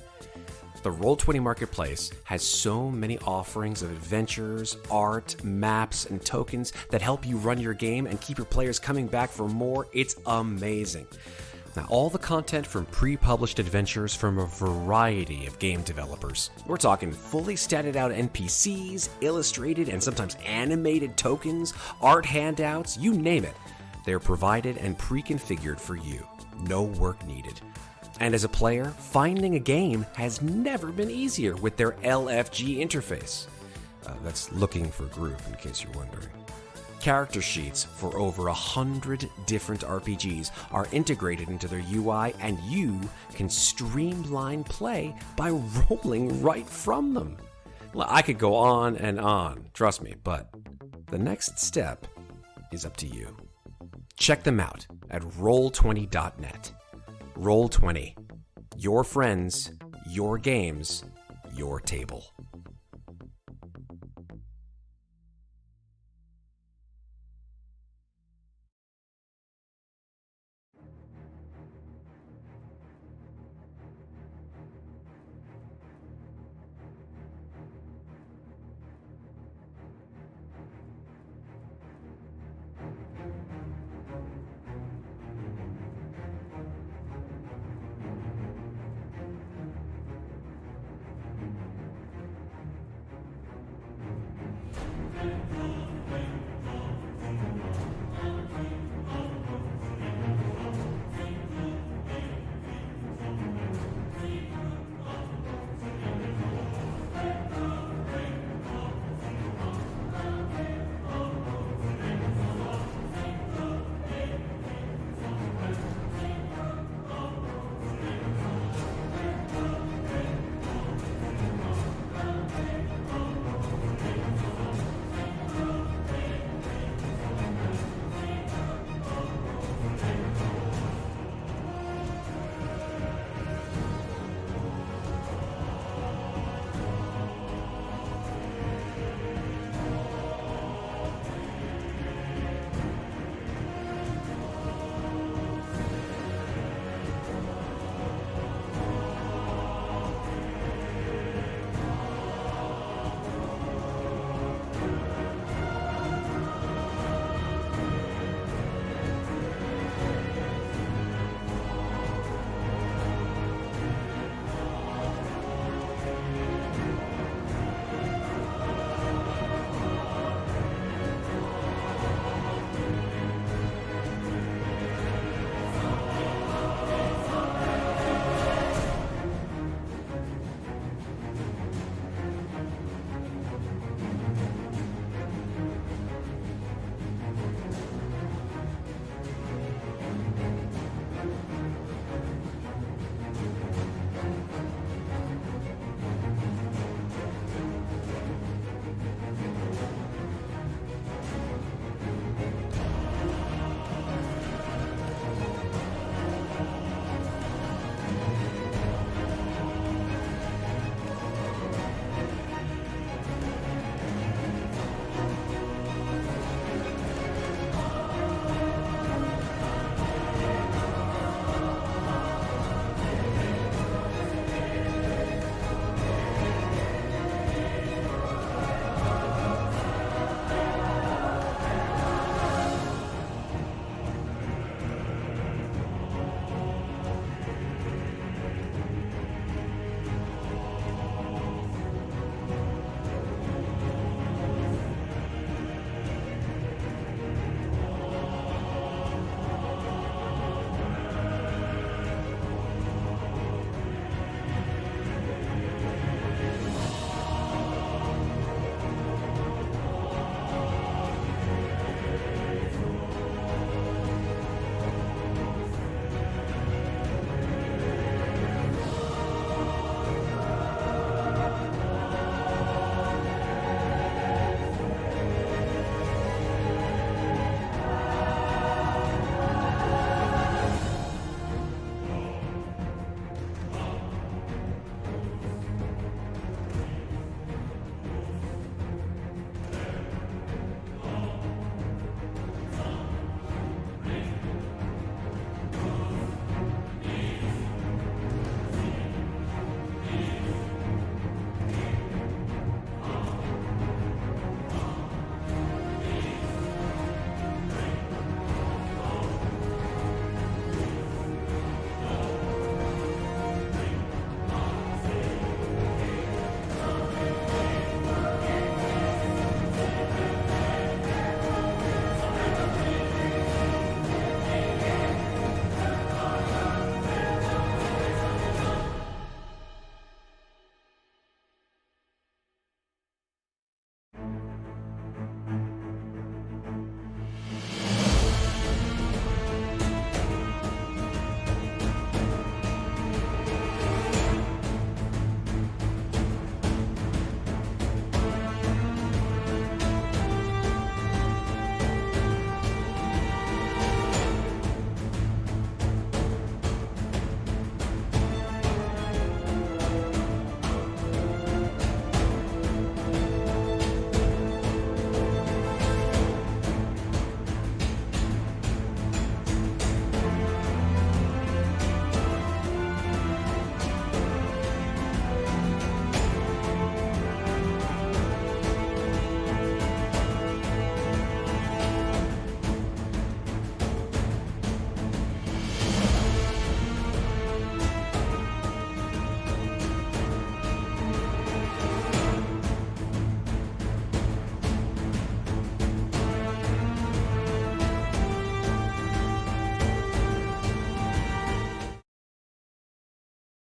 The Roll20 Marketplace has so many offerings of adventures, art, maps, and tokens that help you run your game and keep your players coming back for more. It's amazing. Now, all the content from pre-published adventures from a variety of game developers. We're talking fully statted out NPCs, illustrated and sometimes animated tokens, art handouts, you name it. They're provided and pre-configured for you. No work needed. And as a player, finding a game has never been easier with their LFG interface. That's looking for group, in case you're wondering. Character sheets for over 100 different RPGs are integrated into their UI, and you can streamline play by rolling right from them. Well, I could go on and on, trust me, but the next step is up to you. Check them out at roll20.net. Roll20. Your friends, your games, your table.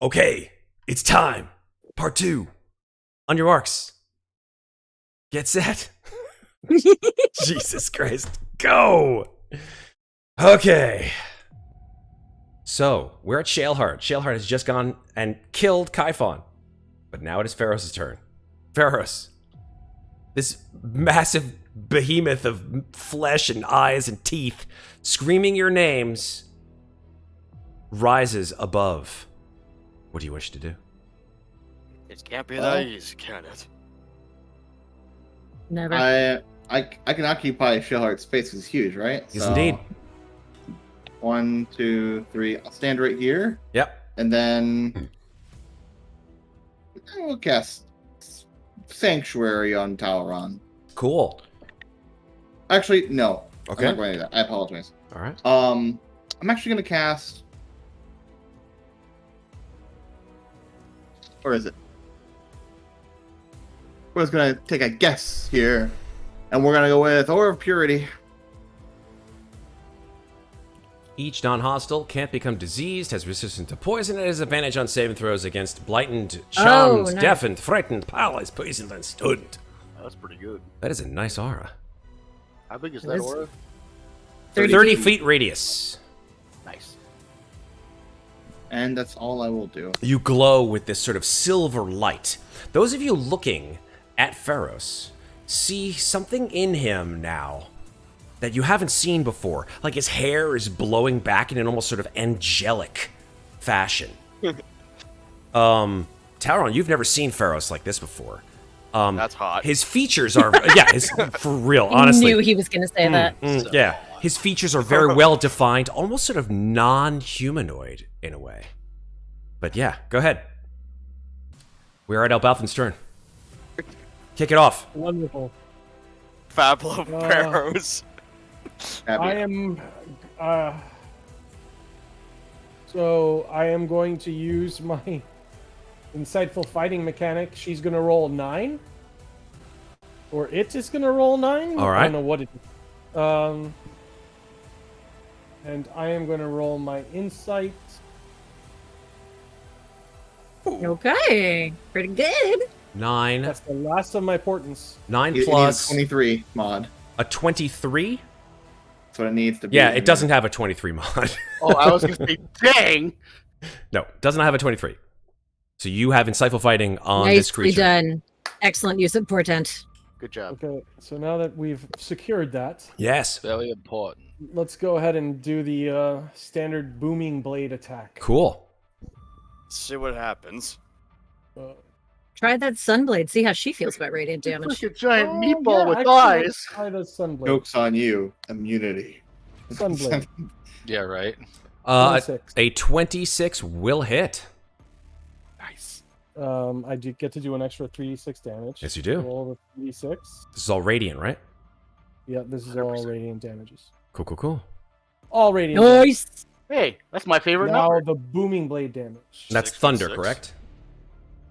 Okay, it's time. Part 2. On your marks. Get set. Jesus Christ. Go! Okay. So, we're at Shaleheart. Shaleheart has just gone and killed Kaifon. But now it is Ferros' turn. Ferros. This massive behemoth of flesh and eyes and teeth, screaming your names, rises above. What do you wish to do? It can't be that easy, can it? Never. I can occupy Shellheart's space. It's huge, right? Yes, indeed. 1, 2, 3. I'll stand right here. Yep. And then I will cast Sanctuary on Talron. Cool. Actually, no. Okay. I'm not going to do that. I apologize. All right. I'm actually going to cast. Or is it? We're just going to take a guess here. And we're going to go with Aura of Purity. Each non-hostile can't become diseased, has resistance to poison, and has advantage on saving throws against blighted, charmed, nice. deafened, frightened, paralyzed, poisoned, and stunned. That's pretty good. That is a nice aura. How big is that aura? 30 feet radius. Nice. And that's all I will do. You glow with this sort of silver light. Those of you looking at Ferros see something in him now that you haven't seen before. Like his hair is blowing back in an almost sort of angelic fashion. Talron, you've never seen Ferros like this before. That's hot. His features are, for real, honestly. I knew he was going to say that. Yeah, his features are very well defined, almost sort of non-humanoid in a way. But yeah, go ahead. We're at Elbauthin's turn. Kick it off. Wonderful. Fablo Ferros. I am. So I am going to use my insightful fighting mechanic. She's going to roll 9, or it is going to roll 9. All right. I don't know what it is. And I am going to roll my insight. Okay, pretty good. 9. That's the last of my portents. 9 It plus needs 23 mod. a 23. That's what it needs to be. Yeah, it doesn't have a 23 mod. Oh, I was going to say, dang! No, doesn't have a 23. So you have insightful fighting on this Nicely creature. done. Excellent use of portent. Good job. Okay, so now that we've secured that, Yes. Very important. let's go ahead and do the standard booming blade attack. Cool. See what happens. Try that sunblade. See how she feels about radiant damage. Like a giant meatball yeah, with actually, eyes. let's try the sunblade. Joke's on you. Immunity. Sunblade. Yeah, right. 26. A 26 will hit. Nice. I do get to do an extra 3d6 damage. Yes, you do. Roll the 3d6. This is all radiant, right? Yeah, this is all radiant damages. Cool, cool, cool. All radiant. damage. Nice. Hey, that's my favorite Now number. the booming blade damage. That's 6 thunder, 6. correct?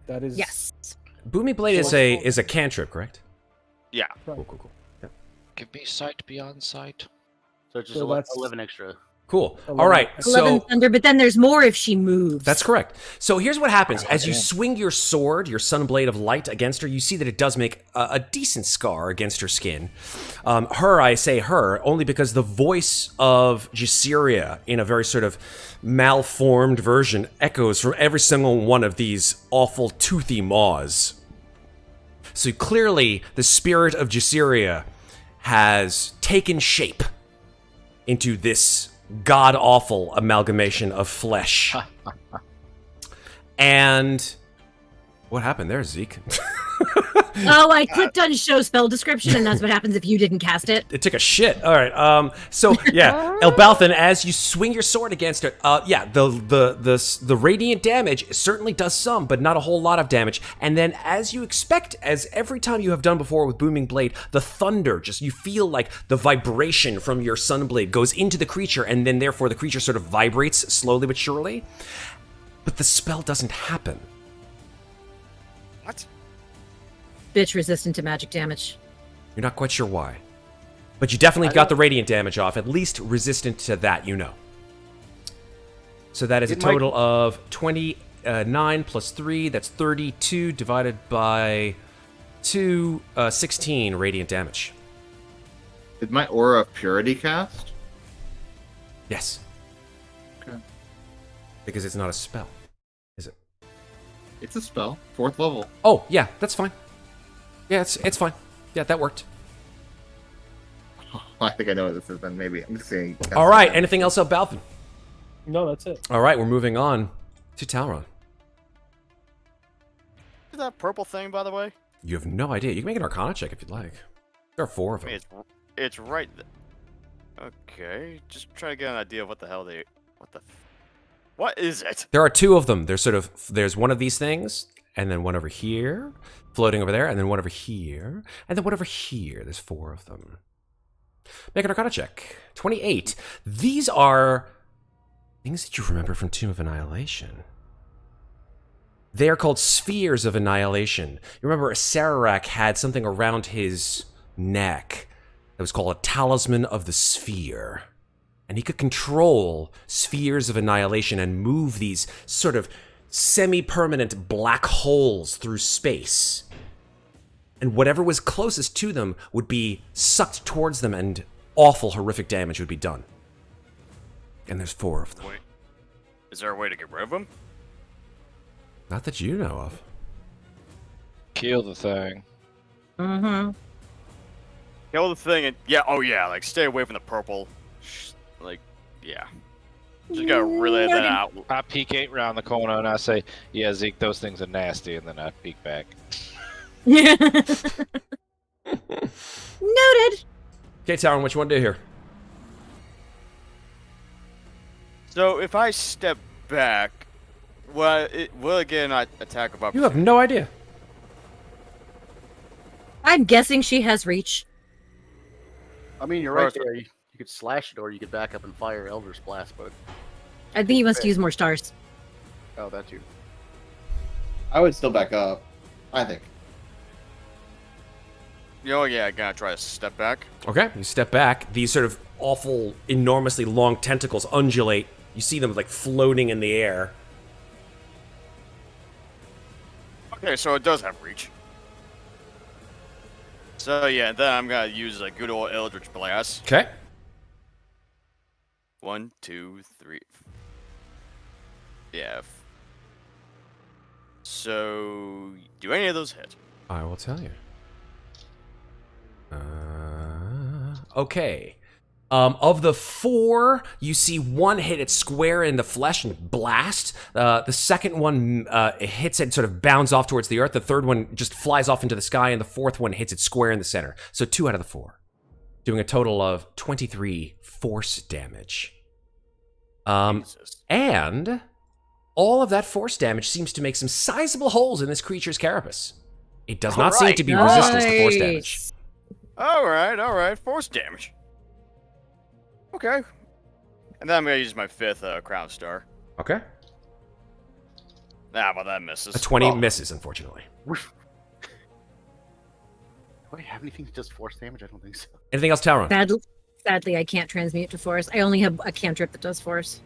That is Yes. Booming blade is a cantrip, correct? Yeah. Cool, cool, cool. Yep. Give me sight beyond sight. So it's just So that's- 11 extra. Cool. 11. All right. 11 So thunder, but then there's more if she moves. that's correct. So here's what happens. As you swing your sword, your sunblade of light against her, you see that it does make a decent scar against her skin. I say her, only because the voice of Jasiria in a very sort of malformed version echoes from every single one of these awful toothy maws. So clearly the spirit of Jasiria has taken shape into this god-awful amalgamation of flesh. And what happened there, Zeke? Oh, I clicked on show spell description, and that's what happens if you didn't cast it. It took a shit. All right. So yeah, Elbauthin, as you swing your sword against it, the radiant damage certainly does some, but not a whole lot of damage. And then, as you expect, as every time you have done before with booming blade, the thunder you feel like the vibration from your sunblade goes into the creature, and then therefore the creature sort of vibrates slowly but surely. But the spell doesn't happen. What? Bitch resistant to magic damage. You're not quite sure why. But you definitely got the radiant damage off, at least resistant to that, you know. So that is a total of 20, 9 plus 3, that's 32 divided by 2, 16 radiant damage. Did my Aura of Purity cast? Yes. Okay. Because it's not a spell, is it? It's a spell. 4th level. Oh, yeah, that's fine. Yeah, it's fine. Yeah, that worked. Oh, I think I know what this is then, maybe. I'm just saying. All right, anything else Elbauthin? No, that's it. All right, we're moving on to Talron. Is that purple thing, by the way? You have no idea. You can make an Arcana check if you'd like. There are 4 of them. It's right. Okay, just try to get an idea of what the hell what is it? There are 2 of them. There's one of these things, and then one over here, floating over there, and then one over here, and then one over here. There's 4 of them. Make an Arcana check. 28. These are things that you remember from Tomb of Annihilation. They are called Spheres of Annihilation. You remember Sararak had something around his neck that was called a Talisman of the Sphere. And he could control spheres of annihilation and move these sort of semi-permanent black holes through space. And whatever was closest to them would be sucked towards them and awful, horrific damage would be done. And there's 4 of them. Wait, is there a way to get rid of them? Not that you know of. Kill the thing. Mm-hmm. Kill the thing and like stay away from the purple. Like, yeah. Just gotta relay that out. I peek 8 round the corner and I say, yeah, Zeke, those things are nasty, and then I peek back. Noted. Okay, Talron, what you want to do here? So if I step back, will it get an attack of opportunity? You have no idea. I'm guessing she has reach. I mean, you're right there. You could slash it, or you could back up and fire Elder's Blast, but... I think you must use more stars. Oh, that too. I would still back up, I think. Oh, yeah, I gotta try to step back. Okay, you step back. These sort of awful, enormously long tentacles undulate. You see them like floating in the air. Okay, so it does have reach. So yeah, then I'm gonna use a good old Eldritch Blast. Okay. 1, 2, 3. Yeah. So, do any of those hit? I will tell you. Okay. Of the 4, you see one hit it square in the flesh and blast. The second one hits it and sort of bounds off towards the earth. The third one just flies off into the sky, and the 4th one hits it square in the center. So 2 out of the 4. Doing a total of 23 force damage. And all of that force damage seems to make some sizable holes in this creature's carapace. It does not seem to be resistant to force damage. Alright, force damage. Okay. And then I'm gonna use my 5th Crown Star. Okay. Well, that misses. A 20 misses, unfortunately. Do I have anything that does force damage? I don't think so. Anything else, Talron? Sadly, I can't transmute to force. I only have a cantrip that does force.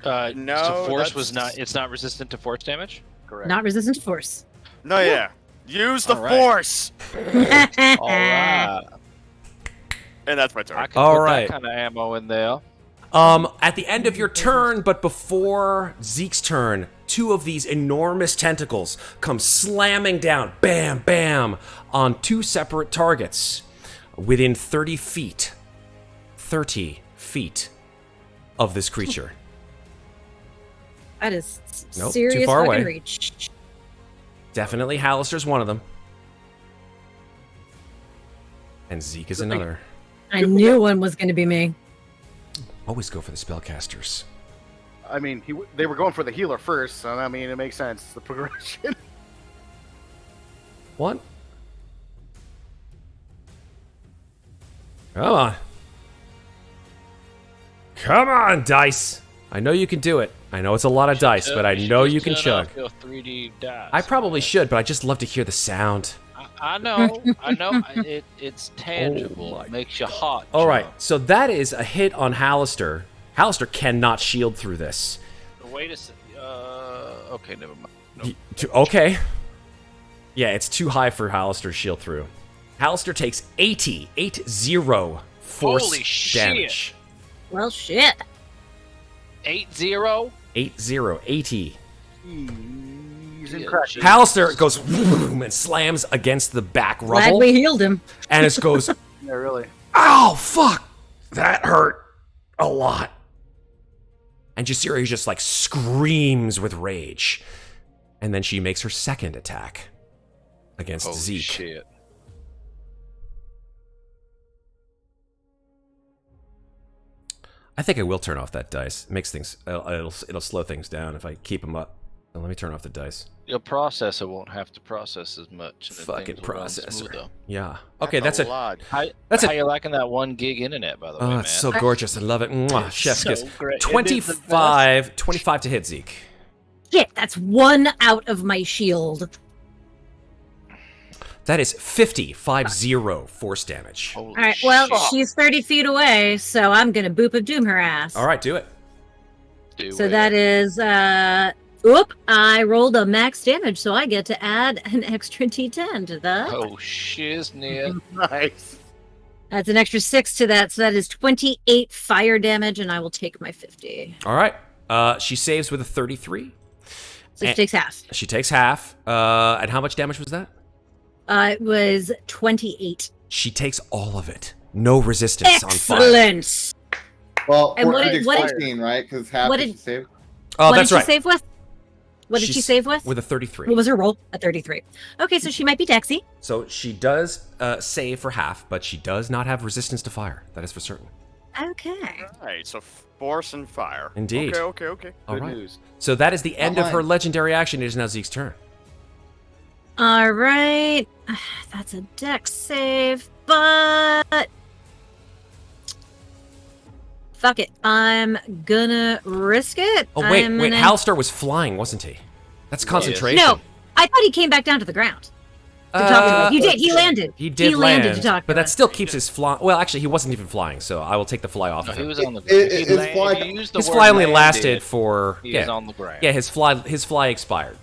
No, so force was not. It's not resistant to force damage. Correct. Not resistant to force. No, yeah. Use the force. All right. And that's my turn. I can put that kind of ammo in there. At the end of your turn, but before Zeke's turn, 2 of these enormous tentacles come slamming down, bam, bam, on 2 separate targets within 30 feet. 30 feet of this creature. That is Nope, serious too far fucking away. reach. Definitely Hallister's one of them. And Zeke is another. I knew one was going to be me. Always go for the spellcasters. I mean, they were going for the healer first, so I mean, it makes sense. The progression. What? Come on. Come on, dice. I know you can do it. I know it's a lot of dice, but I know you can chug. 3D dice. I probably should, but I just love to hear the sound. I know. It's tangible. It makes your heart jump. All right, so that is a hit on Hallister. Hallister cannot shield through this. Wait a second. Okay, never mind. Nope. Okay. Yeah, it's too high for Hallister to shield through. Hallister takes 80 force Holy shit. damage. Well, shit. 8-0? 80. He's in crack. Hallister goes boom and slams against the back Glad rubble. we healed him. And it goes, Yeah, really. ow, fuck. That hurt a lot. And Jasira just like screams with rage. And then she makes her second attack against Holy Zeke. shit. I think I will turn off that dice. It makes things, it'll slow things down if I keep them up. So let me turn off the dice. Your processor won't have to process as much. And Fucking things will run processor. smoother. Yeah. Okay, that's a lot. How you liking that 1 gig internet, by the way, Oh, man? it's so gorgeous. I love it. Mwah. Chef's kiss. great. 25 to hit, Zeke. Shit, that's 1 out of my shield. That is 50 force damage. Holy All right, well, shit. she's 30 feet away, so I'm going to boop of doom her ass. All right, do it. So that is, I rolled a max damage, so I get to add an extra D10 to that. Oh, shiznit. Nice. That's an extra 6 to that, so that is 28 fire damage, and I will take my 50. All right. She saves with a 33. So she takes half. She takes half. And how much damage was that? It was 28. She takes all of it. No resistance on fire. Excellent! Well, And we're what at did- what did- 16, right? Because half what did did- she save? Oh, What that's did she right. save with? What did she She's save with? With a 33. What was her roll? A 33. Okay, so she might be Dexy. So she does save for half, but she does not have resistance to fire. That is for certain. Okay. Alright, so force and fire. Indeed. Okay. All Good right. news. So that is the end of mine. her legendary action. It is now Zeke's turn. All right. That's a Dex save, but fuck it. I'm gonna risk it. Oh, wait. I'm Wait. gonna- Halster was flying, wasn't he? That's concentration. No, I thought he came back down to the ground to talk to us. You did. He landed. He did landed land, to talk to but that us. still keeps his fly. Well, actually, he wasn't even flying, so I will take the fly off No, of he him. was on the It- ground. his fly- His fly only lasted for He was on the ground. Yeah, his fly expired.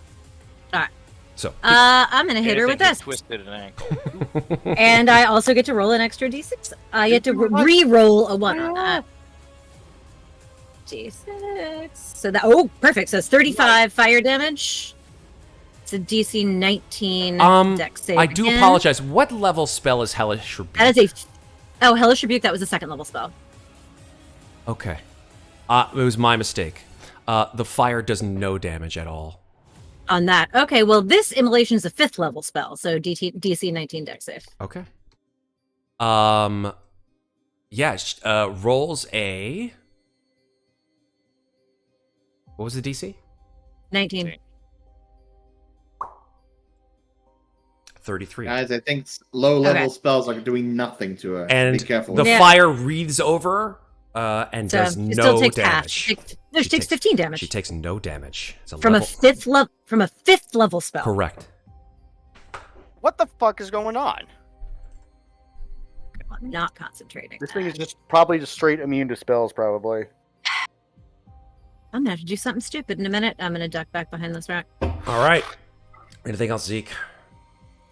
All right. So I'm gonna hit her with Anything he this, Twisted an ankle. and I also get to roll an extra D6. I get to re-roll a 1 on that. D6. So that perfect. So it's 35 fire damage. It's a DC 19 Dex save. I do again. apologize. What level spell is Hellish Rebuke? That is Hellish Rebuke. That was a 2nd level spell. Okay. It was my mistake. The fire does no damage at all. On that. Okay, well, this immolation is a 5th level spell, so DC 19 Dex save. Okay. Yeah, rolls a... What was the DC? 19. 33. Guys, I think low-level Okay. spells are doing nothing to her. And Be careful. the Yeah. fire wreathes over and So does she no still takes half. damage. She takes 15 damage She takes no damage. It's a from level... a 5th level spell. Correct. What the fuck is going on? I'm not concentrating. This thing is just probably just straight immune to spells, probably. I'm gonna have to do something stupid in a minute. I'm gonna duck back behind this rock. All right. Anything else, Zeke?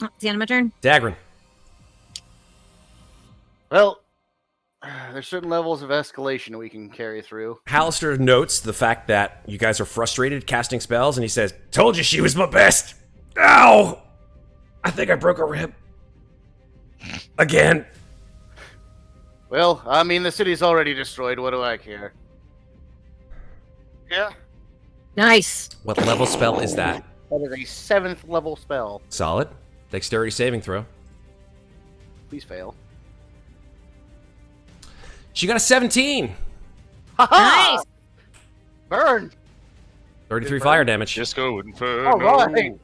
Oh, it's the end of my turn. Daggrin. Well, there's certain levels of escalation we can carry through. Hallister notes the fact that you guys are frustrated casting spells, and he says, "Told you she was my best. Ow! I think I broke a rib. Again." Well, I mean, the city's already destroyed. What do I care? Yeah. Nice. What level spell is that? That is a 7th level spell. Solid. Dexterity saving throw. Please fail. She got a 17. Nice. Burn! 33 fire damage. Disco Inferno. All right.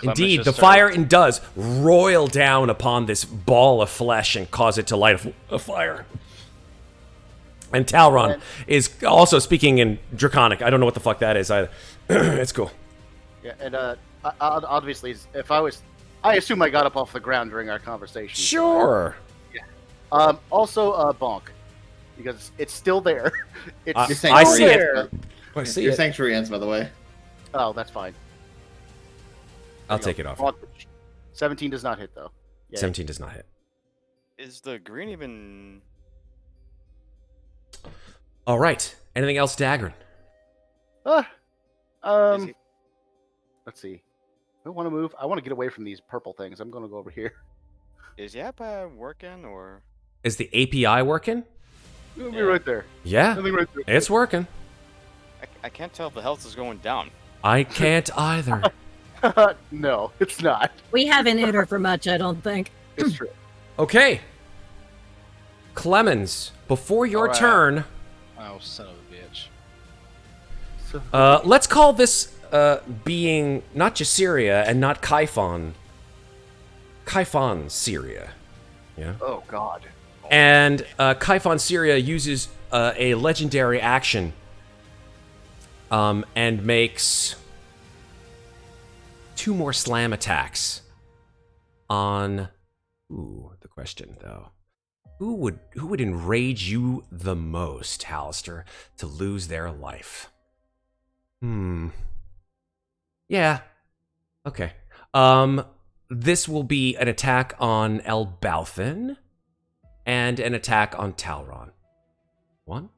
Indeed, just the fire does roil down upon this ball of flesh and cause it to light a fire. And Talron is also speaking in Draconic. I don't know what the fuck that is either. It's cool. Yeah, and obviously, if I assume I got up off the ground during our conversation. Sure. Also, bonk, because it's still there. It's You're saying I see it. there. I see Your it. sanctuary ends, by the way. Oh, that's fine. I'll There you take it off. go. 17 does not hit, though. Yay. 17 does not hit. Is the green even? All right. Anything else, Daggrin? Let's see. I want to move. I want to get away from these purple things. I'm going to go over here. Is Yappa working or? Is the API working? It'll be right there. Yeah, Nothing right there. it's working. I can't tell if the health is going down. I can't either. No, it's not. We haven't hit her for much, I don't think. It's true. Okay. Clemmons, before your Alright. turn, Oh, son of a bitch. let's call this being not Jaciria and not Kaifon. Kaifon Syria. Yeah. Oh, God. And Kaifon Syria uses a legendary action and makes 2 more slam attacks on... Ooh, the question, though. Who would enrage you the most, Hallister, to lose their life? Yeah. Okay. This will be an attack on Elbauthin and an attack on Talron. 1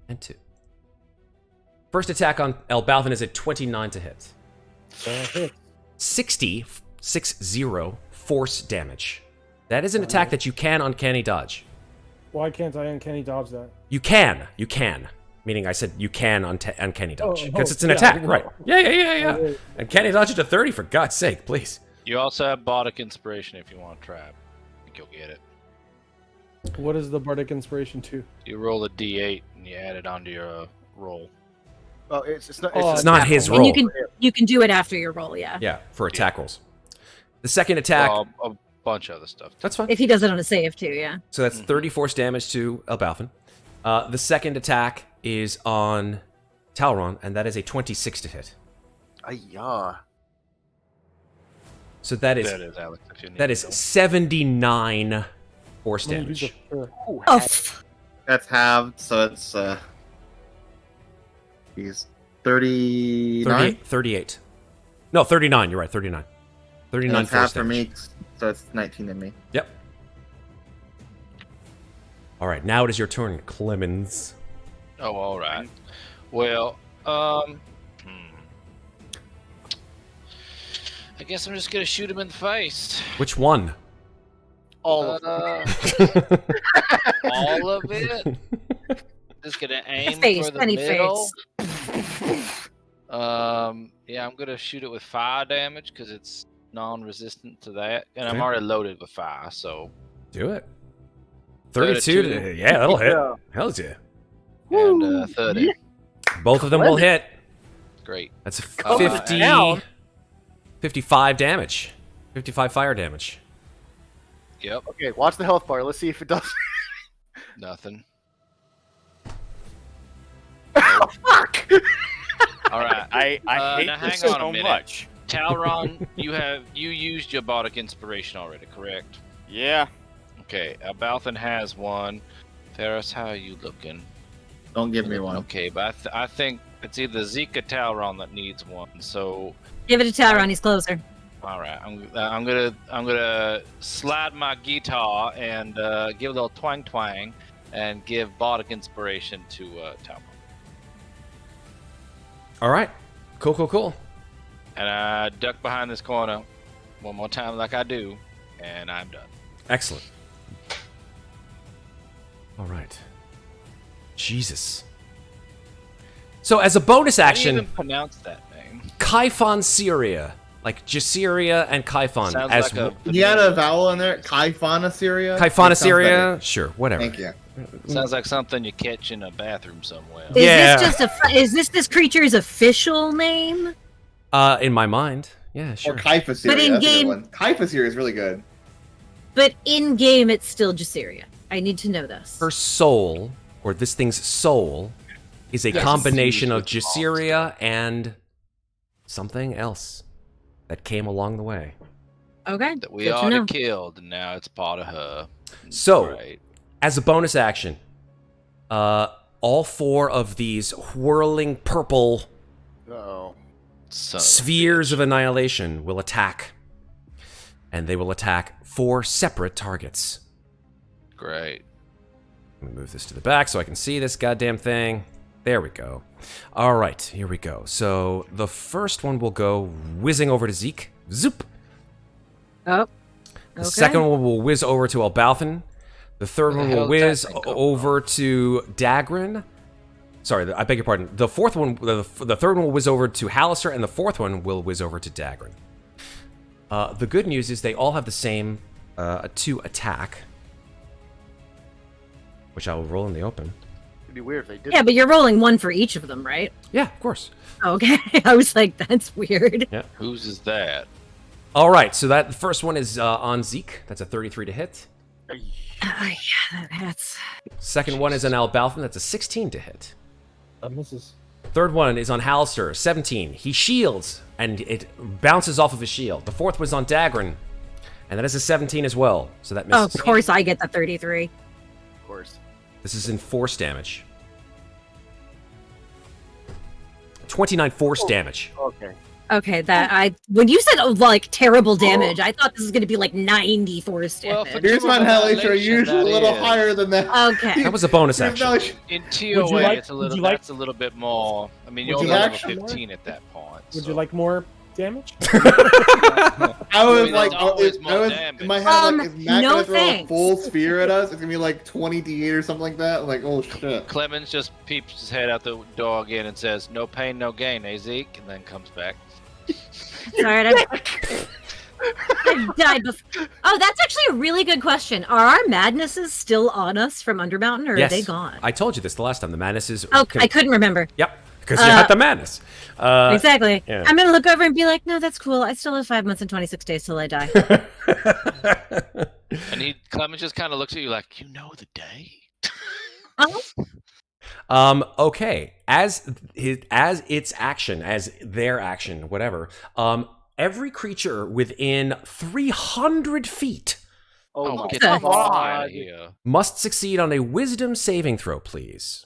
and 2. First attack on Elbauthin is a 29 to hit. 60 force damage. That is an attack that you can uncanny dodge. Why can't I uncanny dodge that? You can. Meaning I said you can uncanny dodge. Oh, Because it's an yeah, attack, no. right. Yeah. Okay. Uncanny dodge it to 30, for God's sake, please. You also have Bardic Inspiration if you want to trap. I think you'll get it. What is the Bardic Inspiration to? You roll a d8 and you add it onto your roll. Oh, it's not. Oh, It's not his And roll. you can do it after your roll, yeah. Yeah, for attack rolls. The second attack... Well, a bunch of other stuff. That's fine. If he does it on a save too, yeah. So that's 30 force damage to Elbauthin. The second attack is on Talron, and that is a 26 to hit. Ayah. So that is Alex, if you need that is to. 79 force Let me use damage. the- Oh, That's halved, so it's he's 39. 38. No, 39. You're right. 39. 39 That's half force for damage. me, so it's 19 in me. Yep. All right, now it is your turn, Clemmons. Oh, all right. Well, I guess I'm just gonna shoot him in the face. Which one? All of All of it. Just gonna aim face, for the penny middle. face. Yeah, I'm gonna shoot it with fire damage because it's non-resistant to that, and I'm Okay. already loaded with fire. So Do it. 32. 32. Yeah, that'll hit. Yeah. Hell yeah. and 30. Both of them will hit. Great. That's Oh, 50, down. 55 damage. 55 fire damage. Yep. Okay, watch the health bar. Let's see if it does. Nothing. Fuck! All right. I hate now this hang on a so minute. much. Talron, you used your Bardic Inspiration already, correct? Yeah. Okay. Elbauthin has one. Ferros, how are you looking? Don't give me one. Okay, but I think it's either Zeke or Talron that needs one. So, Give it to Talron, he's closer. all right, I'm gonna slide my guitar and give a little twang twang, and give Bardic Inspiration to Talron. All right. Cool. And I duck behind this corner one more time, like I do, and I'm done. Excellent. All right. Jesus. So as a bonus How do you action, even pronounce that name? Kaifon Syria, like Jaciria and Kaifon Sounds as like a You had a vowel in there. Kaifon Assyria. Kaifon Assyria. Sure, whatever. Thank you. Sounds like something you catch in a bathroom somewhere. Is Yeah. this just is this creature's official name? In my mind, yeah, sure. Or Kaifa But Assyria. in That's a game- good one. Kaifa Assyria is really good. But in game, it's still Jaciria. I need to know this. Her soul, or this thing's soul, is a combination of Jaciria and something else that came along the way. Okay. That we good to already know. killed, and now it's part of her. So, Right. as a bonus action, all all 4 of these whirling purple spheres of annihilation will attack. And they will attack 4 separate targets. Great. Let me move this to the back so I can see this goddamn thing. There we go. All right, here we go. So the first one will go whizzing over to Zeke. Zoop. Oh. Okay. The second one will whiz over to Elbauthin. The third one will whiz over to Daggrin. Sorry, I beg your pardon. The fourth one, the third one will whiz over to Hallister, and the fourth one will whiz over to Daggrin. The good news is they all have the same 2 attack, which I will roll in the open. It'd be weird if they did. Yeah, but you're rolling 1 for each of them, right? Yeah, of course. Okay, I was like, that's weird. Yeah. Whose is that? All right, so that the first one is on Zeke. That's a 33 to hit. Yeah, that's... Second one is on Elbauthin. That's a 16 to hit. That misses. Third one is on Hallister, 17. He shields, and it bounces off of his shield. The fourth was on Daggrin, and that is a 17 as well, so that misses. Oh, of course I get the 33. Of course. This is in force damage. 29 force damage. Okay. Okay, when you said like terrible damage, I thought this was gonna be like 90 force damage. Well, here's my Hallister are usually a little higher than that. Okay. That was a bonus action. In TOA, it's a little. That's a little bit more. I mean, you're only level 15 at that point. Would you like more damage? I was like, in my head, like, is Matt gonna throw a full sphere at us? It's gonna be like 20 D8 or something like that. Like, oh shit. Clemmons just peeps his head out the door again and says, "No pain, no gain, eh, Zeke?" And then comes back. Sorry, I've died before. Oh, that's actually a really good question. Are our madnesses still on us from Undermountain, or Yes. are they gone? I told you this the last time. The madnesses. Oh, I couldn't remember. Yep, because you had the madness. Exactly. Yeah. I'm gonna look over and be like, no, that's cool. I still have 5 months and 26 days till I die. And Clemmons just kind of looks at you like, you know the day. Okay. As its action, as their action, whatever. Every creature within 300 feet. Oh, get come the fuck on. out of here. Must succeed on a Wisdom saving throw, please.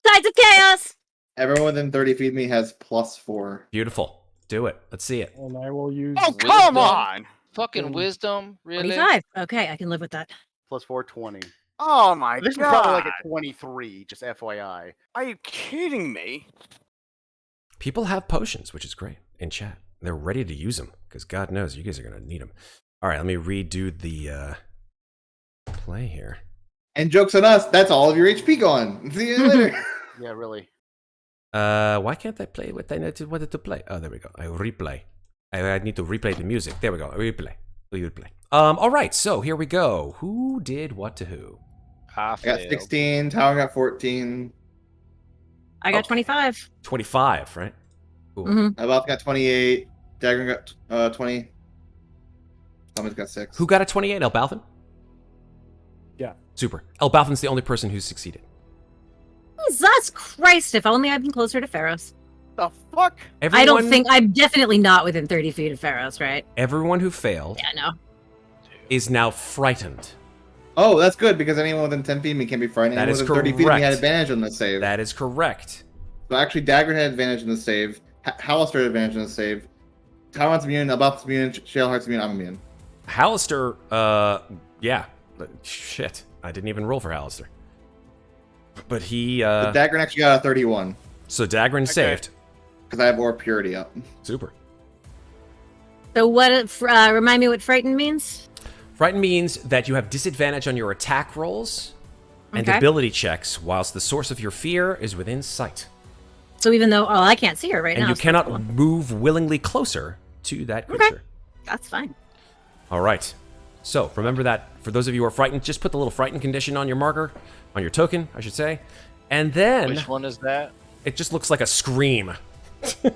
Sides of chaos. Everyone within 30 feet of me has +4. Beautiful. Do it. Let's see it. And I will use. Oh, come on! Fucking wisdom, really? 25. Okay, I can live with that. +4, 20. Oh my This is god! probably like a 23, just FYI. Are you kidding me? People have potions, which is great, in chat. They're ready to use them, because God knows you guys are going to need them. All right, let me redo the play here. And joke's on us, that's all of your HP gone. See you later. Yeah, really. Why can't I play what I wanted to play? Oh, there we go. I replay. I need to replay the music. There we go. Replay. All right, so here we go. Who did what to who? I got 16, Talron got 14. I got 25. 25, right? Cool. Elbauthin got 28. Daggrin got 20. Clemmons got 6. Who got a 28? Elbauthin? Yeah. Super. Elbauthin's the only person who's succeeded. Jesus Christ, if only I'd been closer to Ferros. The fuck? I don't think I'm definitely not within 30 feet of Ferros, right? Everyone who failed is now frightened. Oh, that's good, because anyone within 10 feet of me can't be frightened. That Anyone is within 30 feet of me had correct. advantage on the save. That is correct. So actually, Daggrin had advantage in the save. Hallister had advantage in the save. Talron's immune, Elbauthin's immune, Shaleheart's immune, I'm immune. Hallister, yeah. Shit. I didn't even roll for Hallister. But he, But Daggrin actually got a 31. So Daggrin saved. Because I have Orb Purity up. Super. So what, remind me what frightened means? Frighten means that you have disadvantage on your attack rolls and Okay. ability checks whilst the source of your fear is within sight. So even though, I can't see her right And now. you so cannot that's cool. move willingly closer to that creature. Okay. That's fine. All right. So remember that for those of you who are frightened, just put the little frightened condition on your marker, on your token, I should say. And then... Which one is that? It just looks like a scream.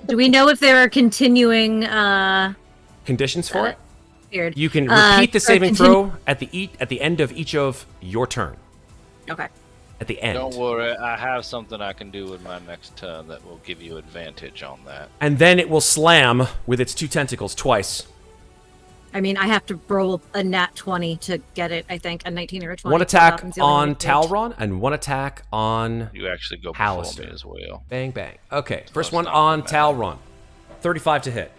Do we know if there are continuing Conditions for it? Weird. You can repeat the or saving continue- throw at the end of each of your turn. Okay. At the end. Don't worry, I have something I can do with my next turn that will give you advantage on that. And then it will slam with its 2 tentacles twice. I mean, I have to roll a nat 20 to get it, I think, a 19 or a 20. One attack so on Talron and one attack on You actually go before Hallister. me as well. Bang, bang. Okay, So first it's one not on bad. Talron. 35 to hit.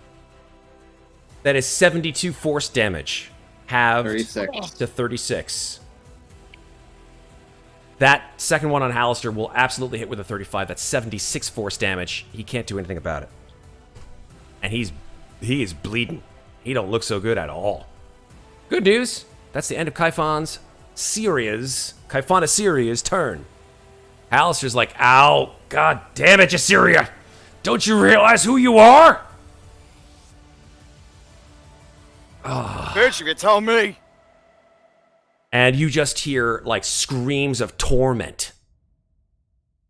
That is 72 force damage. Halved 36. to 36. That second one on Hallister will absolutely hit with a 35. That's 76 force damage. He can't do anything about it. And he is bleeding. He don't look so good at all. Good news. That's the end of Kyphon's Assyria's turn. Hallister's like, ow, god damn it, Assyria. Don't you realize who you are? Bitch, you can tell me. And you just hear, like, screams of torment.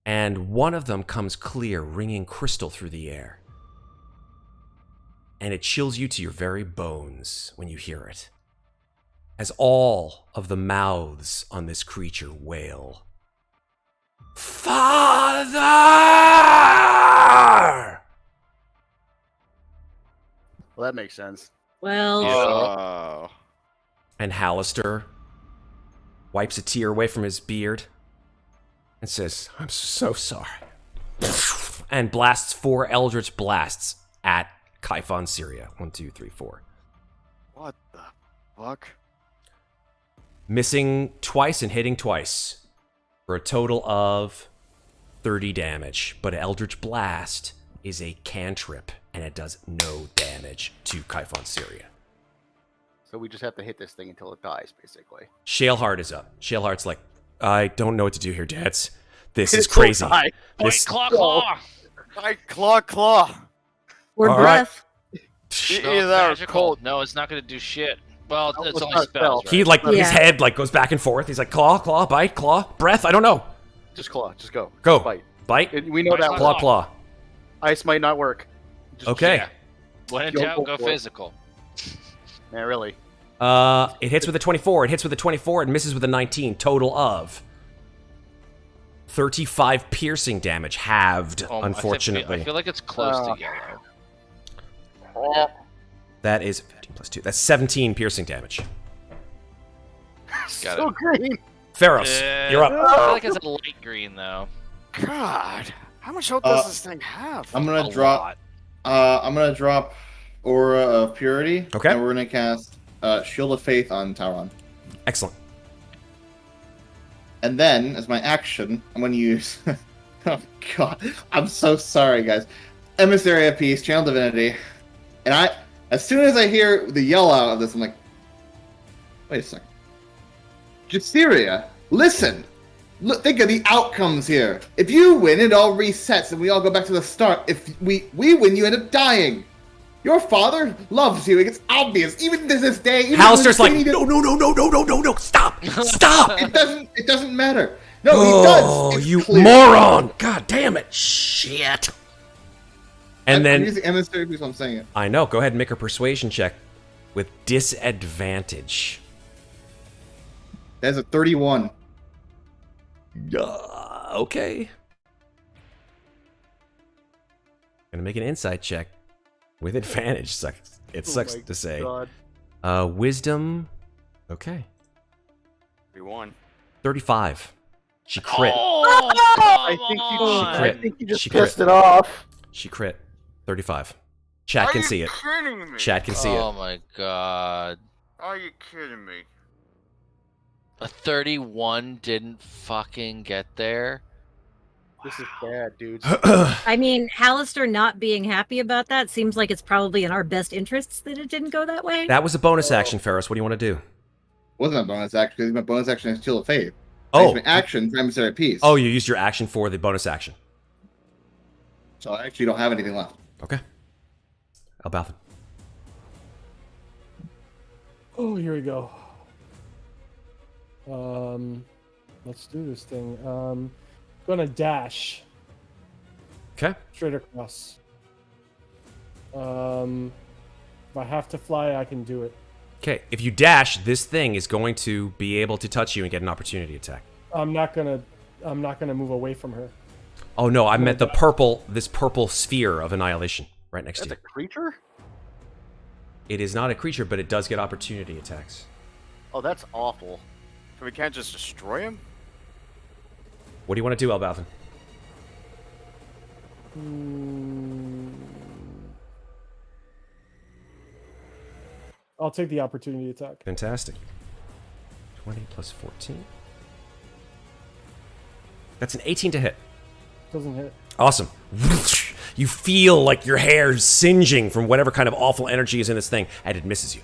And one of them comes clear, ringing crystal through the air. And it chills you to your very bones when you hear it. As all of the mouths on this creature wail. Father! Well, that makes sense. Well, Oh. And Hallister wipes a tear away from his beard and says, I'm so sorry. And blasts 4 Eldritch Blasts at Kyphon Syria. 1, 2, 3, 4. What the fuck? Missing twice and hitting twice. For a total of 30 damage. But Eldritch Blast is a cantrip, and it does no damage to Kyphon Syria. So we just have to hit this thing until it dies, basically. Shaleheart is up. Shaleheart's like, I don't know what to do here, Dads. This Hit is it till it crazy. dies. This, Claw, claw! Like claw. or All breath. Either that or Magical. cold. No, it's not going to do shit. Well, No, it's it's only not spells, spells. he, right? like, his Yeah. head, like, goes back and forth. He's like, claw, claw, bite, claw, breath, I don't know. Just claw. Just go. Go. Just bite. Bite, We know that claw, one. claw. Ice might not work. Just Okay. Yeah. When in Go doubt, go for it. physical. Man, really. It hits with a 24. It hits with a 24. It misses with a 19. Total of 35 piercing damage, halved, unfortunately. I feel like it's close to yellow. That is 15 plus 2. That's 17 piercing damage. Got So it. green. Ferros, you're up. I feel like it's a light green, though. God. How much health does this thing have? I'm A gonna drop. lot. I'm gonna drop Aura of Purity. Okay. And we're gonna cast Shield of Faith on Talron. Excellent. And then, as my action, I'm gonna use. Oh God, I'm so sorry, guys. Emissary of Peace, Channel Divinity, and as soon as I hear the yell out of this, I'm like, wait a second. Jaceria, listen. Look, think of the outcomes here. If you win, it all resets and we all go back to the start. If we win, you end up dying. Your father loves you. It's obvious, even to this day. even Hallister's when like, he no, no, no, no, no, no, no, no, stop, stop. It doesn't matter. No, he does. Oh, It's you clear. moron. God damn it. Shit. And I'm then, using Emissary because I'm saying it. I know, go ahead and make a persuasion check with disadvantage. That's a 31. Okay. Gonna make an insight check with advantage. It sucks Oh my to say. God. Wisdom. Okay. We won. 35. She crit. Oh, I come crit. I think you just She pissed crit. it off. She crit. 35. Chat can see it. Kidding me? Chat can see Oh it. my god. Are you kidding me? A 31 didn't fucking get there. This is bad, dudes. I mean, Hallister not being happy about that seems like it's probably in our best interests that it didn't go that way. That was a bonus action, Ferros. What do you want to do? Wasn't a bonus action because my bonus action is Shield of Faith. Oh. My action for Emissary of Peace. Oh, you used your action for the bonus action. So I actually don't have anything left. Okay. Elbauthin. Oh, here we go. Let's do this thing. Gonna dash Okay. straight across. If I have to fly, I can do it. Okay. If you dash, this thing is going to be able to touch you and get an opportunity attack. I'm not gonna move away from her. Oh no, I meant this purple sphere of annihilation right next That's to a you. creature? It is not a creature, but it does get opportunity attacks. Oh, that's awful. So we can't just destroy him? What do you want to do, Elbauthin? I'll take the opportunity attack. Fantastic. 20 plus 14. That's an 18 to hit. Doesn't hit. Awesome. You feel like your hair's singeing from whatever kind of awful energy is in this thing, and it misses you.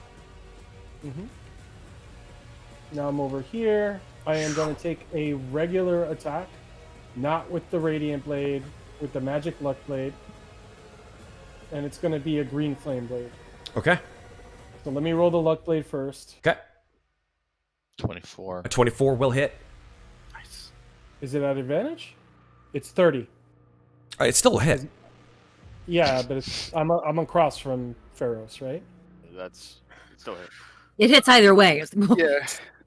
Now I'm over here. I am going to take a regular attack, not with the Radiant Blade, with the Magic Luck Blade. And it's going to be a Green Flame Blade. Okay. So let me roll the Luck Blade first. Okay. 24. A 24 will hit. Nice. Is it at advantage? It's 30. It's still a hit. Yeah, but it's I'm across from Ferros, right? That's still hit. It hits either way. Yeah.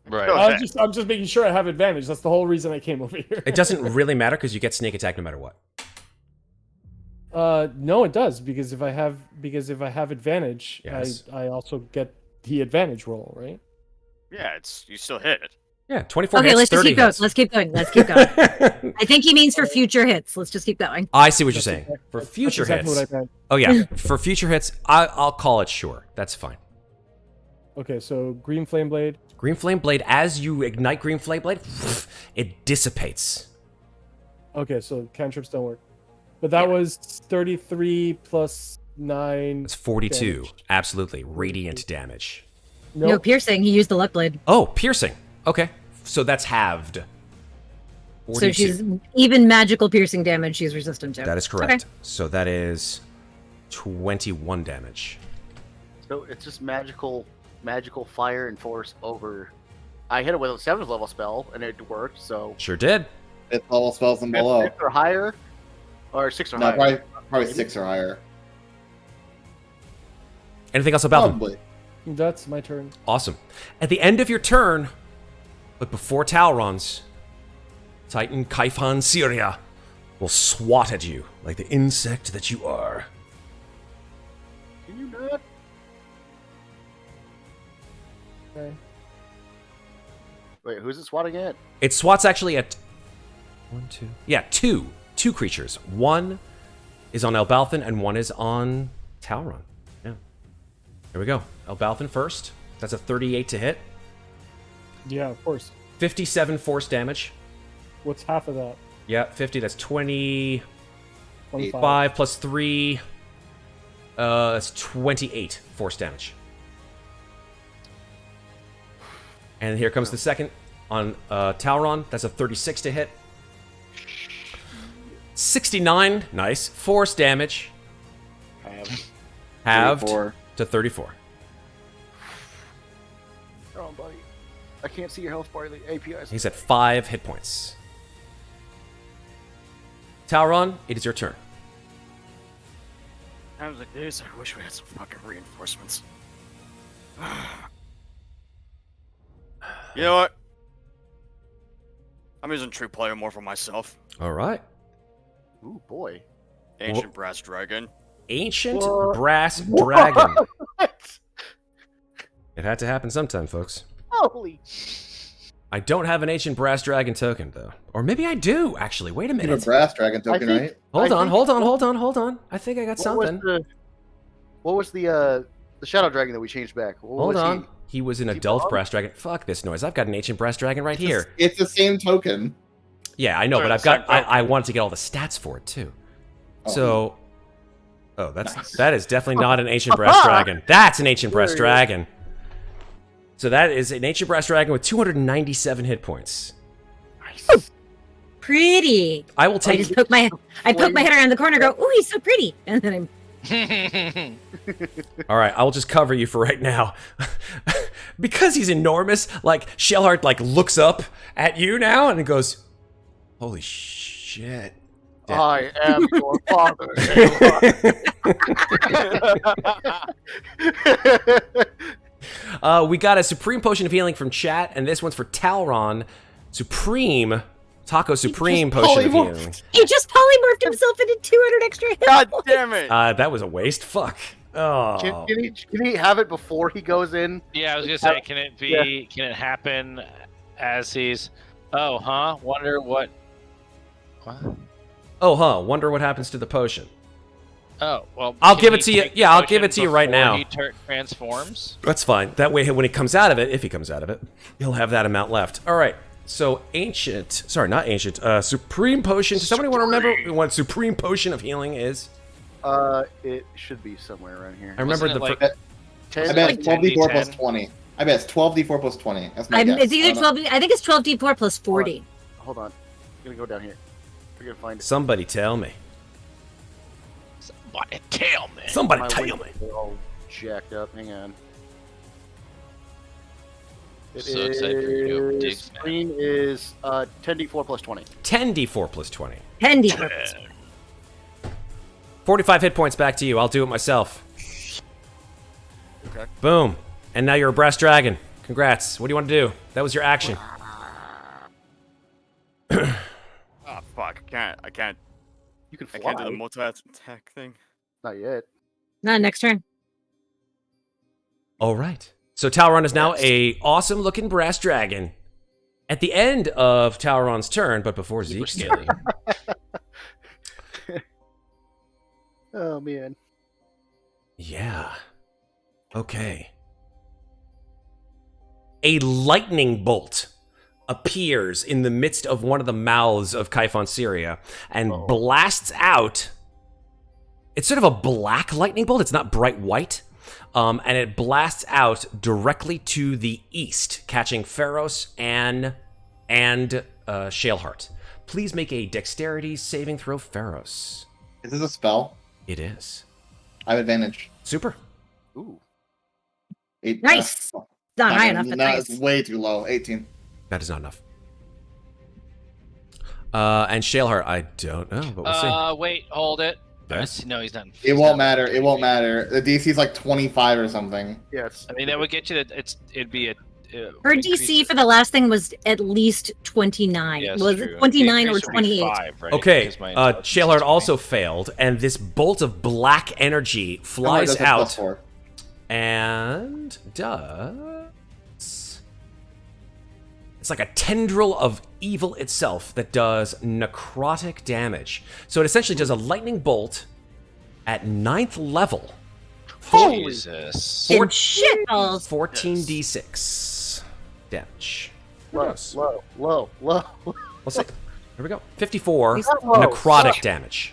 Right. I'm just making sure I have advantage. That's the whole reason I came over here. It doesn't really matter because you get sneak attack no matter what. No, it does because if I have advantage, Yes. I also get the advantage roll, right? Yeah, you still hit it. Yeah, 24 Okay, hits, let's just 30 keep going. hits. Let's keep going. Let's keep going. I think he means for future hits. Let's just keep going. I see what you're saying. For That's future exactly hits. what I meant. Oh, yeah. For future hits, I'll call it sure. That's fine. Okay, so Green Flame Blade. Green Flame Blade, as you ignite Green Flame Blade, it dissipates. Okay, so cantrips don't work. But that was 33 plus 9. It's 42. damage. Absolutely. Radiant damage. No Nope. piercing. He used the luck blade. Oh, piercing. Okay. So that's halved. 42. So she's even magical piercing damage she's resistant to. That is correct. Okay. So that is 21 damage. So it's just magical fire and force over. I hit it with a 7th level spell and it worked. So Sure did. 5th level spells and below. 5th or higher, or 6 or No, higher. probably 6 or higher. Anything else about them? Probably. That's my turn. Awesome. At the end of your turn, but before Talron's, Titan Kaifan Syria will swat at you like the insect that you are. Can you not? Okay. Wait, who's it swatting at? It swats actually at two creatures. One is on Elbauthin and one is on Talron. Yeah. Here we go. Elbauthin first. That's a 38 to hit. Yeah, of course. 57 force damage. What's half of that? Yeah, 50. That's 25 25. plus 3. That's 28 force damage. And here comes the second on Talron. That's a 36 to hit. 69. Nice. Force damage. Halved 34. to 34. Oh, buddy. I can't see your health bar. The APIs. He's at 5 hit points. Talron, it is your turn. Times like this, I wish we had some fucking reinforcements. You know what? I'm using True Player more for myself. All right. Ooh, boy. Ancient Brass Dragon. Ancient What? Brass Dragon. What? It had to happen sometime, folks. Holy. I don't have an Ancient Brass Dragon token, though. Or maybe I do, actually. Wait a You have a minute. brass dragon token, think- right? Hold I on, think- hold on. I think I got something. What was the Shadow Dragon that we changed back? What Hold was on. he? He was an Is he adult Bob? Brass Dragon. Fuck this noise. I've got an Ancient Brass Dragon right here. It's the same token. Yeah, I know, but They're I've the got. same token. I wanted to get all the stats for it too. Oh. So, Nice. that is definitely not an Ancient Brass Dragon. That's an Ancient Brass There he is. Dragon. So that is an Ancient Brass Dragon with 297 hit points. Nice. Pretty. I will I take. just poke my head around the corner and go, ooh, he's so pretty. And then I'm All right, I will just cover you for right now. Because he's enormous, like Shellheart like looks up at you now and goes, "Holy shit." I am your father. We got a Supreme Potion of Healing from chat, and this one's for Talron. Supreme Taco Supreme Potion of Healing. he just polymorphed himself into 200 extra health. God damn it! That was a waste. Fuck. Oh. Can he have it before he goes in? Yeah, I was gonna say, can it be? Yeah. Can it happen as he's? Oh, huh. Wonder what. What? Oh, huh. Wonder what happens to the potion. Oh, well. I'll give it to you. Yeah, I'll give it to you right now. He transforms. That's fine. That way, when he comes out of it, if he comes out of it, he'll have that amount left. All right. So ancient. Sorry, not ancient. Supreme potion. Does somebody want to remember what Supreme potion of healing is? It should be somewhere around here. I remember the. I bet it's 12d4 plus 20. I bet it's 12d4 plus 20. That's my guess. It's either 12. I think it's 12d4 plus 40. Hold on. I'm gonna go down here. We're gonna find it. Somebody tell me. Somebody tell me. Somebody tell me. They're all jacked up. Hang on. So excited for you to go dig, screen is 10d4 plus 20. 10d4 plus 20. 10d4 plus 20. 45 hit points back to you. I'll do it myself. Okay. Boom. And now you're a brass dragon. Congrats. What do you want to do? That was your action. Oh fuck! I can't. You can fly. I can't do the multi-attack thing. Not yet. Not next turn. All right. So Talron is now a awesome looking brass dragon. At the end of Talron's turn, but before Zeke's turn. Oh man. Yeah. Okay. A lightning bolt appears in the midst of one of the mouths of Kyphon Syria and blasts out. It's sort of a black lightning bolt. It's not bright white. And it blasts out directly to the east, catching Ferros and Shaleheart. Please make a dexterity saving throw, Ferros. Is this a spell? It is. I have advantage. Super. Ooh. Nice. Not high enough. But nice. It's way too low. 18. That is not enough. And Shaleheart, I don't know, but we'll see. Wait, hold it. Yes. No, he's not. It won't matter. It won't matter. The DC is like 25 or something. Yes. I mean, that would get you. It'd be a. Her DC for the last thing was at least 29. Yeah, was true. it 29 or 28? 5, right? Okay, Shaleheart also failed, and this bolt of black energy flies out and does... It's like a tendril of evil itself that does necrotic damage. So it essentially does a lightning bolt at 9th level. Jesus. 14d6 damage. Low. Let's see. Here we go. 54 necrotic damage.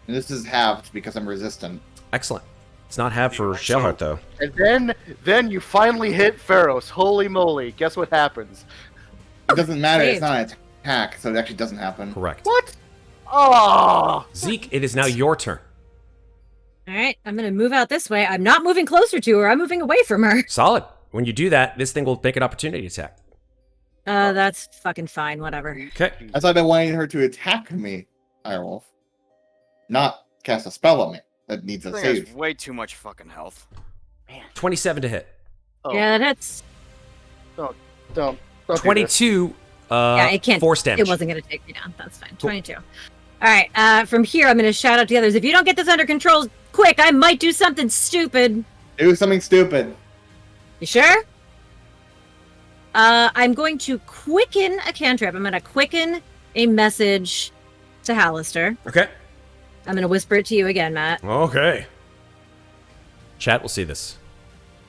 And this is halved because I'm resistant. Excellent. It's not halved for Shaleheart, though. And then you finally hit Ferros. Holy moly. Guess what happens? It doesn't matter. It's not an attack, so it actually doesn't happen. Correct. What? Oh! Zeke, it is now your turn. All right, I'm going to move out this way. I'm not moving closer to her. I'm moving away from her. Solid. When you do that, this thing will make an opportunity attack. That's fucking fine. Whatever. Okay. That's why I've been wanting her to attack me, Irewolf. Not cast a spell on me that needs a This thing save. has way too much fucking health. Man. 27 to hit. Oh. Yeah, that hits. Don't 22 yeah, it can't. force damage. It wasn't going to take me down. That's fine. 22. All right, from here, I'm going to shout out to the others. If you don't get this under control quick, I might do something stupid. Do something stupid. You sure? I'm going to quicken a cantrip. I'm going to quicken a message to Hallister. Okay. I'm going to whisper it to you again, Matt. Okay. Chat will see this.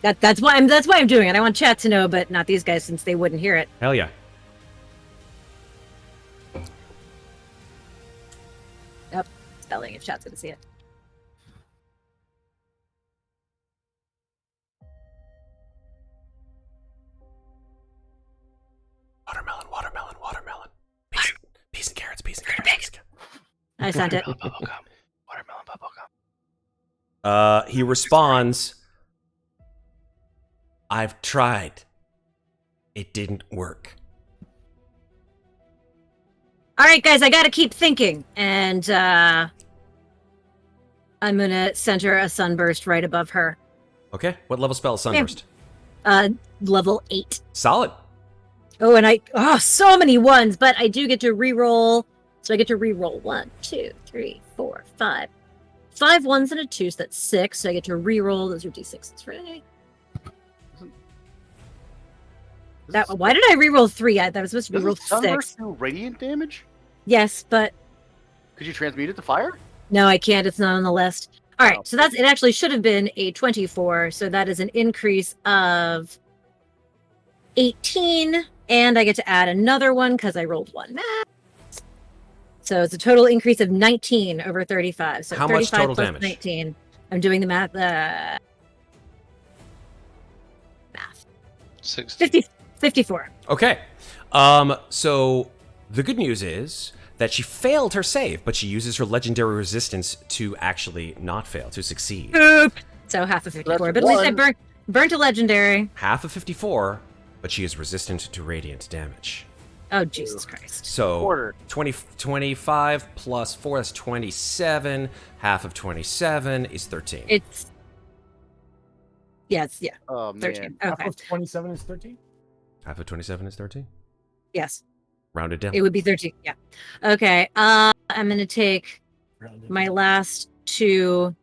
That's why I'm doing it. I want chat to know, but not these guys since they wouldn't hear it. Hell yeah. Yep. Spelling if chat's going to see it. Watermelon. Peas and carrots. I sent it. Watermelon bubblegum. He responds, I've tried. It didn't work. All right, guys, I got to keep thinking. And I'm going to send her a sunburst right above her. Okay. What level spell is Sunburst? Level 8. Solid. Oh, and so many ones, but I do get to reroll. So I get to reroll 1, 2, 3, 4, 5, 5 1s and a 2, so that's 6. So I get to re-roll. Those are d6s for today. Why did I re-roll 3? That was supposed to be roll 6. Do radiant damage? Yes, but Could you transmute it to fire? no, I can't. It's not on the list. All right, so it actually should have been a 24. So that is an increase of 18, and I get to add another one because I rolled 1 max. So it's a total increase of 19 over 35. So how 35 much total plus damage? 19. I'm doing the math. 54. Okay. So the good news is that she failed her save, but she uses her legendary resistance to actually not fail, to succeed. So half of 54. But at least I burnt a legendary. Half of 54, but she is resistant to radiant damage. Oh, Jesus Christ. So 25 plus 4, that's 27. Half of 27 is 13. It's... Yes, yeah. Oh, 13. man. Okay. Half of 27 is 13? Half of 27 is 13? Yes. Rounded down. It would be 13, yeah. Okay, I'm going to take my last 2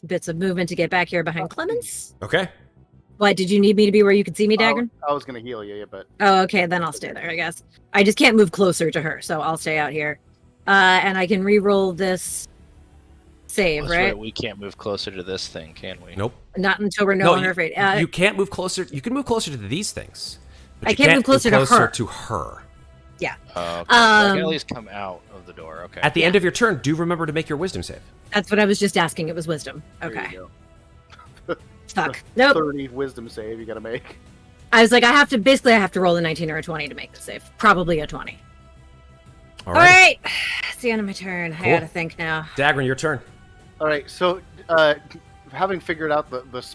bits of movement to get back here behind Clemmons. Okay. Why, did you need me to be where you could see me, Daggrin? I was going to heal you, but... Oh, okay, then I'll stay there, I guess. I just can't move closer to her, so I'll stay out here. And I can re-roll this save, That's right? We can't move closer to this thing, can we? Nope. Not until we're no longer you, afraid. You can't move closer. You can move closer to these things. But I you can't move closer to her. to her. Yeah. Okay. I can at least come out of the door. Okay. At the end of your turn, do remember to make your wisdom save. That's what I was just asking. It was wisdom. There Okay. you go. Fuck. Nope. 30 wisdom save you got to make. I was like, I have to roll a 19 or a 20 to make the save. Probably a 20. All right. It's the end of my turn. Cool. I gotta think now. Daggrin, your turn. All right, so having figured out the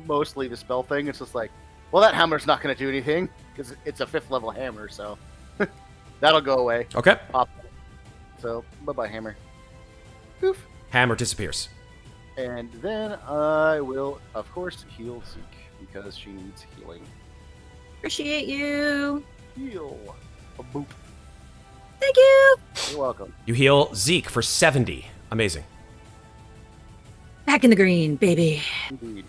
mostly the spell thing, it's just like, well, that hammer's not going to do anything because it's a 5th level hammer, so that'll go away. Okay. Pop. So bye-bye, hammer. Poof. Hammer disappears. And then I will, of course, heal Zeke because she needs healing. Appreciate you. Heal. A boop. Thank you. You're welcome. You heal Zeke for 70. Amazing. Back in the green, baby. Indeed.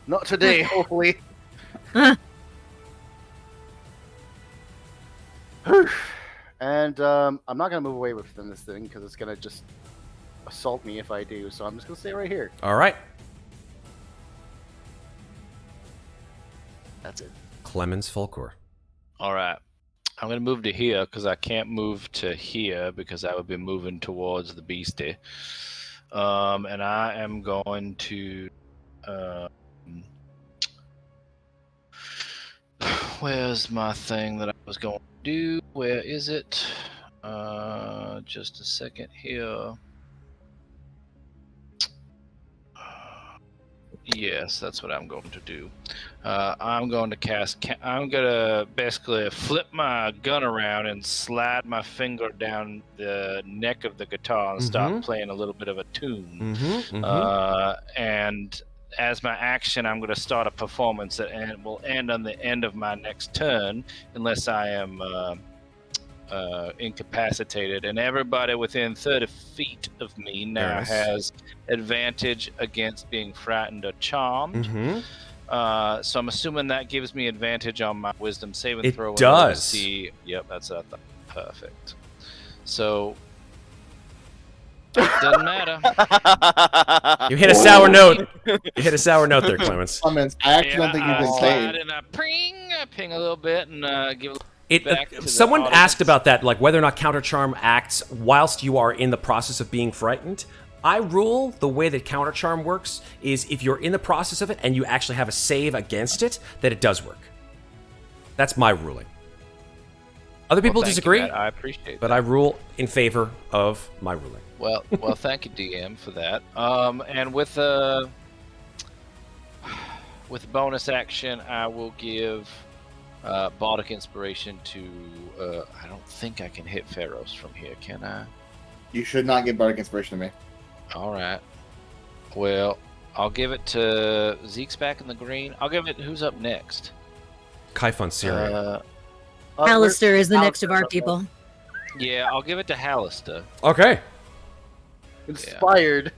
Not today, hopefully. And I'm not gonna move away from this thing because it's gonna just assault me if I do. So I'm just gonna stay right here. All right. That's it. Clemmons Folkor. All right. I'm going to move to here because I can't move to here because I would be moving towards the beastie. And I am going to... where's my thing that I was going to do? Where is it? Just a second here. Yes, that's what I'm going to do. I'm going to cast... I'm going to basically flip my gun around and slide my finger down the neck of the guitar and start playing a little bit of a tune. And as my action, I'm going to start a performance that will end on the end of my next turn, unless I am incapacitated. And everybody within 30 feet of me now has advantage against being frightened or charmed. So I'm assuming that gives me advantage on my wisdom saving throw. It does. Yep, that's perfect. So it doesn't matter. You hit a sour note. You hit a sour note there, Clemmons. Clemmons, I actually don't think you can save. And I ping a little bit and give Someone asked about that, like whether or not counter charm acts whilst you are in the process of being frightened. I rule the way that counter charm works is if you're in the process of it and you actually have a save against it, that it does work. That's my ruling. Other people disagree. I appreciate but that. I rule in favor of my ruling. Well, thank you, DM, for that. And with a bonus action, I will give Bardic Inspiration to... I don't think I can hit Ferros from here, can I? You should not give Bardic Inspiration to me. All right. Well, I'll give it to... Zeke's back in the green. I'll give it... Who's up next? Kaifon Syria. Alistair is the next of our people. Yeah, I'll give it to Hallister. Okay. Inspired.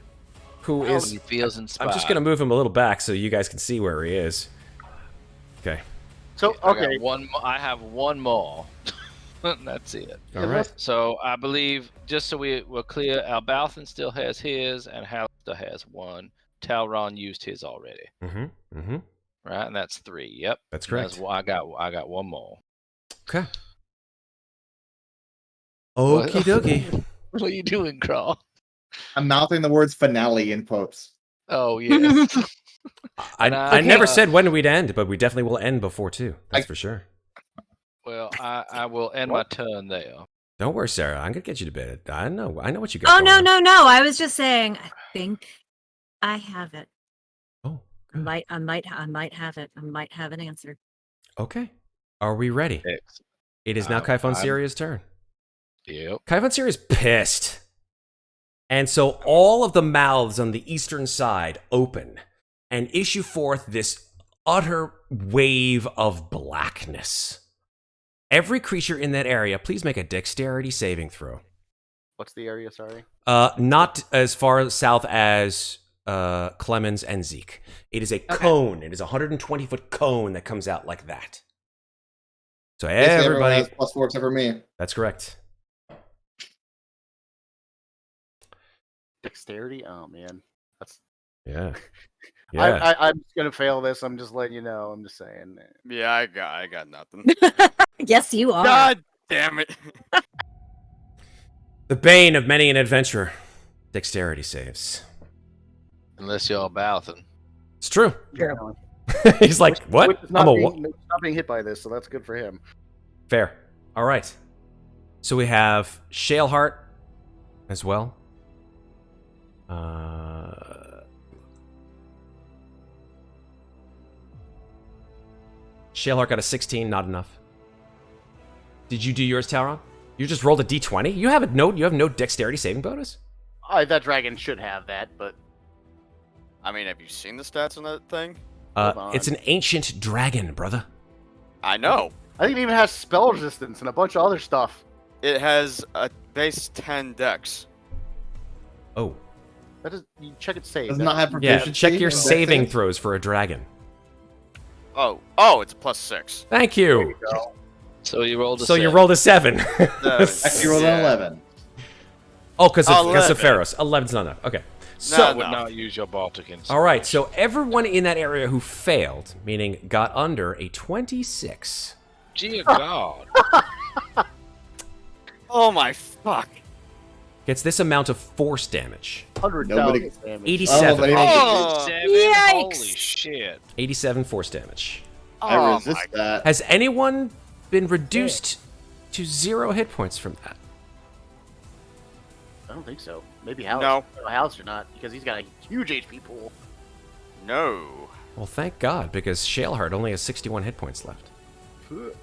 Who When is? he feels inspired. I'm just gonna move him a little back so you guys can see where he is. Okay. So I got okay. I have one more. That's it. All right. So I believe, just so we're clear, Elbauthin still has his, and Hallister has one. Talron used his already. Mm-hmm. Right, and that's 3. Yep, That's correct. That's why I got one more. Okay. Okie dokie. What are you doing, Kraw? I'm mouthing the words finale in quotes. Oh yeah. I never said when we'd end, but we definitely will end before 2. That's for sure. Well, I will end my turn there. Don't worry, Sarah. I'm gonna get you to bed. I know what you got. Oh no, no, no! I was just saying. I think I have it. Oh, I might have it. I might have an answer. Okay. Are we ready? It is now Kaifon Syria's turn. Yep. Kaifon Syria is pissed. And so all of the mouths on the eastern side open and issue forth this utter wave of blackness. Every creature in that area, please make a dexterity saving throw. What's the area? Sorry. Not as far south as Clemmons and Zeke. It is a cone. It is a 120-foot cone that comes out like that. So everybody has +4 except for me. That's correct. Dexterity? Oh man, that's yeah. I'm just gonna fail this. I'm just letting you know. I'm just saying. Yeah, I got nothing. Yes, you are. God damn it! The bane of many an adventurer. Dexterity saves. Unless you're Elbauthin. It's true. Yeah. He's like, what? Which is not being hit by this, so that's good for him. Fair. All right. So we have Shaleheart as well. Shaleheart got a 16, not enough. Did you do yours, Talron? You just rolled a d20? You have no dexterity saving bonus? That dragon should have that, but I mean, have you seen the stats on that thing? It's an ancient dragon, brother. I know. I think it even has spell resistance and a bunch of other stuff. It has a base 10 dex. Oh. That is, you check its save. Does not have proficiency. Yeah, check your saving throws for a dragon. Oh, it's a +6. Thank you. There you go. So you rolled a 7. So you rolled a 7. Actually, you rolled an 11. Oh, because of Ferros. 11's not enough. Okay. So I would not use your Baltic inspiration. All right, so everyone in that area who failed, meaning got under a 26. Dear God. Oh my fuck. Gets this amount of force damage. 100,000 damage. 87. Yikes. Holy shit. 87 force damage. I resist that. Has anyone been reduced to 0 hit points from that? I don't think so. Maybe House. No. House or not, because he's got a huge HP pool. No. Well, thank God, because Shaleheart only has 61 hit points left. Shield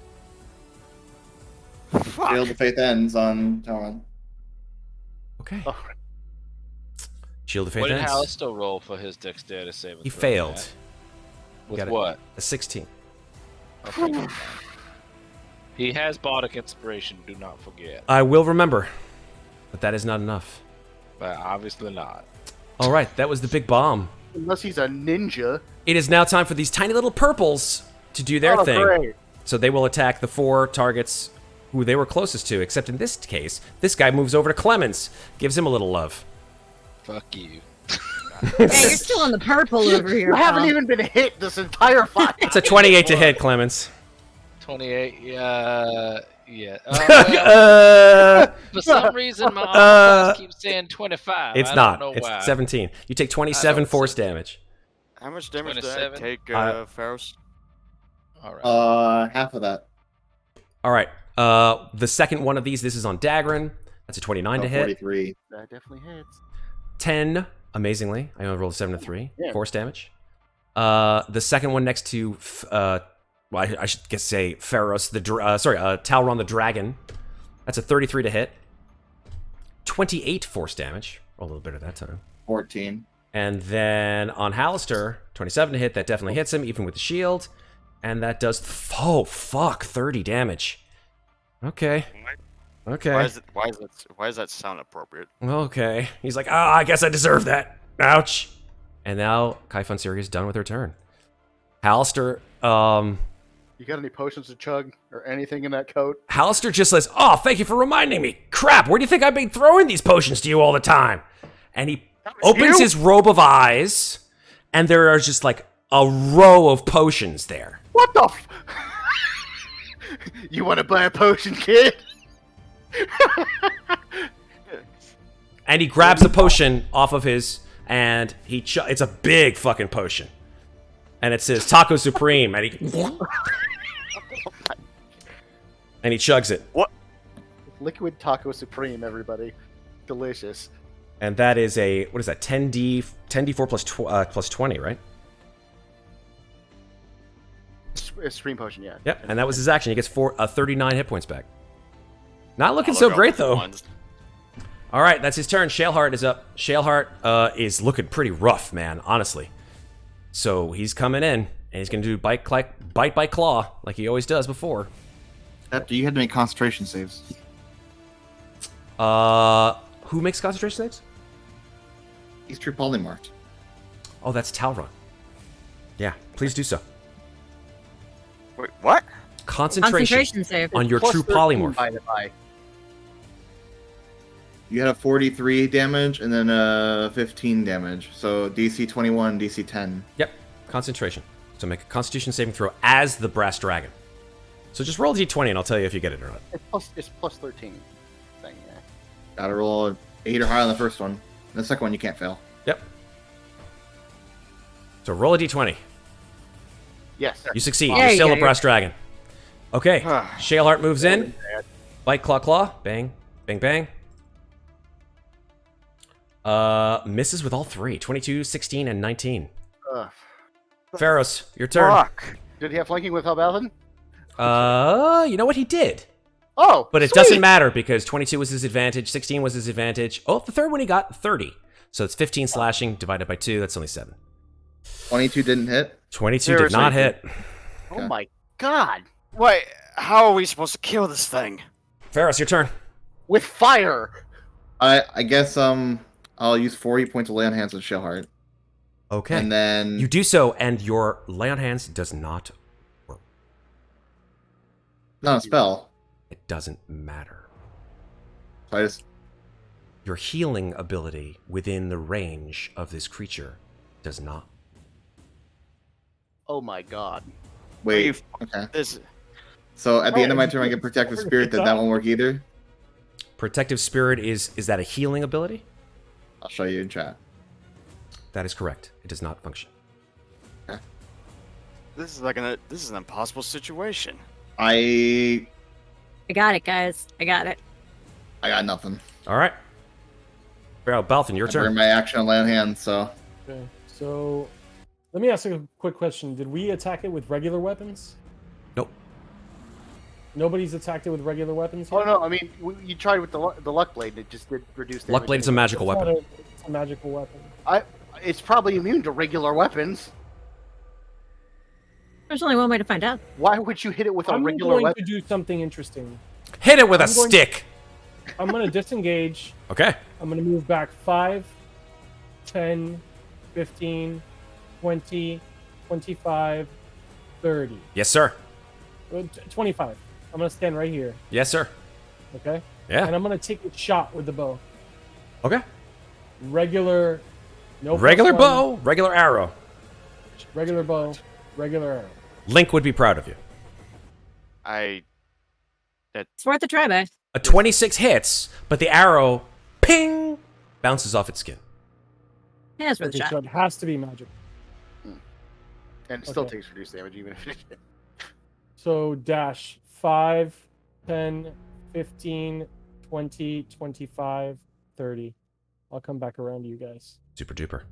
of Faith ends on Talron. Okay. Oh. Shield of Faith What did ends. Hallister roll for his dexterity saving He throw, failed. Matt? He With got what? A 16. Okay. He has Bardic Inspiration, do not forget. I will remember, but that is not enough. But obviously not. All right, that was the big bomb. Unless he's a ninja. It is now time for these tiny little purples to do their thing. Great. So they will attack the 4 targets who they were closest to, except in this case, this guy moves over to Clemmons, gives him a little love. Fuck you. Hey, you're still in the purple over here. You haven't even been hit this entire fight. It's a 28 to hit, Clemmons. 28, yeah. Well, for some reason, my arm keeps saying 25. It's I not. Don't know It's why. 17. You take 27 force damage. How much damage did I 27? take, Ferros? All right. Half of that. All right. The second one of these, this is on Daggrin. That's a 29 to hit. 43. That definitely hits. 10, amazingly. I only rolled a 7 to 3. Yeah. Force damage. The second one next to, I should guess say Ferros, Talron the Dragon. That's a 33 to hit. 28 force damage. Roll a little bit of that time. 14. And then on Hallister, 27 to hit. That definitely hits him, even with the shield. And that does, 30 damage. Okay. Okay. Why does that sound appropriate? Okay. He's like, I guess I deserve that. Ouch. And now Kai Funsiri is done with her turn. Hallister, You got any potions to chug or anything in that coat? Hallister just says, "Oh, thank you for reminding me. Crap, where do you think I've been throwing these potions to you all the time?" And he opens his robe of eyes, and there are just like a row of potions there. What the You want to buy a potion, kid? And he grabs a potion off of his, and it's a big fucking potion. And it says Taco Supreme, and he chugs it. What? Liquid Taco Supreme, everybody. Delicious. And that is a, what is that, 10d4 plus 20, right? Supreme potion, yeah. Yep, and that was his action. He gets 39 hit points back. Not looking so great, though. All right, that's his turn. Shaleheart is up. Shaleheart is looking pretty rough, man, honestly. So he's coming in, and he's going to do bite by claw, like he always does before. After you had to make concentration saves. Who makes concentration saves? He's true polymarked. Oh, that's Talron. Yeah, please do so. Wait, what? Concentration save. On your true polymorph. By the by. You had a 43 damage and then 15 damage. So DC 21, DC 10. Yep, concentration. So make a Constitution saving throw as the brass dragon. So just roll a d20 and I'll tell you if you get it or not. It's plus 13 thing, yeah. Gotta roll an 8 or higher on the first one. The second one you can't fail. Yep. So roll a d20. Yes. You succeed. You're still a brass dragon. Okay. Shaleheart moves in. Bite, claw, claw. Bang, bang, bang. Misses with all three. 22, 16, and 19. Ferros, your turn. Fuck. Did he have flanking with Elbauthin? You know what? He did. Oh, but it doesn't matter because 22 was his advantage, 16 was his advantage. Oh, the third one he got 30. So it's 15 slashing divided by 2. That's only 7. 22 didn't hit? 22 did not hit. Oh my god. Wait, how are we supposed to kill this thing? Ferros, your turn. With fire. I guess I'll use 40 points of lay on hands with Shaleheart. Okay. And then you do so, and your lay on hands does not work. Not a spell. It doesn't matter. So your healing ability within the range of this creature does not. Oh my god. Wait. Okay. So at the end of my turn, I get Protective Spirit. That won't work either. Protective Spirit is that a healing ability? I'll show you in chat. That is correct. It does not function. Okay. This is an impossible situation. I got it, guys. I got it. I got nothing. All right. Elbauthin, your turn. Burned my action on lay on hands, so. Okay, so let me ask a quick question. Did we attack it with regular weapons? Nope. Nobody's attacked it with regular weapons Oh yet? no, I mean, you tried with the luck blade, it just did reduce damage. Luck blade is a magical weapon. It's a magical weapon. It's probably immune to regular weapons. There's only one way to find out. Why would you hit it with a regular I'm going weapon? to do something interesting. Hit it with a stick. I'm going to disengage. Okay. I'm going to move back 5, 10, 15, 20, 25, 30. Yes, sir. 25. I'm going to stand right here. Yes, sir. Okay? Yeah. And I'm going to take a shot with the bow. Okay. Regular. No regular bow, regular arrow. Regular bow, regular arrow. Link would be proud of you. It's worth a try, guys. A 26 hits, but the arrow, ping, bounces off its skin. Yeah, it's worth a shot. So it has to be magic. And it still takes reduced damage, even if it. So dash 5, 10, 15, 20, 25, 30. I'll come back around to you guys. Super duper.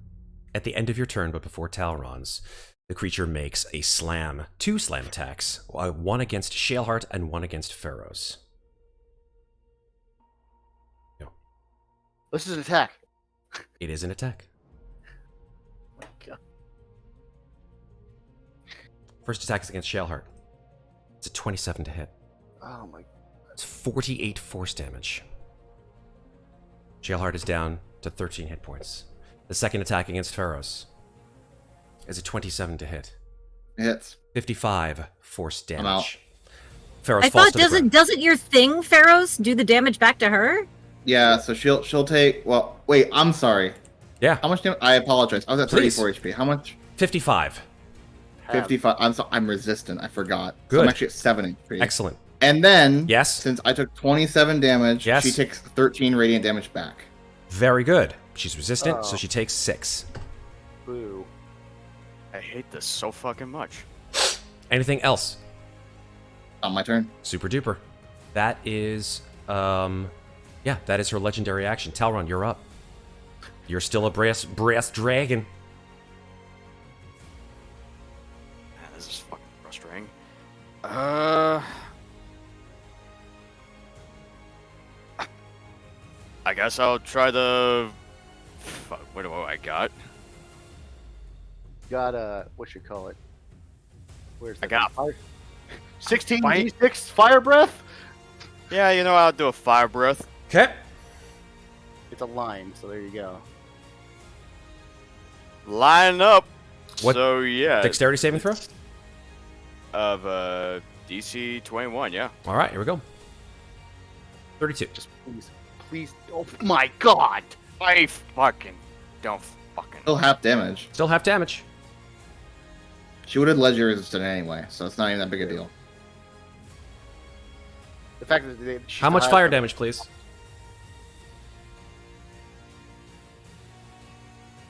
At the end of your turn, but before Talron's, the creature makes a slam. 2 slam attacks. One against Shaleheart and one against Ferros. No. This is an attack. It is an attack. Oh my god. First attack is against Shaleheart. It's a 27 to hit. Oh my. It's 48 force damage. Jailheart is down to 13 hit points. The second attack against Ferros is a 27 to hit. It hits. 55 force damage. I'm out. Ferros I falls thought to the ground. doesn't your thing, Ferros, do the damage back to her? Yeah, so she'll take. Well, wait. I'm sorry. Yeah. How much damage? I apologize. I was at Please. 34 HP. How much? 55. 55. I'm resistant. I forgot. So Good. I'm actually at 7 HP. Excellent. And then, Yes. since I took 27 damage, Yes. she takes 13 radiant damage back. Very good. She's resistant, so she takes 6. Boo. I hate this so fucking much. Anything else? On my turn. Super duper. That is, yeah, that is her legendary action. Talron, you're up. You're still a brass dragon. Man, this is fucking frustrating. I guess I'll try the. Fuck, what do I got? Got what you call it? Where's that? I got fire. 16 d6 fire breath. Yeah, you know I'll do a fire breath. Okay. It's a line, so there you go. Line up. What? So yeah. Dexterity saving throw? Of DC 21, yeah. All right, here we go. 32. Just please. Oh my God! I fucking don't fucking. Still half damage. Still half damage. She would have legendary resistant anyway, so it's not even that big a deal. The fact that How much fire damage, please?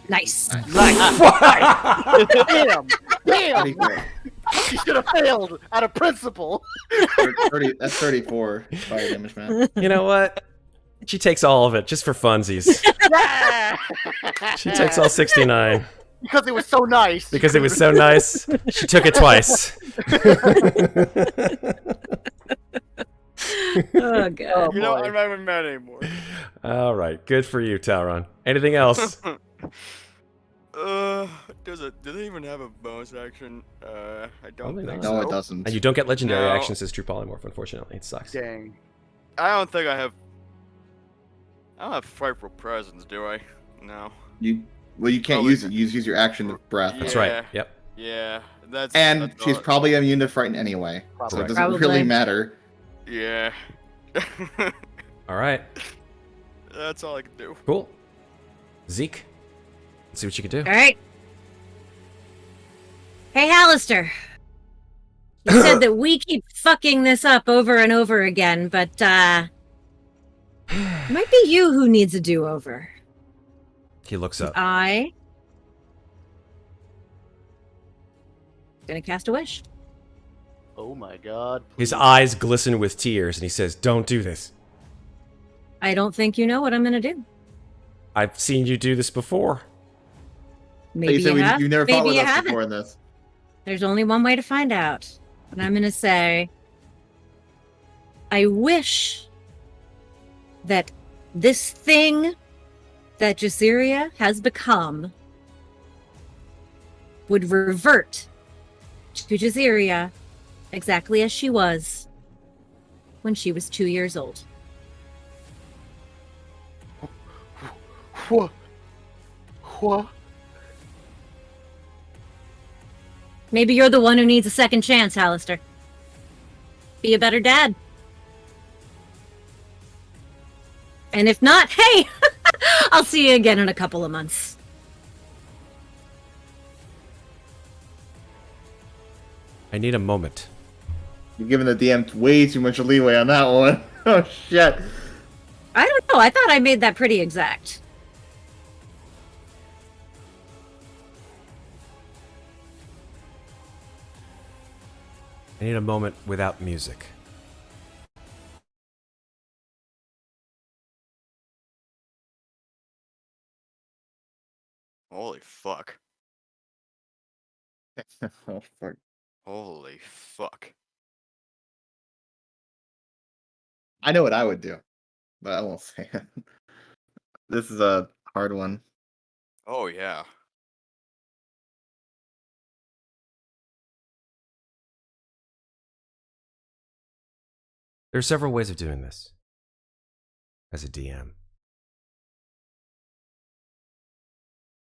Nice. Damn! Damn! 34. She should have failed out of principle. 30, that's 34 fire damage, man. You know what? She takes all of it just for funsies. She takes all 69. Because it was so nice. Because it was so nice, she took it twice. Oh god. You know, I'm not even mad anymore. All right, good for you, Talron. Anything else? Do they even have a bonus action? I don't think No, so. it doesn't. And you don't get legendary No. actions as True Polymorph, unfortunately. It sucks. Dang. I don't think I have. I don't have frightful presence, do I? No. You can't use it. You use your action of breath. That's Yeah. right. Yep. Yeah, that's. And that's she's all- probably immune to frighten anyway, so it Correct. doesn't really Probably. matter. Yeah. All right. That's all I can do. Cool. Zeke, let's see what you can do. All right. Hey, Hallister. You said that we keep fucking this up over and over again, but it might be you who needs a do-over. He looks up. I gonna cast a wish. Oh my God. His eyes glisten with tears, and he says, "Don't do this. I don't think you know what I'm gonna do. I've seen you do this before." Maybe you said you have. you've never fought Maybe with you us haven't. before in this. There's only one way to find out. And I'm going to say, I wish that this thing that Jazeria has become would revert to Jazeria exactly as she was when she was 2 years old. What? What? Maybe you're the one who needs a second chance, Hallister. Be a better dad. And if not, hey, I'll see you again in a couple of months. I need a moment. You're giving the DM way too much leeway on that one. Oh shit. I don't know. I thought I made that pretty exact. I need a moment without music. Holy fuck. Oh fuck. Holy fuck. I know what I would do, but I won't say it. This is a hard one. Oh yeah. There are several ways of doing this as a DM.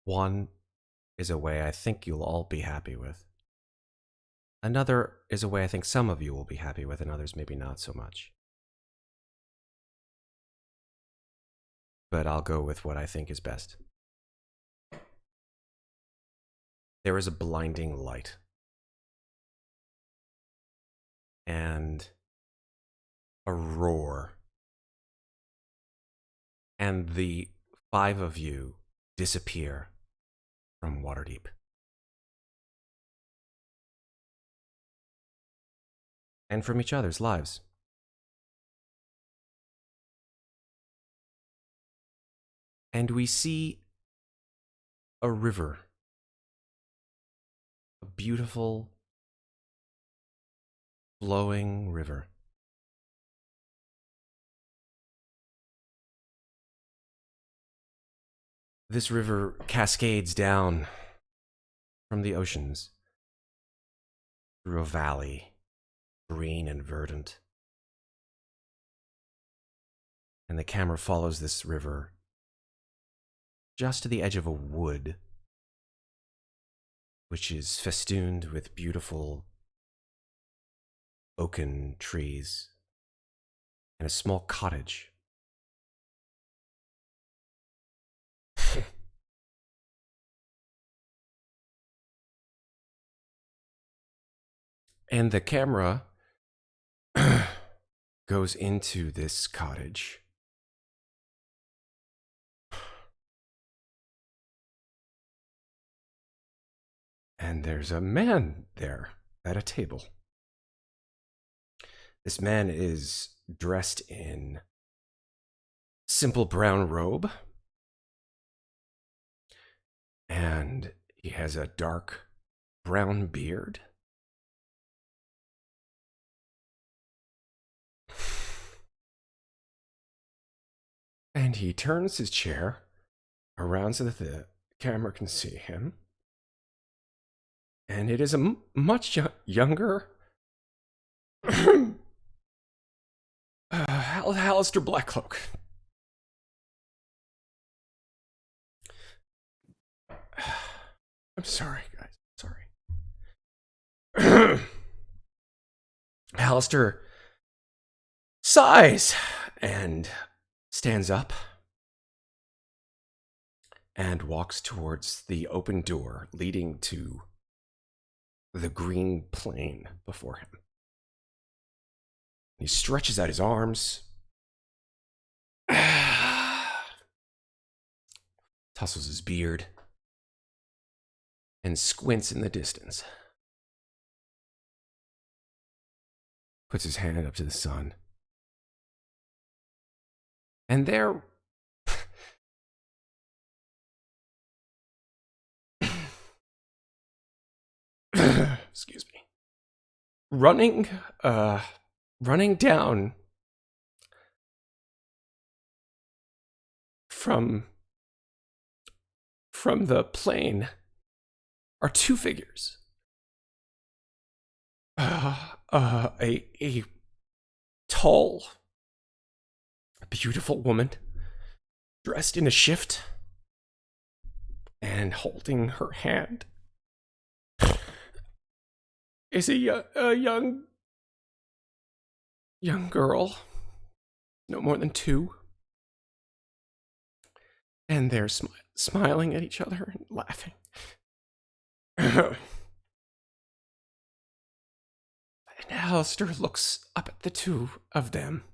One is a way I think you'll all be happy with. Another is a way I think some of you will be happy with, and others maybe not so much. But I'll go with what I think is best. There is a blinding light. And a roar. And the 5 of you disappear from Waterdeep. And from each other's lives. And we see a river. A beautiful, flowing river. This river cascades down from the oceans through a valley, green and verdant. And the camera follows this river just to the edge of a wood, which is festooned with beautiful oaken trees and a small cottage. And the camera goes into this cottage. And there's a man there at a table. This man is dressed in simple brown robe. And he has a dark brown beard. And he turns his chair around so that the camera can see him. And it is a much younger Alistair Blackcloak. I'm sorry, guys. Sorry. Alistair sighs and stands up and walks towards the open door leading to the green plain before him. He stretches out his arms, tussles his beard, and squints in the distance. Puts his hand up to the sun. And there... excuse me. Running down from the plain are 2 figures. A tall, beautiful woman dressed in a shift and holding her hand is a young girl, no more than 2, and they're smiling at each other and laughing. And Alistair looks up at the 2 of them,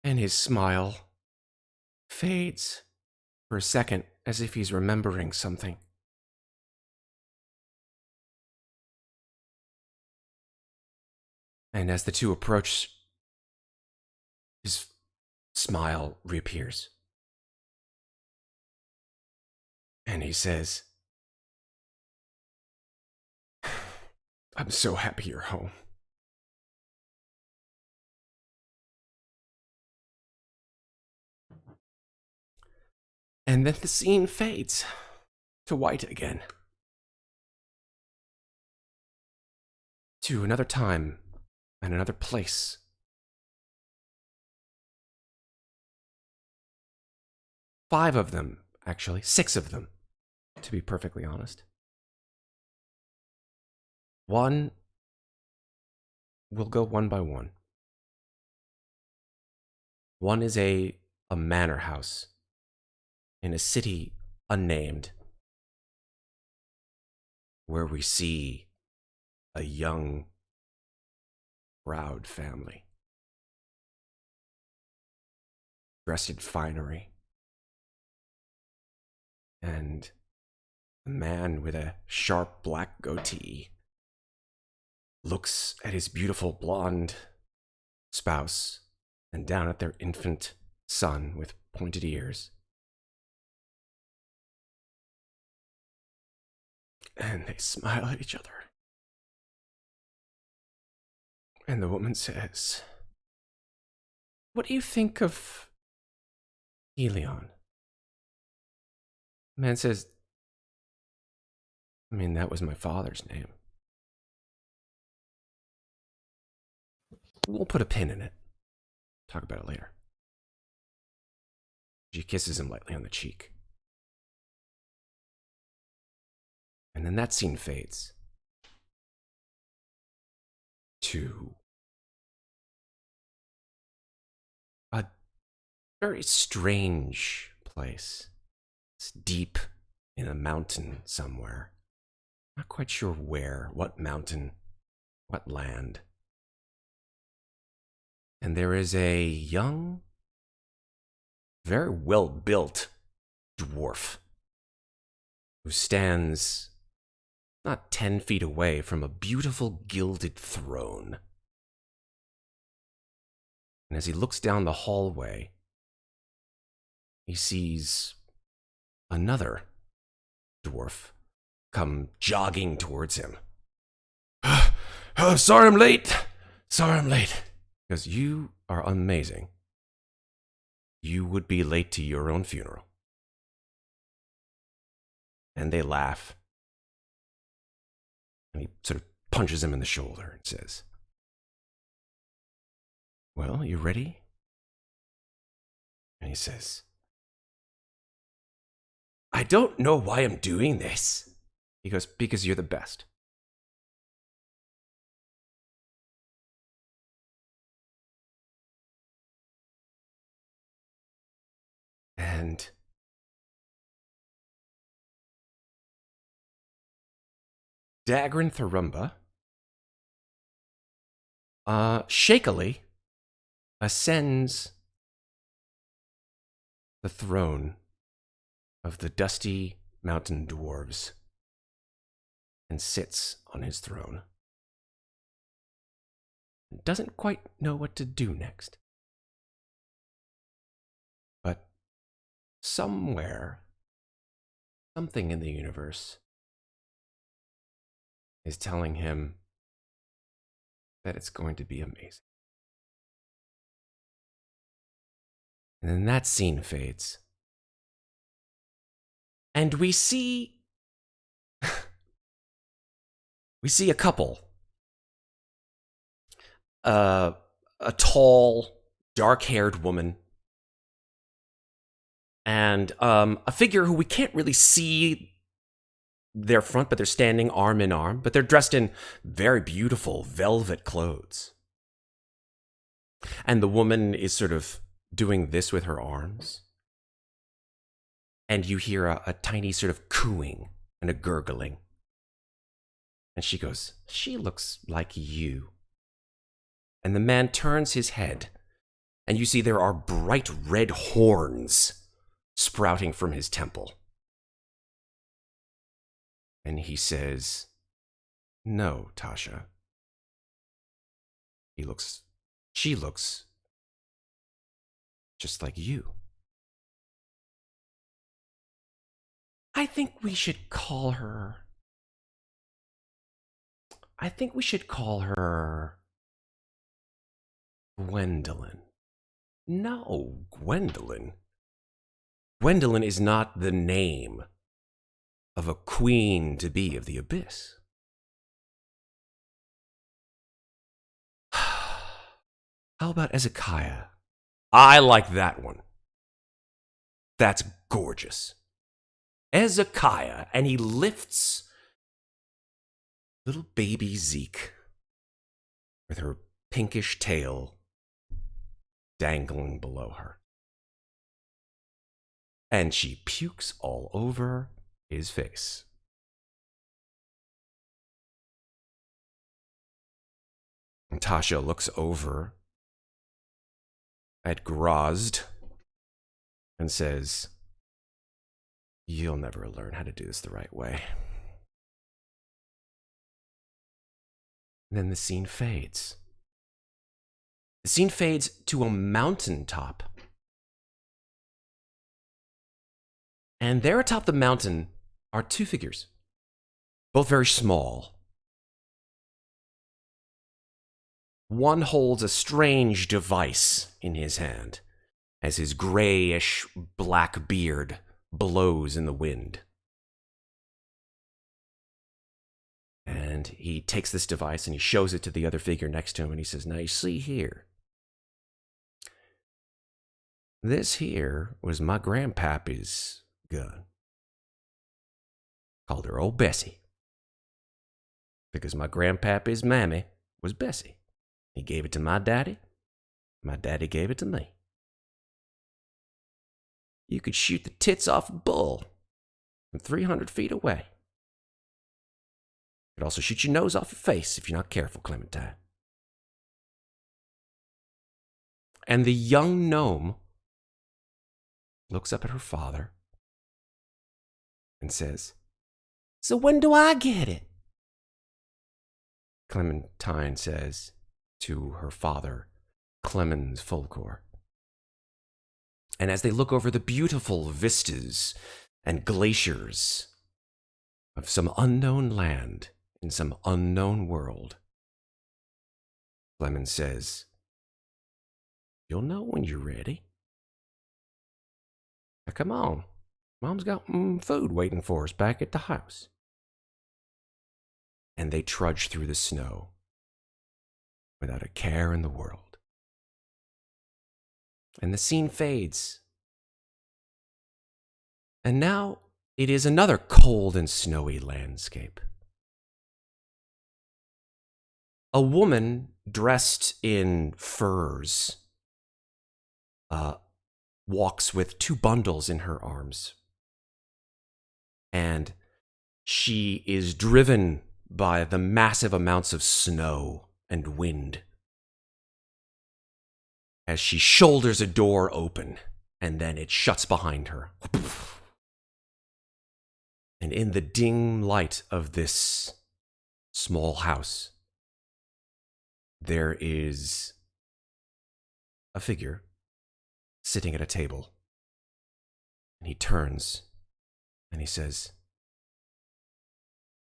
and his smile fades for a second as if he's remembering something. And as the 2 approach, his smile reappears. And he says, "I'm so happy you're home." And then the scene fades to white again. to another time and another place. Five of them, actually. 6 of them, to be perfectly honest. One, we'll go one by one. One is a manor house in a city unnamed, where we see a young, proud family, dressed in finery, and a man with a sharp black goatee looks at his beautiful blonde spouse and down at their infant son with pointed ears. And they smile at each other. And the woman says, "What do you think of Helion?" The man says, "I mean, that was my father's name. We'll put a pin in it. Talk about it later." She kisses him lightly on the cheek. And then that scene fades to a very strange place. It's deep in a mountain somewhere. Not quite sure where, what mountain, what land. And there is a young, very well-built dwarf who stands not 10 feet away from a beautiful gilded throne. And as he looks down the hallway, he sees another dwarf come jogging towards him. Sorry I'm late. Because you are amazing. You would be late to your own funeral. And they laugh. And he sort of punches him in the shoulder and says, "Well, you ready?" And he says, "I don't know why I'm doing this." He goes, "Because you're the best." And Daggrin Tharumba shakily ascends the throne of the dusty mountain dwarves and sits on his throne. Doesn't quite know what to do next. But somewhere, something in the universe is telling him that it's going to be amazing. And then that scene fades. And we see a couple. A tall, dark-haired woman. And a figure who we can't really see their front, but they're standing arm in arm. But they're dressed in very beautiful velvet clothes. And the woman is sort of doing this with her arms. And you hear a tiny sort of cooing and a gurgling. And she goes, "She looks like you." And the man turns his head, and you see there are bright red horns sprouting from his temple. And he says, "No, Tasha." She looks just like you. I think we should call her Gwendolyn. No, Gwendolyn. Gwendolyn is not the name of a queen-to-be of the Abyss. How about Ezekiah? I like that one. That's gorgeous. Ezekiah, and he lifts little baby Zeke with her pinkish tail dangling below her. And she pukes all over his face. And Tasha looks over at Grozd and says, "You'll never learn how to do this the right way." And then the scene fades. The scene fades to a mountaintop. And there atop the mountain are two figures, both very small. One holds a strange device in his hand as his grayish black beard blows in the wind. And he takes this device and he shows it to the other figure next to him and he says, "Now you see here. This here was my grandpappy's gun. Called her Old Bessie. Because my grandpappy's mammy was Bessie. He gave it to my daddy. My daddy gave it to me. You could shoot the tits off a bull from 300 feet away. You could also shoot your nose off your face if you're not careful, Clementine." And the young gnome looks up at her father and says, "So when do I get it?" Clementine says to her father, Clemmons Folkor. And as they look over the beautiful vistas and glaciers of some unknown land in some unknown world, Clemmons says, "You'll know when you're ready. Now come on. Mom's got food waiting for us back at the house." And they trudge through the snow without a care in the world. And the scene fades. And now it is another cold and snowy landscape. A woman dressed in furs walks with two bundles in her arms. And she is driven by the massive amounts of snow and wind as she shoulders a door open and then it shuts behind her. And in the dim light of this small house, there is a figure sitting at a table. And he turns and he says,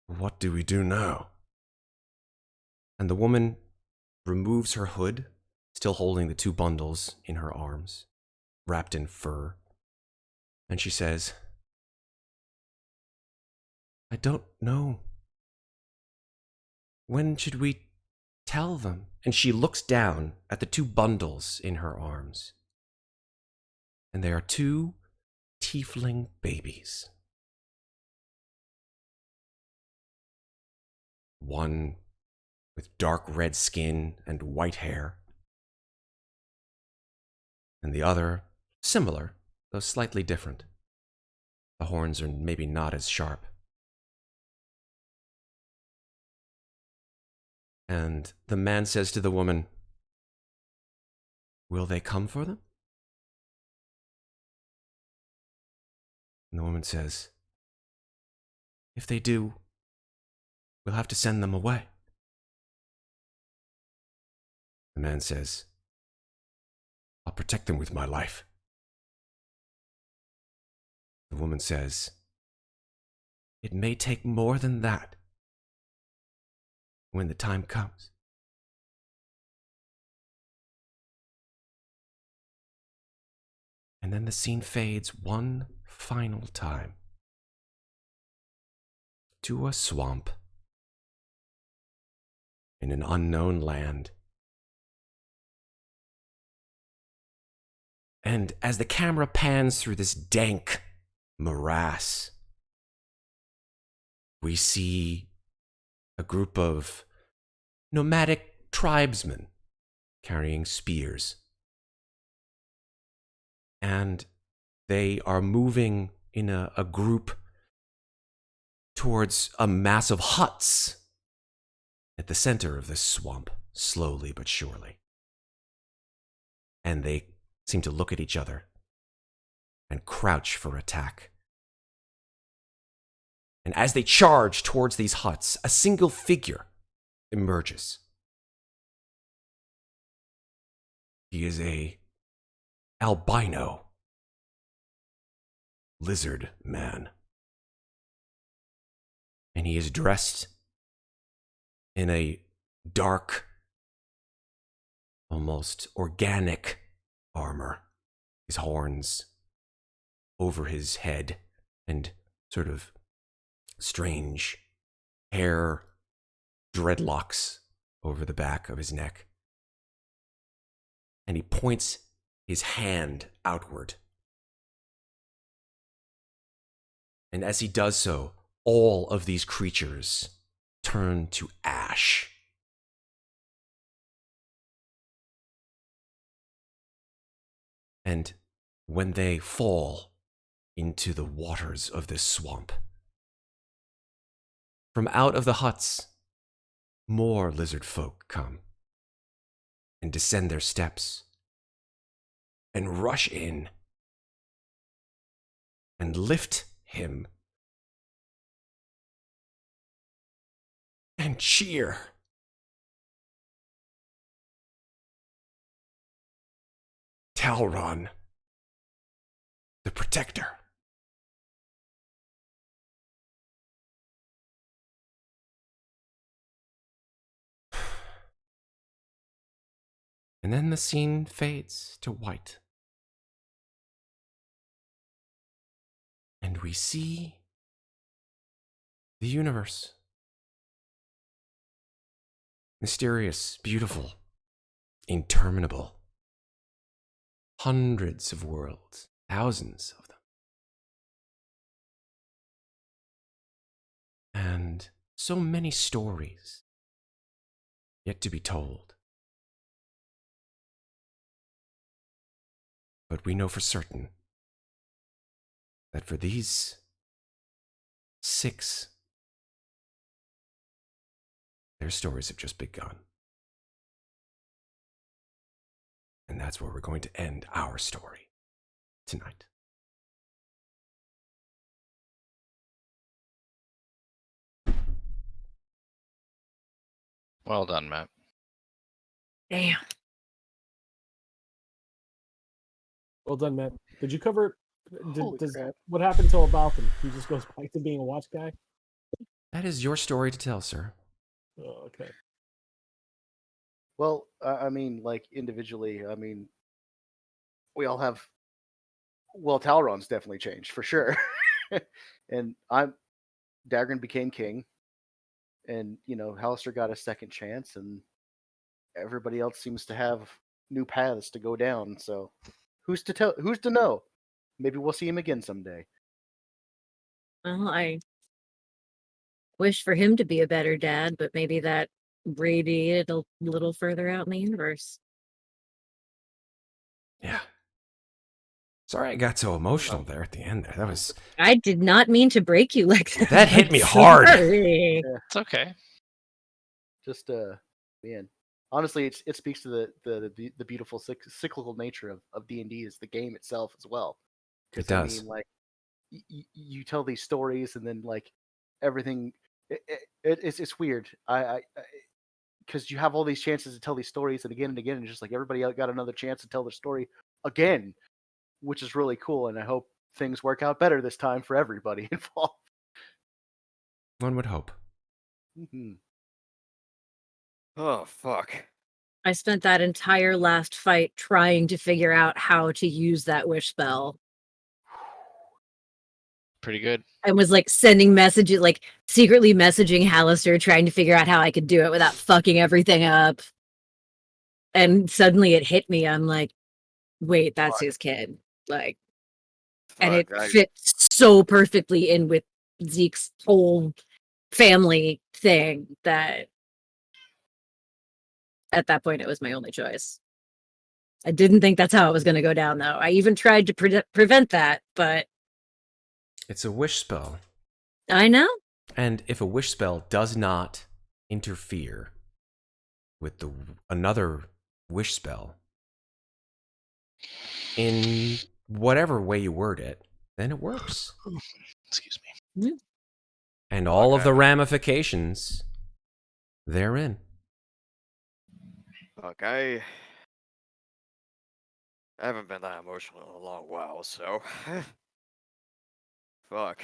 "What do we do now?" And the woman removes her hood, still holding the two bundles in her arms, wrapped in fur. And she says, "I don't know. When should we tell them?" And she looks down at the two bundles in her arms. And they are two tiefling babies. One with dark red skin and white hair. And the other similar, though slightly different. The horns are maybe not as sharp. And the man says to the woman, "Will they come for them?" And the woman says, "If they do, we'll have to send them away." The man says, "I'll protect them with my life." The woman says, "It may take more than that when the time comes." And then the scene fades one final time to a swamp in an unknown land And as the camera pans through this dank morass, we see a group of nomadic tribesmen carrying spears. And they are moving in a group towards a mass of huts at the center of this swamp, slowly but surely. And they seem to look at each other and crouch for attack. And as they charge towards these huts, a single figure emerges. He is a albino lizard man. And he is dressed in a dark, almost organic armor. His horns over his head and sort of strange hair dreadlocks over the back of his neck. And he points his hand outward. And as he does so, all of these creatures turn to ash. And when they fall into the waters of this swamp, from out of the huts, more lizard folk come and descend their steps and rush in and lift him and cheer. Talron, the Protector. And then the scene fades to white. And we see the universe. Mysterious, beautiful, interminable. Hundreds of worlds, thousands of them. And so many stories yet to be told. But we know for certain that for these 6, their stories have just begun. And that's where we're going to end our story tonight. Well done, Matt. Damn. Well done, Matt. Did you cover? Holy crap. What happened to Elbauthin? He just goes back to being a watch guy. That is your story to tell, sir. Oh, okay. Well, I mean, like individually, I mean, we all have. Well, Talron's definitely changed for sure, and Daggrin became king, and Hallister got a second chance, and everybody else seems to have new paths to go down. So, who's to tell? Who's to know? Maybe we'll see him again someday. Well, I wish for him to be a better dad, but maybe that radiated a little further out in the universe. Yeah. Sorry I got so emotional there at the end there. That was... I did not mean to break you like that. That hit me hard. Sorry. Yeah. It's okay. Just man, honestly, it speaks to the beautiful cyclical nature of D&D is the game itself as well. It does. I mean, like you tell these stories and then like everything. It's weird. I because you have all these chances to tell these stories and again, and just like everybody else got another chance to tell their story again, which is really cool. And I hope things work out better this time for everybody involved. One would hope. Mm-hmm. Oh, fuck. I spent that entire last fight trying to figure out how to use that wish spell. Pretty good. And was like sending messages, like secretly messaging Hallister, trying to figure out how I could do it without fucking everything up. And suddenly it hit me. I'm like, wait, that's his kid. Like, and Fuck, it fits so perfectly in with Zeke's whole family thing that at that point it was my only choice. I didn't think that's how it was going to go down, though. I even tried to prevent that, but It's a wish spell. I know. And if a wish spell does not interfere with another wish spell, in whatever way you word it, then it works. Excuse me. And all of the ramifications therein. Fuck, I haven't been that emotional in a long while, so fuck.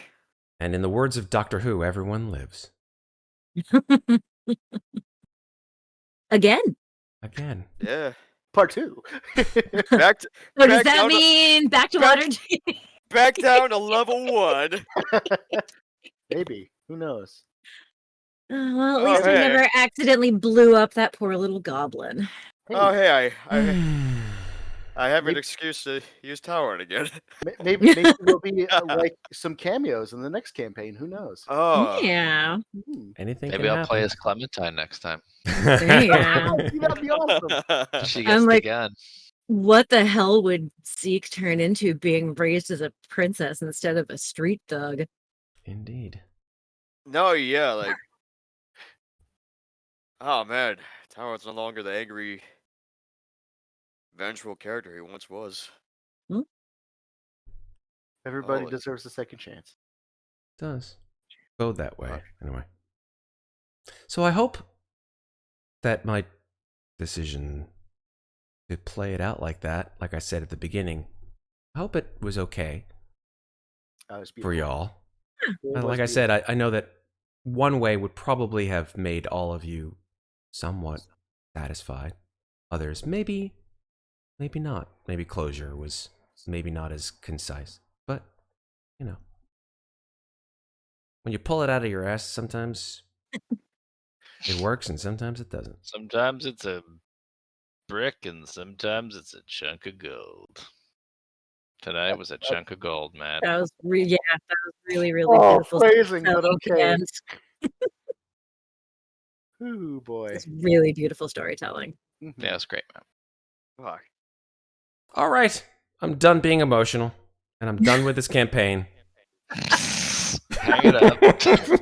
And in the words of Doctor Who, everyone lives. Again. Yeah. Part 2. Back to, So does that mean back to water? back down to level 1. Maybe. Who knows? Well, at least I never accidentally blew up that poor little goblin. Oh, hey, I have an excuse to use Talron again. Maybe there'll be like some cameos in the next campaign. Who knows? Oh. Yeah. Anything Maybe can I'll happen. play as Clementine next time. There you go. That'd be awesome. She gets I'm the like, gun. what the hell would Zeke turn into being raised as a princess instead of a street thug? Indeed. No, yeah, like... Oh, man. Talron's no longer the angry, vengeful character he once was. Everybody deserves a second chance. It does. Go that way, anyway. So I hope that my decision to play it out like that, like I said at the beginning, I hope it was okay for y'all. Like I said, I know that one way would probably have made all of you somewhat satisfied. Others, maybe not. Maybe closure was maybe not as concise. But, you know, when you pull it out of your ass, sometimes it works and sometimes it doesn't. Sometimes it's a brick and sometimes it's a chunk of gold. Tonight was a chunk of gold, Matt. That was really beautiful. Phrasing, but okay. Ooh, boy. It's really beautiful storytelling. Yeah, it's great, man. Fuck. All right. I'm done being emotional, and I'm done with this campaign. Hang it up.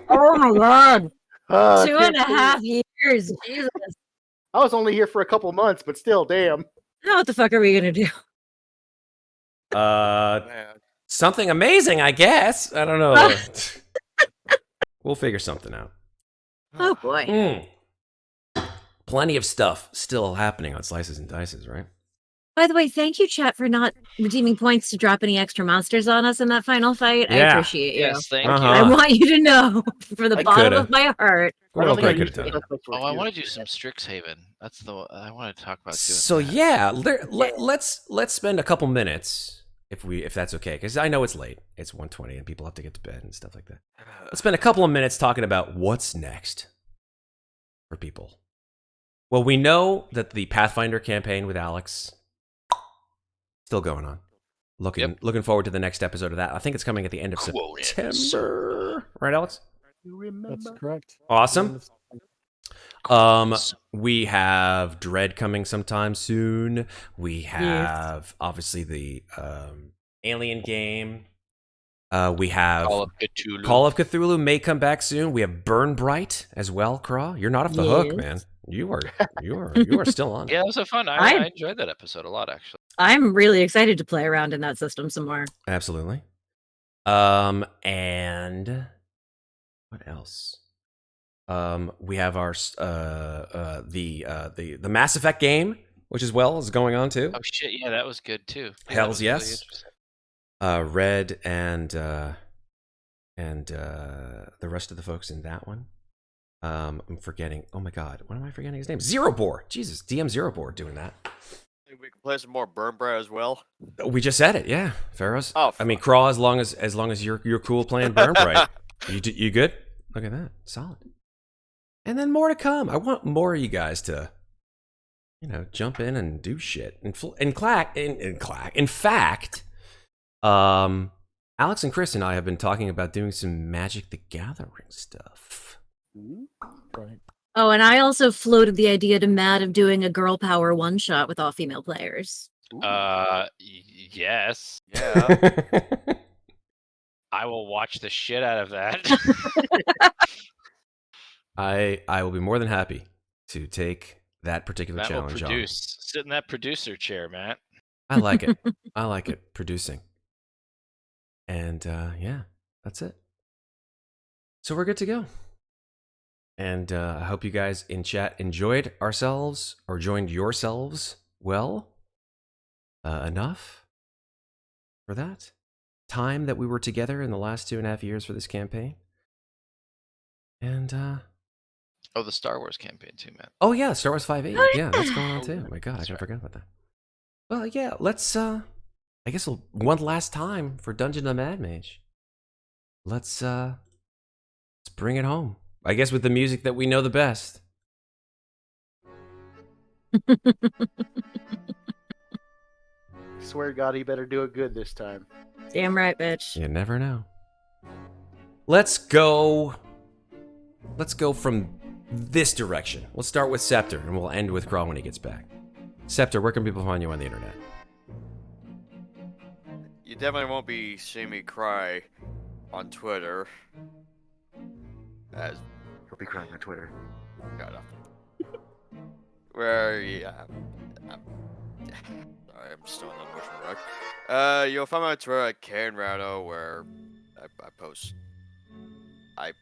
Oh my god. 2.5 years. Jesus. I was only here for a couple months, but still, damn. Now what the fuck are we gonna do? Something amazing, I guess. I don't know. We'll figure something out. Oh boy. Plenty of stuff still happening on Slices and Dices, right? By the way, thank you, chat, for not redeeming points to drop any extra monsters on us in that final fight. Yeah. I appreciate you. Yes, thank you. I want you to know from the bottom of my heart. What else I could have done? Oh, I want to do some Strixhaven. That's the I want to talk about doing. So yeah, let's spend a couple minutes if that's okay, because I know it's late. It's 1:20 and people have to get to bed and stuff like that. Let's spend a couple of minutes talking about what's next for people. Well, we know that the Pathfinder campaign with Alex still going on. Looking forward to the next episode of that. I think it's coming at the end of September. Right, Alex? That's correct. Awesome. We have Dread coming sometime soon. We have obviously the Alien game. We have Call of Cthulhu may come back soon. We have Burn Bright as well, Kraw. You're not off the hook, man. You are still on. Yeah, it was so fun. I enjoyed that episode a lot, actually. I'm really excited to play around in that system some more. Absolutely. And what else? We have our the Mass Effect game, which as well is going on too. Oh shit, yeah, that was good too. Hells yes. Red and the rest of the folks in that one. I'm forgetting. Oh my god, what am I forgetting his name? Zero Bore. Jesus, DM Zero Bore doing that. We can play some more Burn Bright as well. We just said it, yeah. Ferros. Oh, I mean, Kraw, as long as you're cool playing Burn Bright. You good? Look at that, solid. And then more to come. I want more of you guys to jump in and do shit. In fact, Alex and Chris and I have been talking about doing some Magic the Gathering stuff. Right. Oh, and I also floated the idea to Matt of doing a girl power one shot with all female players. Yes. Yeah. I will watch the shit out of that. I will be more than happy to take that particular Matt will challenge on. produce. Sit in that producer chair, Matt. I like it. I like it, producing. And yeah, that's it. So we're good to go. And I hope you guys in chat enjoyed ourselves or joined yourselves well enough for that time that we were together in the last 2.5 years for this campaign. And Oh, the Star Wars campaign too, Matt. oh yeah, Star Wars 5.8. Yeah, that's going on too. Oh my god, I forgot about that. Well, yeah, let's I guess one last time for Dungeon of Mad Mage. Let's bring it home. I guess with the music that we know the best. Swear to God, he better do it good this time. Damn right, bitch. You never know. Let's go from this direction. We'll start with Septur, and we'll end with Kraw when he gets back. Septur, where can people find you on the internet? You definitely won't be seeing me cry on Twitter. As He'll be crying on Twitter. God, where yeah, sorry, I'm still in the emotional wreck. You'll find me on Twitter at Karen Rado, where I post. I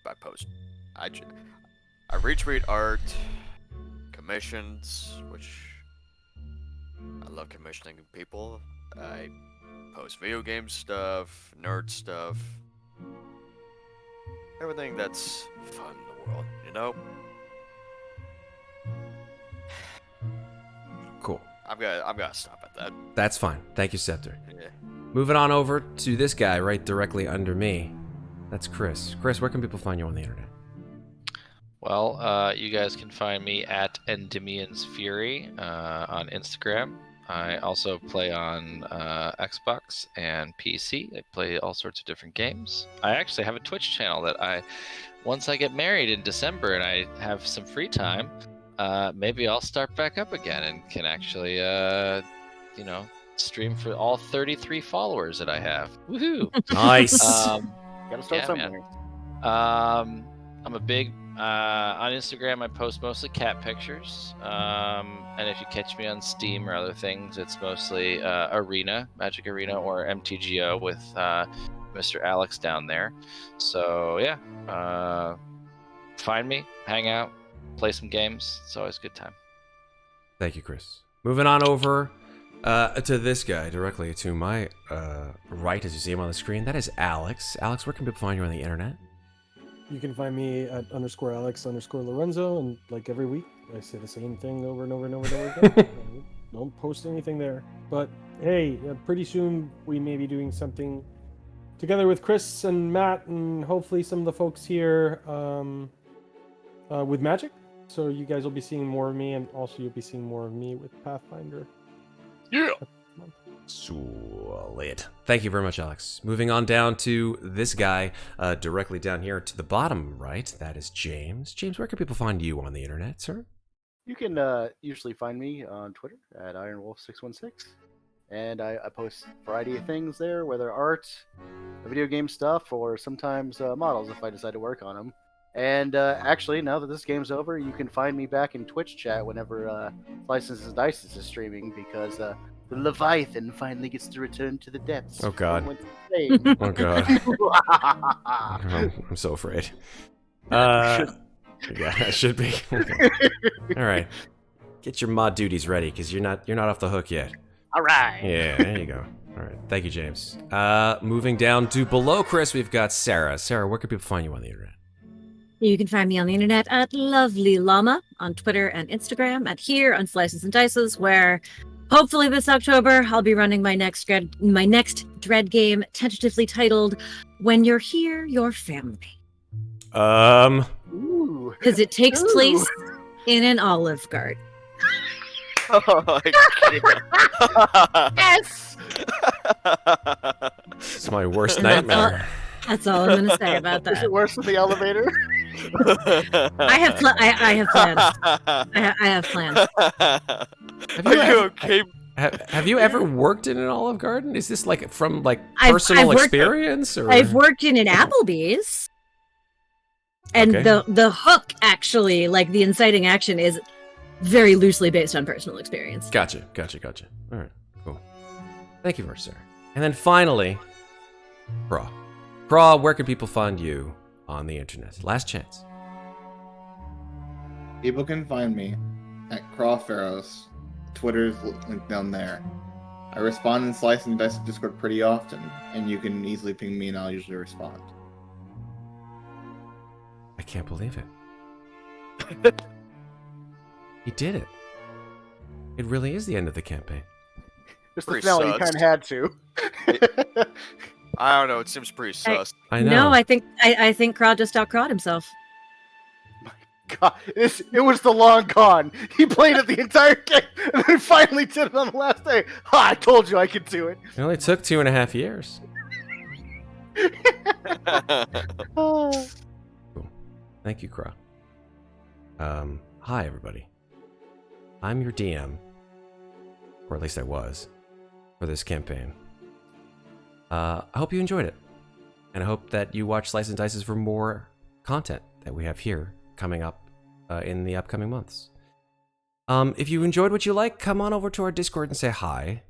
retweet art, commissions, which I love commissioning people. I post video game stuff, nerd stuff, everything that's fun in the world, you know? Cool. I'm gonna stop at that. That's fine. Thank you, Septur. Yeah. Moving on over to this guy right directly under me. That's Chris. Chris, where can people find you on the internet? Well, you guys can find me at Endymions Fury on Instagram. I also play on Xbox and PC. I play all sorts of different games. I actually have a Twitch channel that once I get married in December and I have some free time, maybe I'll start back up again and can actually, stream for all 33 followers that I have. Woohoo! Nice. Gotta start somewhere. I'm a big on Instagram. I post mostly cat pictures, and if you catch me on Steam or other things, it's mostly Magic Arena, or MTGO with Mr. Alex down there. So yeah, find me, hang out, play some games. It's always a good time. Thank you, Chris. Moving on over to this guy directly to my right, as you see him on the screen. That is Alex. Alex, where can people find you on the internet? You can find me at _Alex_Lorenzo, and like every week, I say the same thing over and over and over and over again. Don't post anything there. But hey, pretty soon we may be doing something together with Chris and Matt, and hopefully some of the folks here with Magic. So you guys will be seeing more of me, and also you'll be seeing more of me with Pathfinder. Yeah. Solid. Thank you very much, Alex. Moving on down to this guy, directly down here to the bottom right. That is James. James, where can people find you on the internet, sir? You can usually find me on Twitter at IronWolf616, and I post a variety of things there, whether art, video game stuff, or sometimes models if I decide to work on them. And actually, now that this game's over, you can find me back in Twitch chat whenever Licenses and Dices is streaming, because the Leviathan finally gets to return to the depths. Oh god. Oh god. I'm so afraid. Yeah, I should be. Okay. All right. Get your mod duties ready, because you're not off the hook yet. All right. Yeah, there you go. All right. Thank you, James. Moving down to below Chris, we've got Sarah. Sarah, where can people find you on the internet? You can find me on the internet at Lovely Llama on Twitter and Instagram, and here on Slices and Dices, where hopefully this October I'll be running my next Dread game, tentatively titled "When You're Here, You're Family." Ooh. Because it takes place in an Olive Garden. Oh, Yes. It's my worst And that's all- nightmare. That's all I'm gonna say about Is it that. worse than the elevator? I have plans. I have plans. Are you okay? Have you ever worked in an Olive Garden? Is this like from like I've personal worked- experience? Or I've worked in an Applebee's, and Okay. the hook actually, like the inciting action, is very loosely based on personal experience. Gotcha. All right, cool. Thank you, very sir. And then finally, Kraw. Kraw, where can people find you on the internet? Last chance. People can find me at Kraw Ferros. Twitter's linked down there. I respond in Slice and Dice Discord pretty often, and you can easily ping me and I'll usually respond. I can't believe it. He did it. It really is the end of the campaign. Just the Pretty finale, you sus. kind of had to. I don't know. It seems pretty sus. I know. No, I think Kraw just outcrawed himself. God, it was the long con. He played it the entire game, and then finally did it on the last day. Ha, I told you I could do it. It only took 2.5 years. Cool. Thank you, Kraw. Hi, everybody. I'm your DM, or at least I was, for this campaign. I hope you enjoyed it, and I hope that you watch Slice and Dices for more content that we have here coming up in the upcoming months. If you enjoyed what you like, come on over to our Discord and say hi.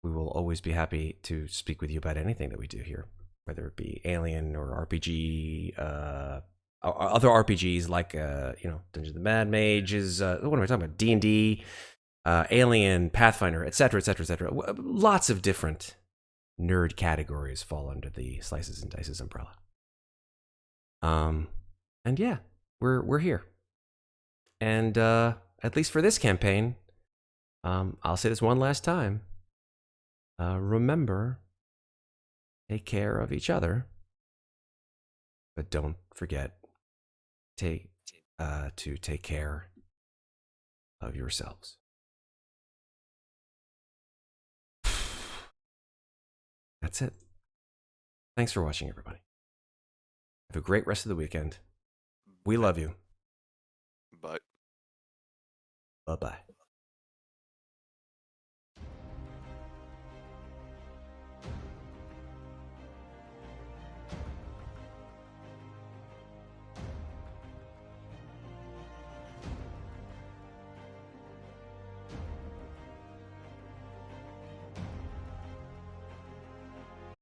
We will always be happy to speak with you about anything that we do here, whether it be Alien or RPG, other RPGs like Dungeons and Mad Mages. What am I talking about? D&D, Alien, Pathfinder, etc., etc., etc. Lots of different nerd categories fall under the Slices and Dices umbrella. And yeah, we're here. And at least for this campaign, I'll say this one last time. Remember, take care of each other, but don't forget to take care of yourselves. That's it. Thanks for watching, everybody. Have a great rest of the weekend. We love you. But Bye-bye.